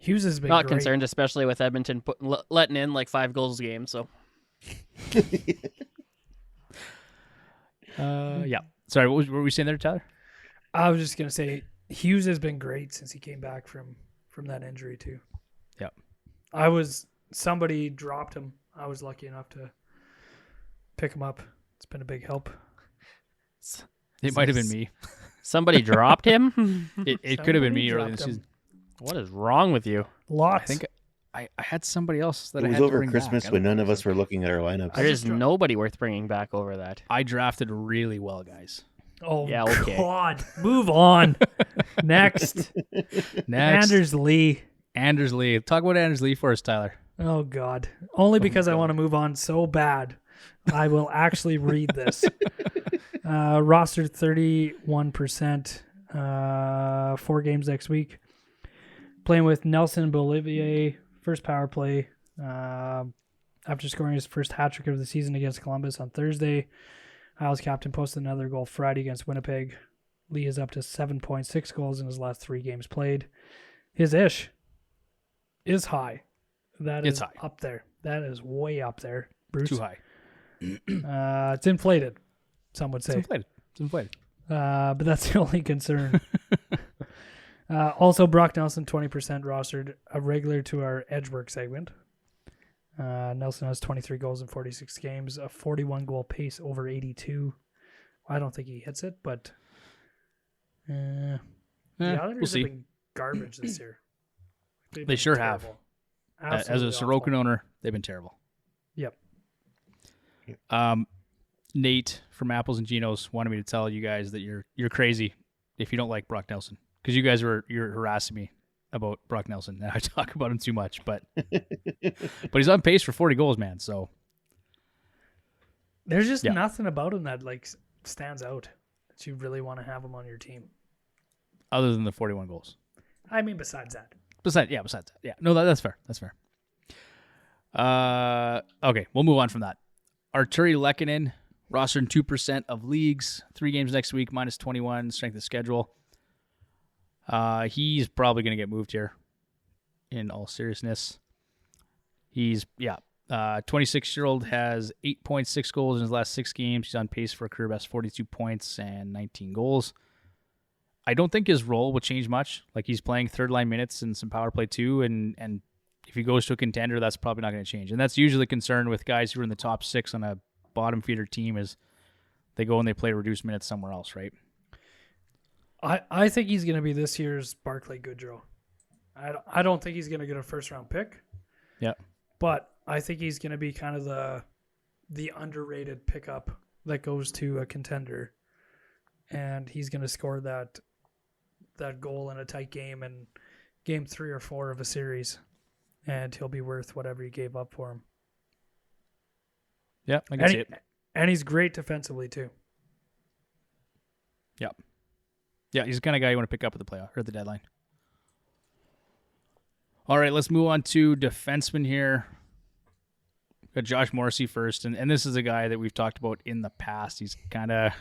[SPEAKER 4] Hughes has been
[SPEAKER 2] Not
[SPEAKER 4] great.
[SPEAKER 2] concerned, especially with Edmonton letting in like 5 goals a game. So
[SPEAKER 1] Yeah. Sorry, what were we saying there, Tyler?
[SPEAKER 4] I was just gonna say Hughes has been great since he came back from that injury too.
[SPEAKER 1] Yeah.
[SPEAKER 4] Somebody dropped him. I was lucky enough to pick him up. It's been a big help.
[SPEAKER 1] It might have been me.
[SPEAKER 2] somebody dropped him.
[SPEAKER 1] It could have been me
[SPEAKER 4] Somebody
[SPEAKER 1] early in the
[SPEAKER 4] dropped him.
[SPEAKER 1] season.
[SPEAKER 2] What is wrong with you?
[SPEAKER 4] Lots.
[SPEAKER 1] I think I had somebody else that
[SPEAKER 3] It
[SPEAKER 1] I
[SPEAKER 3] was
[SPEAKER 1] had to
[SPEAKER 3] over
[SPEAKER 1] bring
[SPEAKER 3] Christmas
[SPEAKER 1] back.
[SPEAKER 3] when none of us were looking at our lineups.
[SPEAKER 2] There is
[SPEAKER 4] just dro-
[SPEAKER 2] nobody worth bringing back over that.
[SPEAKER 1] I drafted really well, guys.
[SPEAKER 4] Oh,
[SPEAKER 2] Yeah, okay.
[SPEAKER 4] God. Move on. Next.
[SPEAKER 1] Next,
[SPEAKER 4] Anders Lee.
[SPEAKER 1] Anders Lee. Talk about Anders Lee for us, Tyler.
[SPEAKER 4] Oh, God. Only because I want to move on so bad. I will actually read this. Rostered 31%. 4 games next week. Playing with Nelson Bolivier. First power play. After scoring his first hat trick of the season against Columbus on Thursday. Isles captain posted another goal Friday against Winnipeg. Lee is up to 7.6 goals in his last 3 games played. His ish is high. That
[SPEAKER 1] It's
[SPEAKER 4] is
[SPEAKER 1] high.
[SPEAKER 4] up there. That is way up there, Bruce.
[SPEAKER 1] Too high.
[SPEAKER 4] It's inflated, some would
[SPEAKER 1] It's
[SPEAKER 4] say.
[SPEAKER 1] inflated. It's inflated.
[SPEAKER 4] But that's the only concern. Also, Brock Nelson, 20% rostered, a regular to our edge work segment. Nelson has 23 goals in 46 games, a 41-goal pace over 82. I don't think he hits it, but the Islanders
[SPEAKER 1] we'll see.
[SPEAKER 4] have been garbage this year. They've
[SPEAKER 1] They
[SPEAKER 4] been
[SPEAKER 1] sure have.
[SPEAKER 4] terrible.
[SPEAKER 1] As a
[SPEAKER 4] Absolutely
[SPEAKER 1] Sorokin
[SPEAKER 4] awful.
[SPEAKER 1] owner, they've been terrible.
[SPEAKER 4] Yep.
[SPEAKER 1] Nate from Apples and Genos wanted me to tell you guys that you're crazy if you don't like Brock Nelson, because you're harassing me about Brock Nelson and I talk about him too much, but he's on pace for 40 goals, man. So
[SPEAKER 4] There's just
[SPEAKER 1] Yeah.
[SPEAKER 4] nothing about him that like stands out that you really want to have him on your team.
[SPEAKER 1] other than the 41 goals,
[SPEAKER 4] I mean, besides that.
[SPEAKER 1] besides that, yeah, no, that's fair. That's fair. Okay, we'll move on from that. Arturi Lekkinen, rostered in 2% of leagues, 3 games next week, minus 21 strength of schedule. He's probably going to get moved here. In all seriousness, he's 26-year-old has 8.6 goals in his last 6 games. He's on pace for a career best 42 points and 19 goals. I don't think his role will change much. Like, he's playing third line minutes and some power play too, and if he goes to a contender, that's probably not going to change. And that's usually a concern with guys who are in the top 6 on a bottom feeder team, is they go and they play reduced minutes somewhere else, right?
[SPEAKER 4] I think he's going to be this year's Barclay Goodrow. I don't think he's going to get a first-round pick.
[SPEAKER 1] Yeah.
[SPEAKER 4] But I think he's going to be kind of the underrated pickup that goes to a contender. And he's going to score that goal in a tight game in game 3 or 4 of a series. And he'll be worth whatever you gave up for him.
[SPEAKER 1] Yeah, I can see it.
[SPEAKER 4] And he's great defensively, too.
[SPEAKER 1] Yeah. Yeah, he's the kind of guy you want to pick up at the playoff or at the deadline. All right, let's move on to defenseman here. Got Josh Morrissey first, and this is a guy that we've talked about in the past. He's kind of...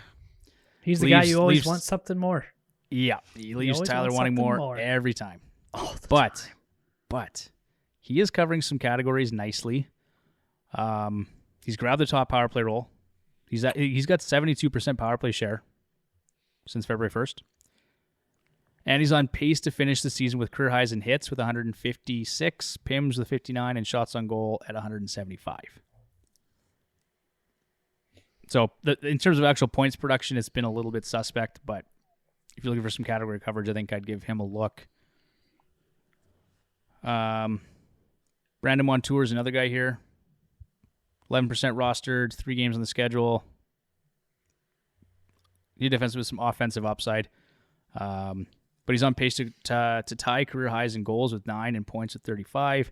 [SPEAKER 4] He's the guy you always want something more.
[SPEAKER 1] Yeah, he leaves Tyler wanting more every time. But he is covering some categories nicely. He's grabbed the top power play role. He's got 72% power play share since February 1st. And he's on pace to finish the season with career highs in hits with 156, PIMs with 59, and shots on goal at 175. So in terms of actual points production, it's been a little bit suspect, but if you're looking for some category coverage, I think I'd give him a look. Brandon Montour is another guy here. 11% rostered, 3 games on the schedule. Need defense with some offensive upside. But he's on pace to tie career highs in goals with 9 and points with 35.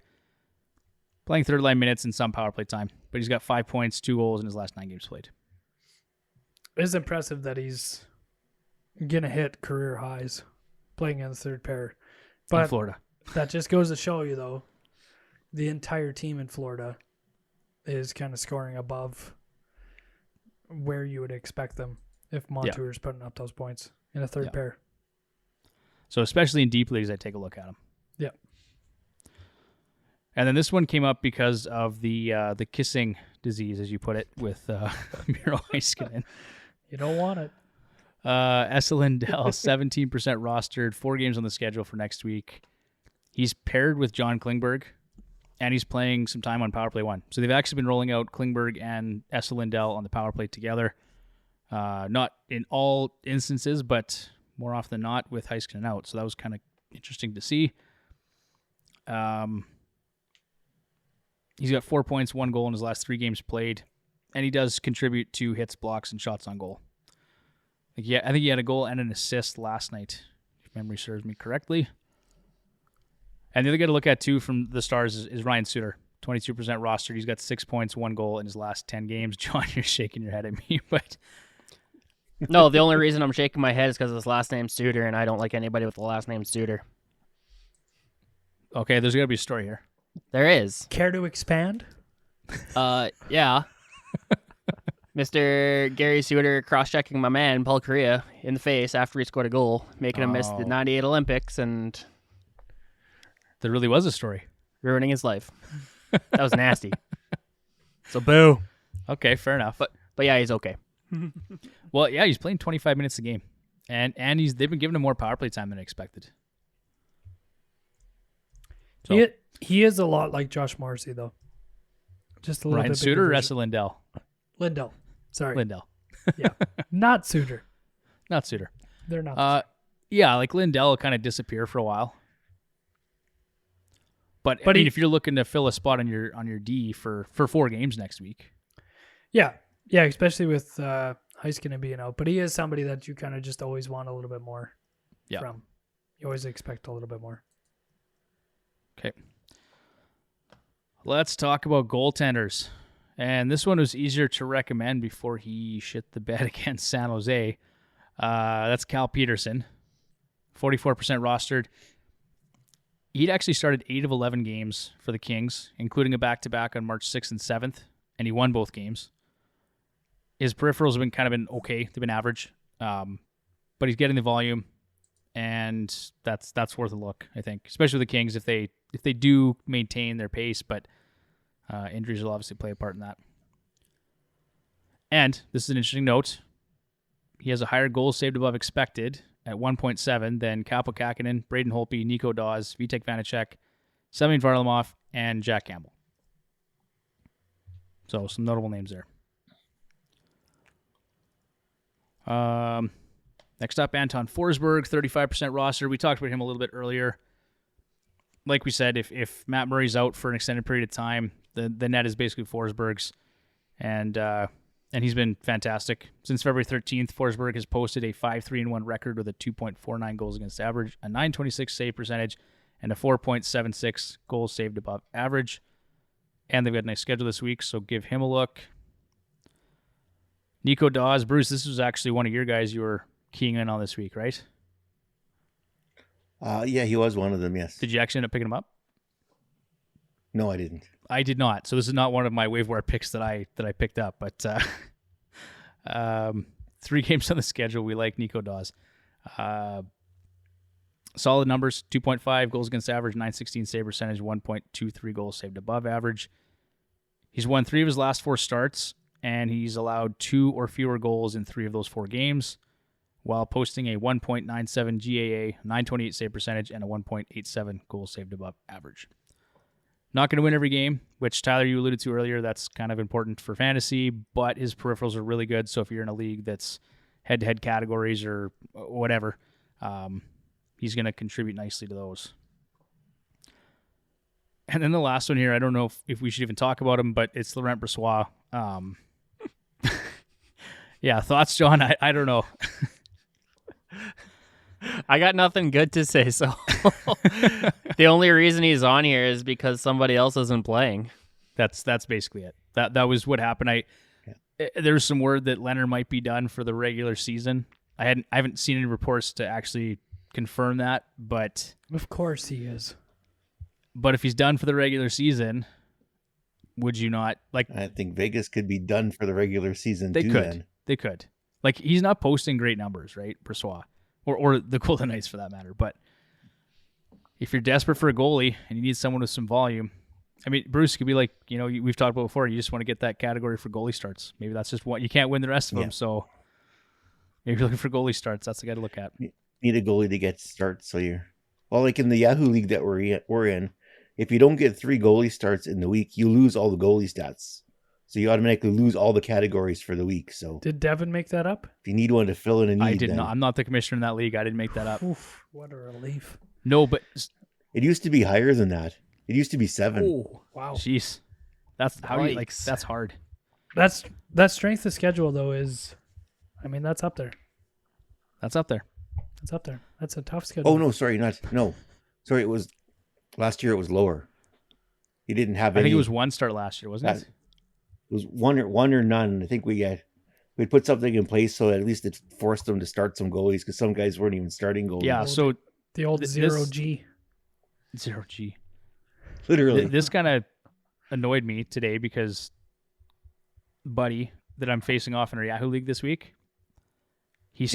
[SPEAKER 1] Playing third line minutes and some power play time. But he's got 5 points, 2 goals in his last 9 games played.
[SPEAKER 4] It's impressive that he's going to hit career highs playing in the third pair. But
[SPEAKER 1] in Florida.
[SPEAKER 4] That just goes to show you, though, the entire team in Florida is kind of scoring above where you would expect them if Montour is putting up those points in a third pair.
[SPEAKER 1] So especially in deep leagues, I take a look at him.
[SPEAKER 4] Yeah.
[SPEAKER 1] And then this one came up because of the kissing disease, as you put it, with Miro Heiskanen.
[SPEAKER 4] You don't want it.
[SPEAKER 1] Esa Lindell, 17% rostered, 4 games on the schedule for next week. He's paired with John Klingberg, and he's playing some time on Power Play 1. So they've actually been rolling out Klingberg and Esa Lindell on the Power Play together. Not in all instances, but more often than not with Heiskanen out. So that was kind of interesting to see. He's got 4 points, 1 goal in his last 3 games played, and he does contribute to hits, blocks, and shots on goal. I think he had a goal and an assist last night, if memory serves me correctly. And the other guy to look at, too, from the Stars is Ryan Suter, 22% rostered. He's got 6 points, 1 goal in his last 10 games. John, you're shaking your head at me, but...
[SPEAKER 2] No, the only reason I'm shaking my head is because his last name's Suter, and I don't like anybody with the last name Suter.
[SPEAKER 1] Okay, there's got to be a story here.
[SPEAKER 2] There is.
[SPEAKER 4] Care to expand?
[SPEAKER 2] Yeah. Mr. Gary Suter cross-checking my man, Paul Kariya, in the face after he scored a goal, making him miss the 98 Olympics and...
[SPEAKER 1] There really was a story.
[SPEAKER 2] Ruining his life. That was nasty. So boo.
[SPEAKER 1] Okay, fair enough.
[SPEAKER 2] But yeah, he's okay.
[SPEAKER 1] Well, yeah, he's playing 25 minutes a game. And they've been giving him more power play time than I expected.
[SPEAKER 4] So. He is a lot like Josh Morrissey, though. Just a little
[SPEAKER 1] Ryan
[SPEAKER 4] bit
[SPEAKER 1] Suter or Esa Lindell?
[SPEAKER 4] Lindell. Sorry.
[SPEAKER 1] Lindell.
[SPEAKER 4] Yeah. Not Suter.
[SPEAKER 1] Not Suter.
[SPEAKER 4] They're not.
[SPEAKER 1] Yeah, like Lindell will kind of disappear for a while. But I mean, if you're looking to fill a spot on your D for 4 games next week.
[SPEAKER 4] Yeah. Yeah, especially with Heiskanen being out. But he is somebody that you kind of just always want a little bit more from. You always expect a little bit more.
[SPEAKER 1] Okay. Let's talk about goaltenders. And this one was easier to recommend before he shit the bed against San Jose. That's Cal Peterson, 44% rostered. He'd actually started 8 of 11 games for the Kings, including a back-to-back on March 6th and 7th, and he won both games. His peripherals have been okay. They've been average. But he's getting the volume, and that's worth a look, I think, especially with the Kings if they do maintain their pace, but injuries will obviously play a part in that. And this is an interesting note. He has a higher goals saved above expected at 1.7 than Kaapo Kähkönen, Braden Holtby, Nico Dawes, Vitek Vanacek, Semyon Varlamov, and Jack Campbell. So some notable names there. Next up, Anton Forsberg, 35% roster. We talked about him a little bit earlier. Like we said, if Matt Murray's out for an extended period of time, the net is basically Forsberg's, and he's been fantastic. Since February 13th, Forsberg has posted a 5-3-1 record with a 2.49 goals against average, a 926 save percentage, and a 4.76 goals saved above average. And they've got a nice schedule this week, so give him a look. Nico Dawes. Bruce, this was actually one of your guys you were keying in on this week, right?
[SPEAKER 3] Yeah, he was one of them, yes.
[SPEAKER 1] Did you actually end up picking him up?
[SPEAKER 3] No, I didn't.
[SPEAKER 1] I did not. So this is not one of my waiver picks that I picked up. But 3 games on the schedule. We like Nico Dawes. Solid numbers: 2.5 goals against average, 916 save percentage, 1.23 goals saved above average. He's won 3 of his last 4 starts, and he's allowed 2 or fewer goals in 3 of those 4 games, while posting a 1.97 GAA, 928 save percentage, and a 1.87 goals saved above average. Not going to win every game, which, Tyler, you alluded to earlier. That's kind of important for fantasy, but his peripherals are really good. So if you're in a league that's head-to-head categories or whatever, he's going to contribute nicely to those. And then the last one here, I don't know if we should even talk about him, but it's Laurent Brossoit. Yeah, thoughts, John? I don't know.
[SPEAKER 2] I got nothing good to say, so the only reason he's on here is because somebody else isn't playing.
[SPEAKER 1] That's basically it. That was what happened. There's some word that Leonard might be done for the regular season. I haven't seen any reports to actually confirm that, but
[SPEAKER 4] Of course he is.
[SPEAKER 1] But if he's done for the regular season, would you not like?
[SPEAKER 3] I think Vegas could be done for the regular season
[SPEAKER 1] They
[SPEAKER 3] too.
[SPEAKER 1] could.
[SPEAKER 3] Then.
[SPEAKER 1] They could. Like, he's not posting great numbers, right? Brossoit. Or the Golden Knights for that matter. But if you're desperate for a goalie and you need someone with some volume, I mean, Bruce could be like, we've talked about before, you just want to get that category for goalie starts. Maybe that's just what you can't win the rest of them. So if you're looking for goalie starts, that's the guy to look at.
[SPEAKER 3] You need a goalie to get starts. So like in the Yahoo League that we're in, if you don't get 3 goalie starts in the week, you lose all the goalie stats. So you automatically lose all the categories for the week. So
[SPEAKER 4] did Devin make that up?
[SPEAKER 3] If you need one to fill in a need,
[SPEAKER 1] I did not. I'm not the commissioner in that league. I didn't make that up.
[SPEAKER 4] Oof, what a relief.
[SPEAKER 1] No, but
[SPEAKER 3] it used to be higher than that. It used to be 7.
[SPEAKER 4] Oh, wow.
[SPEAKER 1] Jeez, that's how you like. That's hard.
[SPEAKER 4] That strength of schedule though is, I mean, that's up there.
[SPEAKER 1] That's up there.
[SPEAKER 4] That's up there. That's a tough schedule.
[SPEAKER 3] Oh no, sorry, sorry. It was last year. It was lower. He didn't have.
[SPEAKER 1] I think it was 1 start last year, wasn't it?
[SPEAKER 3] It was one or none. I think we put something in place so at least it forced them to start some goalies because some guys weren't even starting goalies.
[SPEAKER 1] Yeah, so
[SPEAKER 4] the old 0G.
[SPEAKER 1] 0G.
[SPEAKER 3] Literally.
[SPEAKER 1] This kind of annoyed me today because Buddy that I'm facing off in our Yahoo League this week, he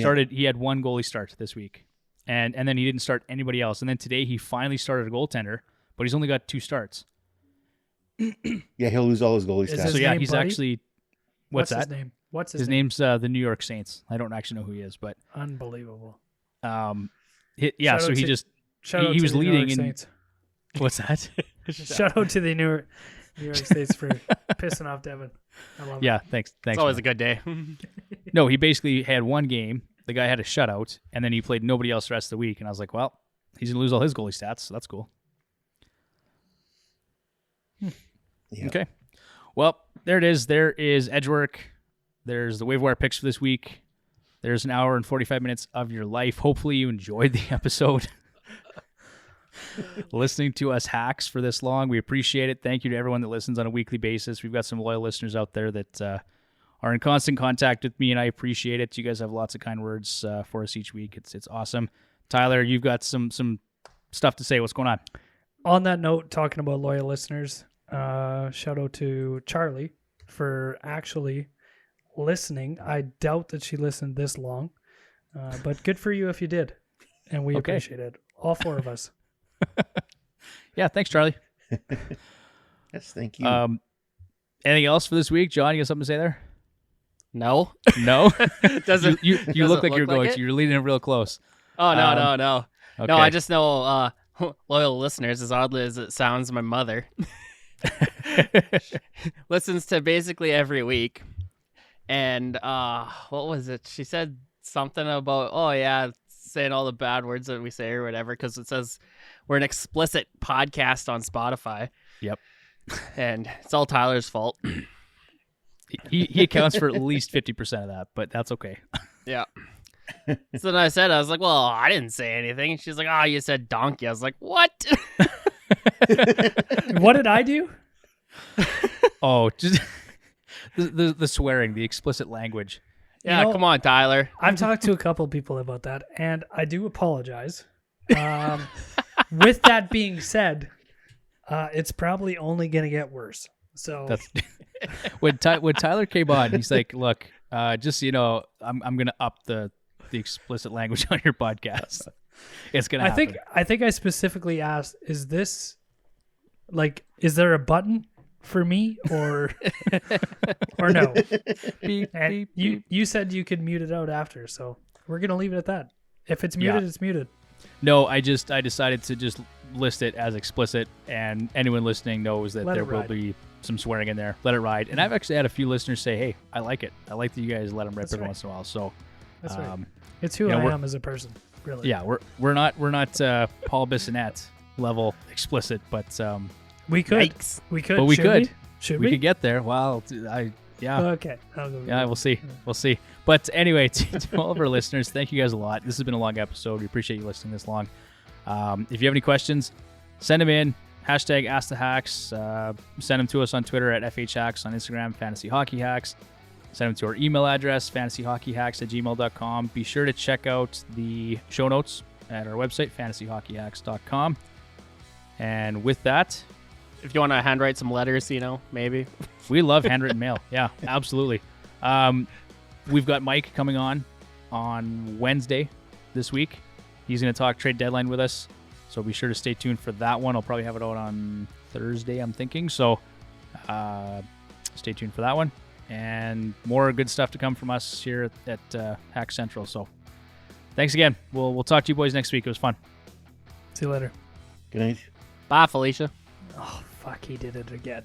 [SPEAKER 1] had 1 goalie start this week. And then he didn't start anybody else. And then today he finally started a goaltender, but he's only got 2 starts.
[SPEAKER 3] Yeah, he'll lose all his goalie stats.
[SPEAKER 1] So yeah,
[SPEAKER 4] name
[SPEAKER 1] he's
[SPEAKER 4] Buddy?
[SPEAKER 1] actually what's that?
[SPEAKER 4] His name? What's
[SPEAKER 1] His
[SPEAKER 4] name?
[SPEAKER 1] name's the New York Saints. I don't actually know who he is, but
[SPEAKER 4] Unbelievable.
[SPEAKER 1] yeah.
[SPEAKER 4] Shout
[SPEAKER 1] So
[SPEAKER 4] out
[SPEAKER 1] he
[SPEAKER 4] to-
[SPEAKER 1] just
[SPEAKER 4] Shout out
[SPEAKER 1] he
[SPEAKER 4] to
[SPEAKER 1] was
[SPEAKER 4] the New
[SPEAKER 1] leading
[SPEAKER 4] York
[SPEAKER 1] in
[SPEAKER 4] Saints.
[SPEAKER 1] what's that?
[SPEAKER 4] Shout out to the New York States for pissing off Devin. I love
[SPEAKER 1] Yeah, thanks.
[SPEAKER 2] It's always
[SPEAKER 1] man.
[SPEAKER 2] a good day.
[SPEAKER 1] No, he basically had 1 game. The guy had a shutout, and then he played nobody else the rest of the week. And I was like, well, he's going to lose all his goalie stats, so that's cool.
[SPEAKER 3] Yeah.
[SPEAKER 1] Okay. Well, there it is. There is Edgework. There's the waiver wire picks for this week. There's an hour and 45 minutes of your life. Hopefully you enjoyed the episode. Listening to us hacks for this long. We appreciate it. Thank you to everyone that listens on a weekly basis. We've got some loyal listeners out there that are in constant contact with me, and I appreciate it. You guys have lots of kind words for us each week. It's awesome. Tyler, you've got some stuff to say. What's going on?
[SPEAKER 4] On that note, talking about loyal listeners, shout out to Charlie for actually listening. I doubt that she listened this long, but good for you if you did, and we appreciate it. All 4 of us.
[SPEAKER 1] Yeah, thanks, Charlie.
[SPEAKER 3] Yes, thank you.
[SPEAKER 1] Anything else for this week? John, you got something to say there?
[SPEAKER 2] No.
[SPEAKER 1] No?
[SPEAKER 2] Doesn't
[SPEAKER 1] you
[SPEAKER 2] does
[SPEAKER 1] look
[SPEAKER 2] it
[SPEAKER 1] like you're going
[SPEAKER 2] it?
[SPEAKER 1] to. You're leading it real close.
[SPEAKER 2] Oh no.
[SPEAKER 1] Okay.
[SPEAKER 2] No, I just know loyal listeners, as oddly as it sounds, my mother listens to basically every week. And what was it? She said something about, oh yeah, saying all the bad words that we say or whatever, because it says we're an explicit podcast on Spotify.
[SPEAKER 1] Yep.
[SPEAKER 2] And it's all Tyler's fault.
[SPEAKER 1] He accounts for at least 50% of that, but that's okay.
[SPEAKER 2] Yeah. So then I was like, well, I didn't say anything. And she's like, oh, you said donkey. I was like, what?
[SPEAKER 4] What did I do?
[SPEAKER 1] Oh, just the swearing, the explicit language.
[SPEAKER 2] Yeah,
[SPEAKER 4] You know,
[SPEAKER 2] come on, Tyler.
[SPEAKER 4] I've talked to a couple people about that, and I do apologize. With that being said, it's probably only going to get worse. So
[SPEAKER 1] That's when Tyler came on, he's like, "Look, just so you know, I'm gonna up the explicit language on your podcast. It's gonna happen."
[SPEAKER 4] I think I specifically asked, is this like, is there a button for me or no?
[SPEAKER 1] Beep,
[SPEAKER 4] And
[SPEAKER 1] beep,
[SPEAKER 4] you said you could mute it out after, so we're gonna leave it at that. If it's muted,
[SPEAKER 1] Yeah.
[SPEAKER 4] it's muted.
[SPEAKER 1] No, I decided to just list it as explicit, and anyone listening knows that
[SPEAKER 4] Let
[SPEAKER 1] there
[SPEAKER 4] it
[SPEAKER 1] will
[SPEAKER 4] ride.
[SPEAKER 1] be some swearing in there. Let it ride. And I've actually had a few listeners say, "Hey, I like it. I like that you guys let them rip
[SPEAKER 4] That's
[SPEAKER 1] every
[SPEAKER 4] right.
[SPEAKER 1] once in a while." So,
[SPEAKER 4] That's right. It's who
[SPEAKER 1] you know,
[SPEAKER 4] I
[SPEAKER 1] we're-
[SPEAKER 4] am as a person, really.
[SPEAKER 1] yeah, we're not Paul Bissonnette level explicit, but
[SPEAKER 4] we could.
[SPEAKER 2] Yikes.
[SPEAKER 4] We could.
[SPEAKER 1] But we
[SPEAKER 4] Should
[SPEAKER 1] could.
[SPEAKER 4] Should
[SPEAKER 1] we
[SPEAKER 4] we?
[SPEAKER 1] could get there. Well, yeah.
[SPEAKER 4] Okay. I'll go.
[SPEAKER 1] Yeah, we'll see. We'll see. But anyway, to all of our listeners, thank you guys a lot. This has been a long episode. We appreciate you listening this long. If you have any questions, send them in. Hashtag Ask the Hacks. Send them to us on Twitter at FHHacks, on Instagram, Fantasy Hockey Hacks. Send them to our email address, fantasyhockeyhacks@gmail.com. Be sure to check out the show notes at our website, fantasyhockeyhacks.com. And with that,
[SPEAKER 2] If you want to handwrite some letters, maybe.
[SPEAKER 1] we love handwritten mail. Yeah, absolutely. We've got Mike coming on Wednesday this week. He's going to talk trade deadline with us. So be sure to stay tuned for that one. I'll probably have it out on Thursday, I'm thinking. So stay tuned for that one. And more good stuff to come from us here at Hack Central. So thanks again. We'll talk to you boys next week. It was fun.
[SPEAKER 4] See you later.
[SPEAKER 3] Good night.
[SPEAKER 2] Bye, Felicia.
[SPEAKER 4] Oh, fuck, he did it again.